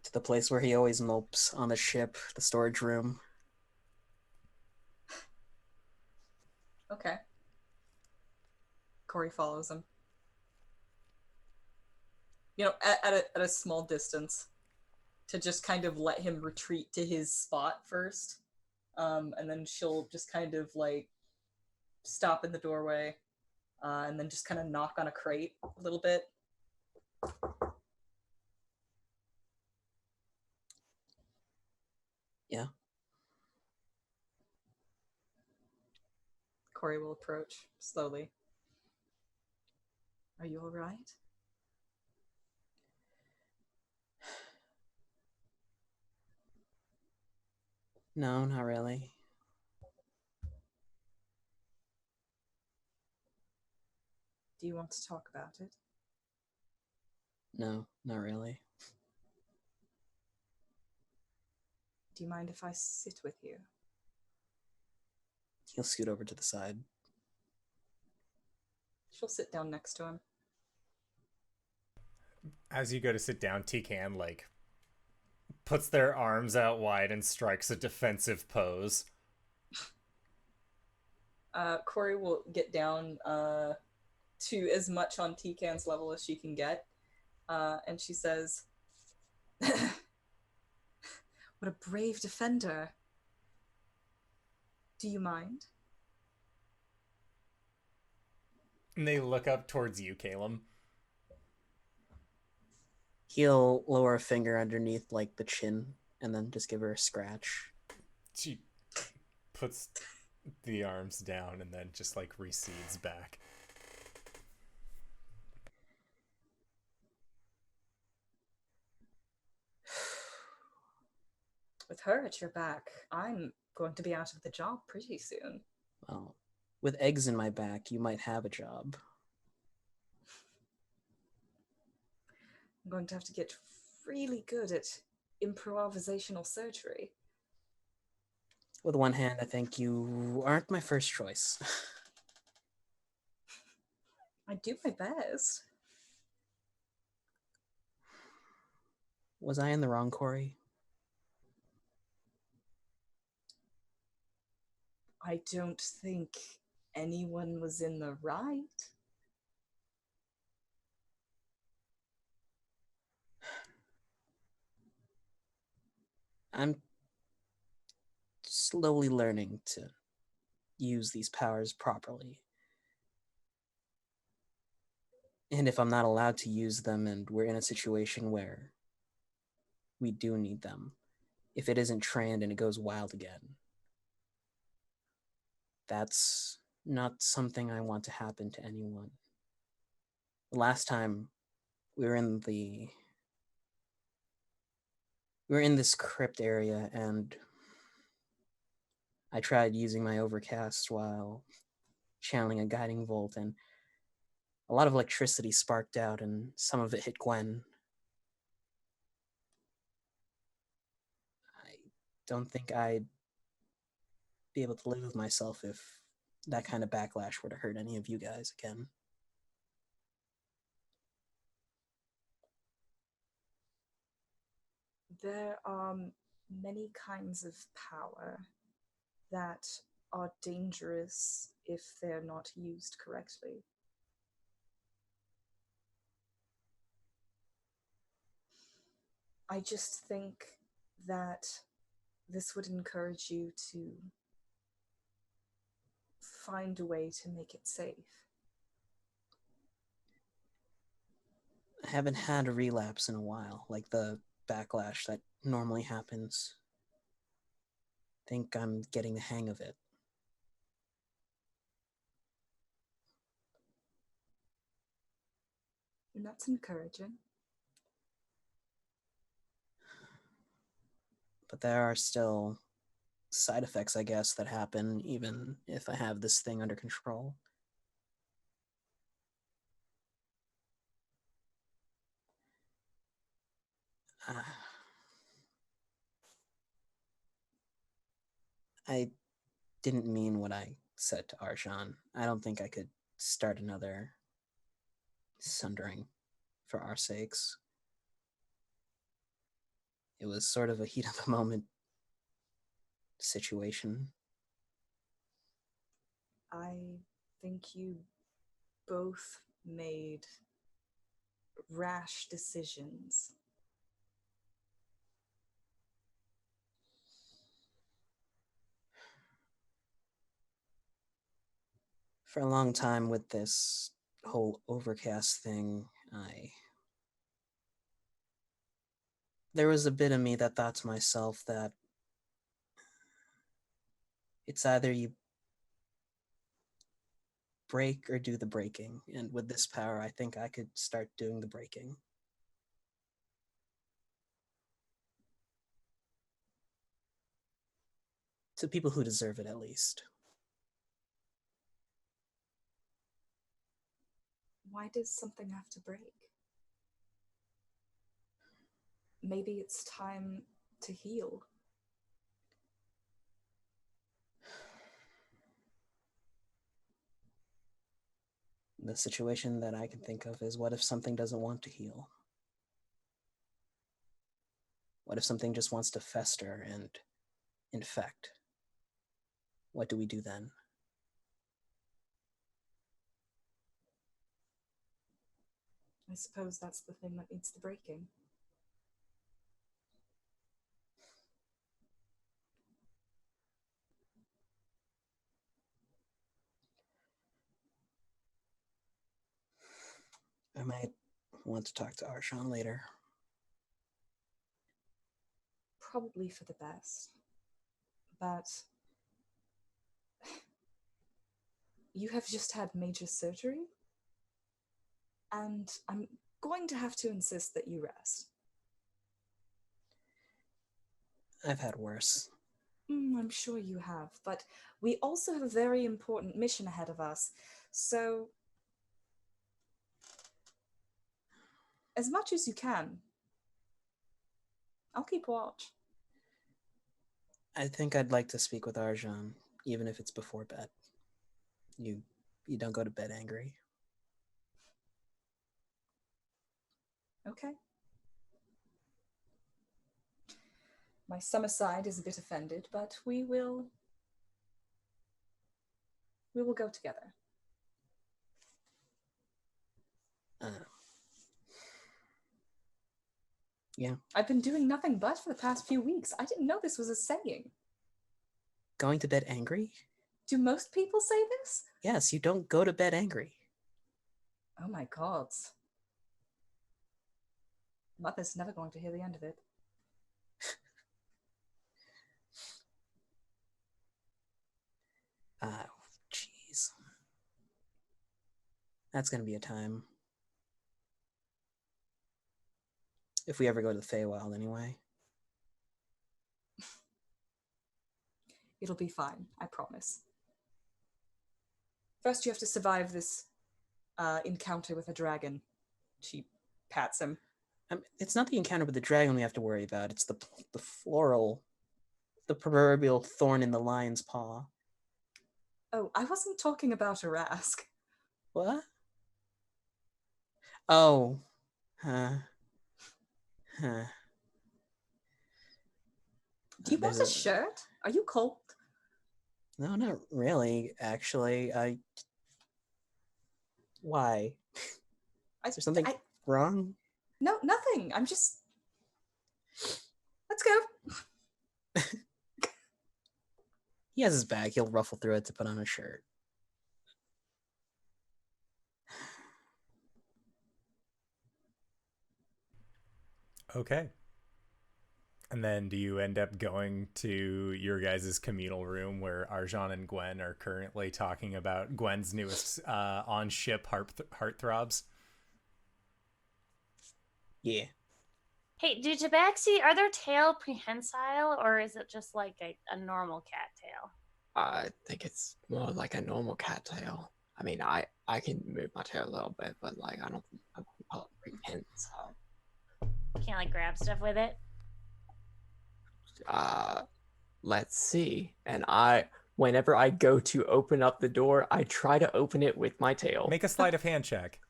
To the place where he always mopes on the ship, the storage room. Okay. Cori follows him. You know, at a small distance, to just kind of let him retreat to his spot first, and then she'll just kind of like stop in the doorway, and then just kind of knock on a crate a little bit. Yeah. Cori will approach slowly. Are you all right? No, not really. Do you want to talk about it? No, not really. Do you mind if I sit with you? He'll scoot over to the side. She'll sit down next to him. As you go to sit down, Tikan, like, puts their arms out wide and strikes a defensive pose. Cori will get down to as much on Tikan's level as she can get. And she says, what a brave defender. Do you mind? And they look up towards you, Caelum. He'll lower a finger underneath, like, the chin, and then just give her a scratch. She puts the arms down and then just, like, recedes back. With her at your back, I'm going to be out of the job pretty soon. Well, with eggs in my back, you might have a job. I'm going to have to get really good at improvisational surgery. With one hand, I think you aren't my first choice. I do my best. Was I in the wrong, Cori? I don't think anyone was in the right. I'm slowly learning to use these powers properly. And if I'm not allowed to use them and we're in a situation where we do need them, if it isn't trained and it goes wild again, that's not something I want to happen to anyone. The last time we were in this crypt area, and I tried using my overcast while channeling a guiding bolt, and a lot of electricity sparked out, and some of it hit Gwen. I don't think I'd be able to live with myself if that kind of backlash were to hurt any of you guys again. There are many kinds of power that are dangerous if they're not used correctly. I just think that this would encourage you to find a way to make it safe. I haven't had a relapse in a while, like the backlash that normally happens. I think I'm getting the hang of it. And that's encouraging. But there are still side effects, I guess, that happen even if I have this thing under control. I didn't mean what I said to Arjan. I don't think I could start another sundering for our sakes. It was sort of a heat of the moment situation. I think you both made rash decisions. For a long time with this whole overcast thing, there was a bit of me that thought to myself that it's either you break or do the breaking. And with this power, I think I could start doing the breaking. To people who deserve it, at least. Why does something have to break? Maybe it's time to heal. The situation that I can think of is, what if something doesn't want to heal? What if something just wants to fester and infect? What do we do then? I suppose that's the thing that needs the breaking. I might want to talk to Arshan later. Probably for the best. But you have just had major surgery, and I'm going to have to insist that you rest. I've had worse. I'm sure you have, but we also have a very important mission ahead of us. So, as much as you can, I'll keep watch. I think I'd like to speak with Arjan, even if it's before bed. You don't go to bed angry. Okay. My summer side is a bit offended, but we will go together. Yeah. I've been doing nothing but for the past few weeks. I didn't know this was a saying. Going to bed angry? Do most people say this? Yes, you don't go to bed angry. Oh my god. Mother's never going to hear the end of it. Jeez. That's gonna be a time. If we ever go to the Feywild, anyway. It'll be fine, I promise. First, you have to survive this encounter with a dragon. She pats him. It's not the encounter with the dragon we have to worry about. It's the floral, the proverbial thorn in the lion's paw. Oh, I wasn't talking about Arasthk. What? Oh. Do you want a shirt? Are you cold? No, not really, actually. Why? Is there something wrong? No, nothing. I'm just... Let's go. He has his bag. He'll ruffle through it to put on a shirt. Okay. And then do you end up going to your guys' communal room where Arjan and Gwen are currently talking about Gwen's newest on-ship heartthrobs? Yeah. Hey, do tabaxi, are their tail prehensile or is it just like a normal cat tail? I think it's more like a normal cat tail. I mean, I can move my tail a little bit, but like I don't call it prehensile. You can't like grab stuff with it? Let's see. And whenever I go to open up the door, I try to open it with my tail. Make a sleight of hand check.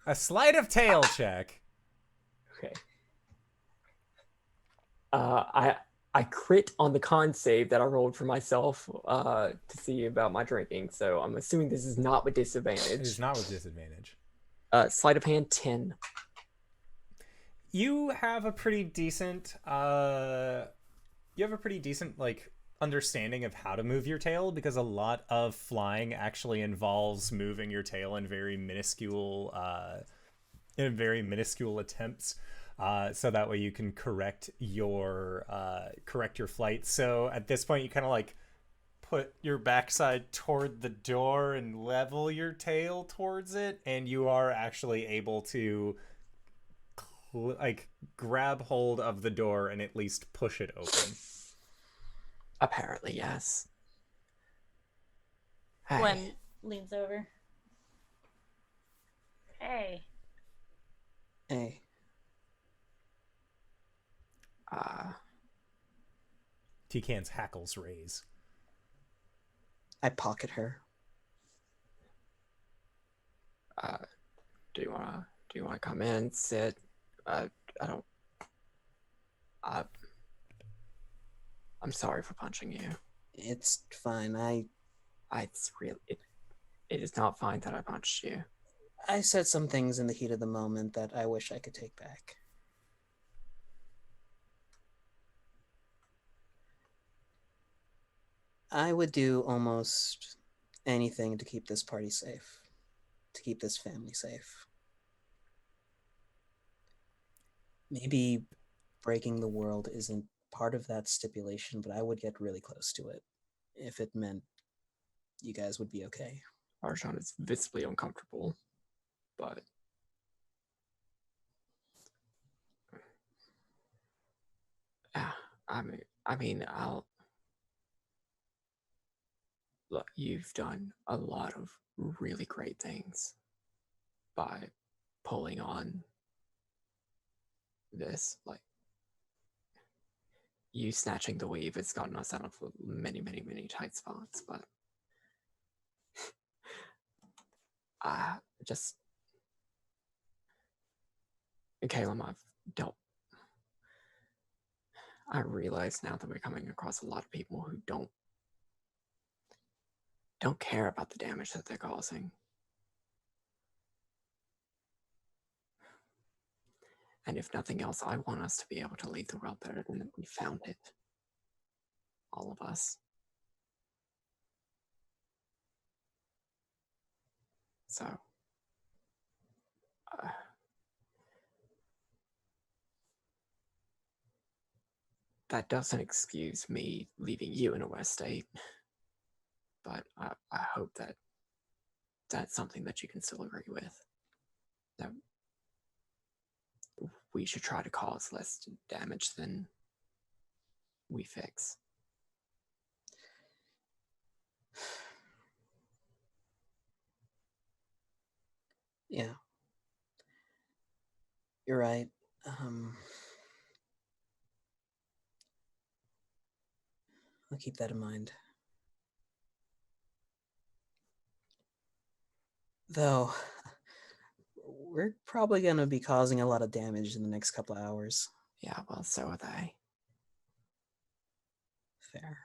A sleight of tail check. Okay. I crit on the con save that I rolled for myself to see about my drinking, so I'm assuming this is not with disadvantage. It is not with disadvantage. Sleight of hand 10. You have a pretty decent like understanding of how to move your tail, because a lot of flying actually involves moving your tail in very minuscule attempts, so that way you can correct your flight. So at this point you kind of like put your backside toward the door and level your tail towards it, and you are actually able to grab hold of the door and at least push it open. Apparently, yes. Hey, Gwen leans over. Hey. Hey, Tikan's hackles raise. I pocket her. do you wanna come in, sit? I don't. I'm sorry for punching you. It's fine. It's real. It is not fine that I punched you. I said some things in the heat of the moment that I wish I could take back. I would do almost anything to keep this party safe, to keep this family safe. Maybe breaking the world isn't part of that stipulation, but I would get really close to it if it meant you guys would be okay. Arjan is visibly uncomfortable, but I mean, look, you've done a lot of really great things by pulling on this. Like, you snatching the weave, it's gotten us out of many, many, many tight spots, but just Caelum, I realize now that we're coming across a lot of people who don't care about the damage that they're causing. And if nothing else, I want us to be able to leave the world better than we found it. All of us. So, that doesn't excuse me leaving you in a worse state. But I hope that that's something that you can still agree with. That we should try to cause less damage than we fix. Yeah. You're right. I'll keep that in mind. Though, we're probably going to be causing a lot of damage in the next couple of hours. Yeah, well, so are they. Fair.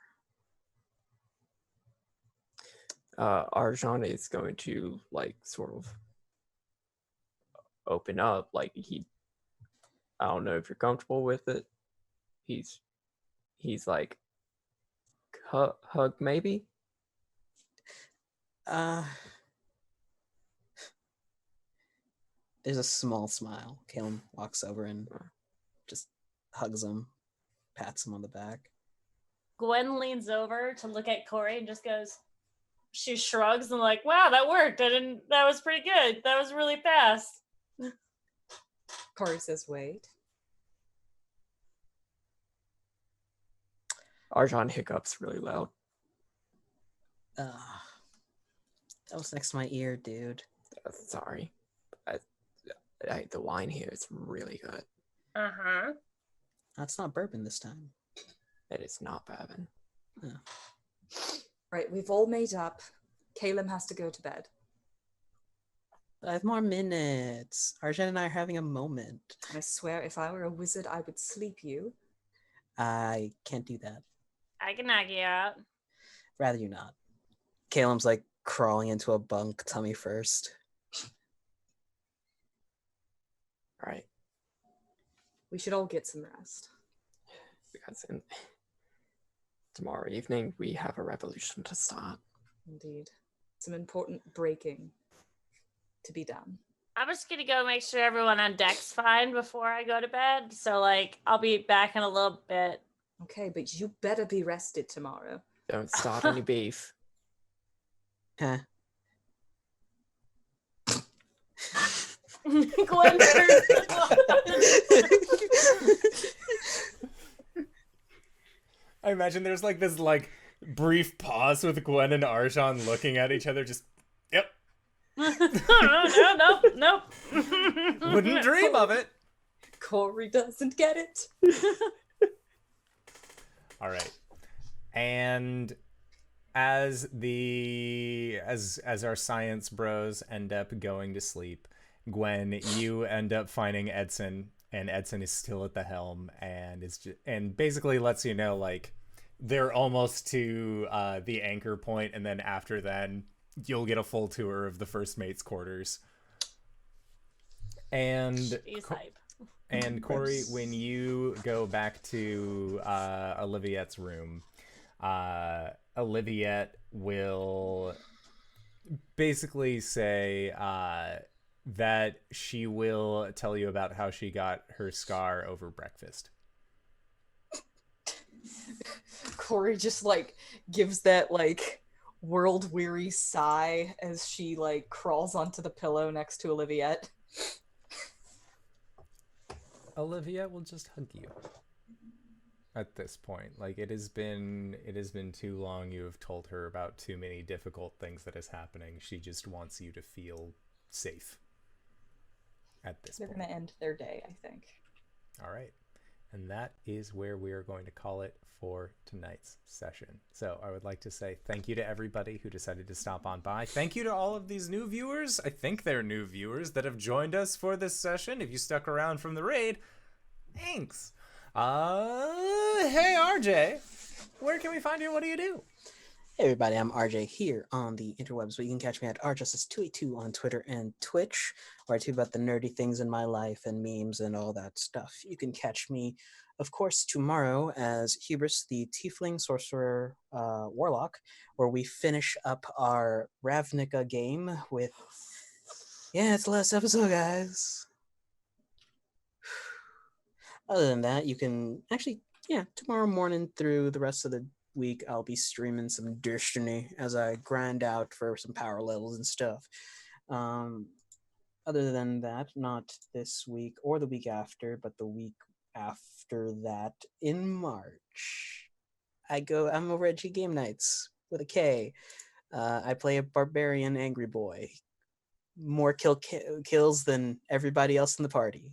Arjan is going to, like, sort of open up. Like, I don't know if you're comfortable with it. He's like, hug maybe? There's a small smile. Caelum walks over and just hugs him, pats him on the back. Gwen leans over to look at Cori and just goes, she shrugs and like, wow, that worked. That was pretty good. That was really fast. Cori says, wait. Arjan hiccups really loud. That was next to my ear, dude. Sorry. The wine here is really good. Uh-huh. That's not bourbon this time. It is not bourbon. Right, we've all made up. Caelum has to go to bed. 5 more minutes. Arjan and I are having a moment. I swear, if I were a wizard, I would sleep you. I can't do that. I can knock you out. Rather you not. Caelum's like crawling into a bunk, tummy first. Right. We should all get some rest. Because tomorrow evening, we have a revolution to start. Indeed. Some important breaking to be done. I'm just gonna go make sure everyone on deck's fine before I go to bed. So, like, I'll be back in a little bit. Okay, but you better be rested tomorrow. Don't start any beef. Huh. Gwen turns I imagine there's like this like brief pause with Gwen and Arjan looking at each other, just yep. Nope. Wouldn't dream of it. Cori doesn't get it. All right. And as our science bros end up going to sleep, Gwen, you end up finding Edson, and Edson is still at the helm, and and basically lets you know like they're almost to the anchor point, and then after that you'll get a full tour of the first mate's quarters. And and Cori, when you go back to Oliviette's room, Oliviette will basically say that she will tell you about how she got her scar over breakfast. Cori just like gives that like world weary sigh as she like crawls onto the pillow next to Oliviette. Olivia will just hug you at this point. Like it has been too long. You have told her about too many difficult things that is happening. She just wants you to feel safe at this They're point. gonna end their day, I think. All right. And that is where we are going to call it for tonight's session. So I would like to say thank you to everybody who decided to stop on by. Thank you to all of these new viewers. I think they're new viewers that have joined us for this session. If you stuck around from the raid, thanks. Hey RJ, where can we find you? What do you do? Hey everybody, I'm RJ here on the interwebs, but you can catch me at RJustice282 on Twitter and Twitch, where I tweet about the nerdy things in my life and memes and all that stuff. You can catch me, of course, tomorrow as Hubris, the Tiefling Sorcerer Warlock, where we finish up our Ravnica game with... Yeah, it's the last episode, guys. Other than that, you can actually, tomorrow morning through the rest of the week, I'll be streaming some Destiny as I grind out for some power levels and stuff. Other than that, not this week or the week after, but the week after that in March, I'm over at G Game Nights with a K. I play a barbarian angry boy. More kills than everybody else in the party.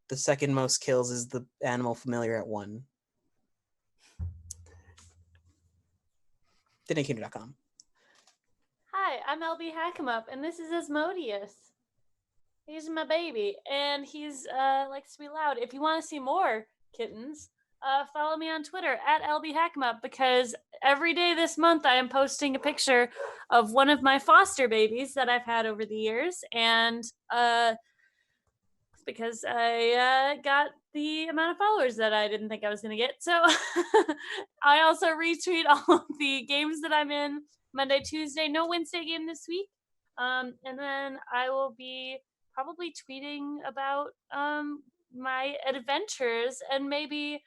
The second most kills is the animal familiar at 1. TheNakeHunter.com. Hi, I'm LBHackEmUp, and this is Asmodeus. He's my baby, and he's likes to be loud. If you want to see more kittens, follow me on Twitter at LBHackEmUp, because every day this month I am posting a picture of one of my foster babies that I've had over the years, and because I got the amount of followers that I didn't think I was going to get. So I also retweet all of the games that I'm in Monday, Tuesday, no Wednesday game this week. And then I will be probably tweeting about my adventures and maybe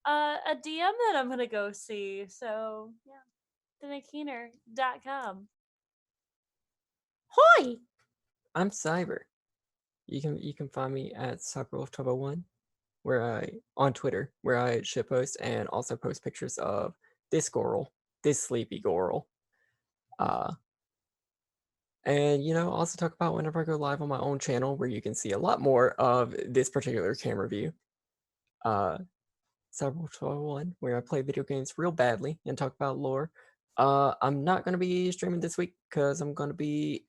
a DM that I'm going to go see. So yeah, TheNakeHunter.com. Hoi! I'm Cyber. You can find me at Cyberwolf1201, on Twitter, where I shitpost and also post pictures of this sleepy Goral. And also talk about whenever I go live on my own channel, where you can see a lot more of this particular camera view. Cyberwolf1201, where I play video games real badly and talk about lore. I'm not going to be streaming this week because I'm going to be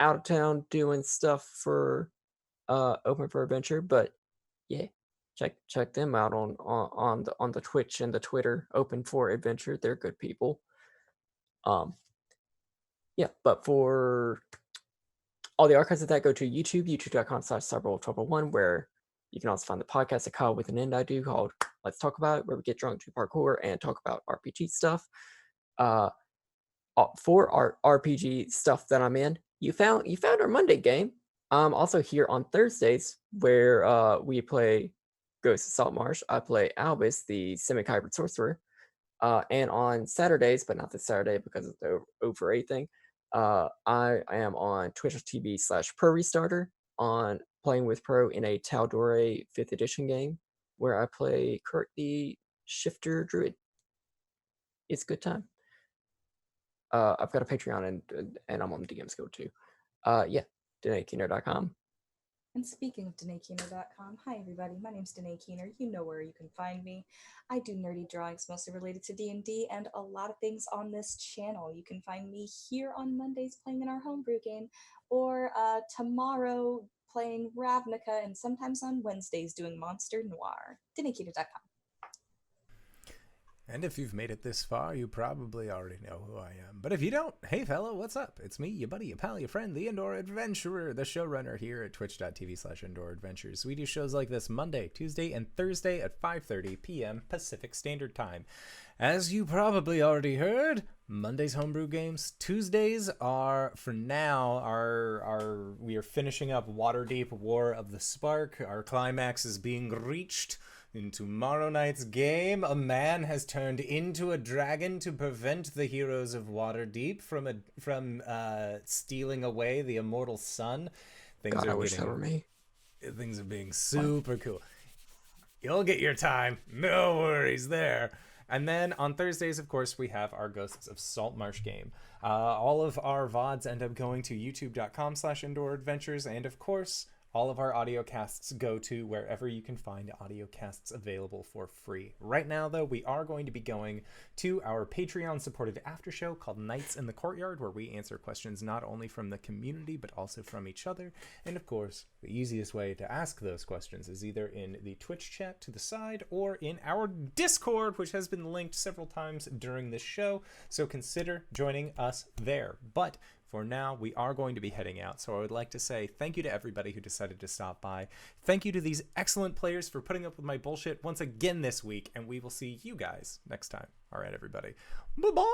out of town doing stuff for Open for Adventure, but yeah, check them out on the Twitch and the Twitter. Open for Adventure, they're good people. But for all the archives of that, go to youtube.com/cyberwolf1201, where you can also find the podcast that Kyle with an end I do called Let's Talk About It, where we get drunk, do parkour, and talk about RPG stuff. For our RPG stuff that I'm in, you found our Monday game. I'm also here on Thursdays, where we play Ghost of Saltmarsh. I play Albus, the Simic Hybrid Sorcerer. And on Saturdays, but not this Saturday because of the over 8 thing, I am on twitch.tv/pro restarter on playing with Pro in a Taldore 5th edition game where I play Kurt the Shifter Druid. It's a good time. I've got a Patreon and I'm on DM's Guild too. Yeah, DanaeKeener.com. And speaking of DanaeKeener.com, hi everybody, my name's Danae Keener. You know where you can find me. I do nerdy drawings mostly related to D&D and a lot of things on this channel. You can find me here on Mondays playing in our homebrew game, or tomorrow playing Ravnica, and sometimes on Wednesdays doing Monster Noir. DanaeKeener.com. And if you've made it this far, you probably already know who I am. But if you don't, hey fella, what's up? It's me, your buddy, your pal, your friend, the Indoor Adventurer, the showrunner here at twitch.tv/Indoor Adventures. We do shows like this Monday, Tuesday, and Thursday at 5:30 p.m. Pacific Standard Time. As you probably already heard, Monday's homebrew games. Tuesdays are, for now, we are finishing up Waterdeep War of the Spark. Our climax is being reached. In tomorrow night's game, a man has turned into a dragon to prevent the heroes of Waterdeep from stealing away the immortal sun. God, I wish that were me. Things are being super cool. You'll get your time. No worries there. And then on Thursdays, of course, we have our Ghosts of Saltmarsh game. All of our VODs end up going to youtube.com/Indoor Adventures, and of course, all of our audio casts go to wherever you can find audio casts available for free. Right now, though, we are going to be going to our Patreon-supported after show called Nights in the Courtyard, where we answer questions not only from the community, but also from each other. And of course, the easiest way to ask those questions is either in the Twitch chat to the side or in our Discord, which has been linked several times during this show. So consider joining us there. But for now, we are going to be heading out, so I would like to say thank you to everybody who decided to stop by. Thank you to these excellent players for putting up with my bullshit once again this week, and we will see you guys next time. All right, everybody. Bye-bye!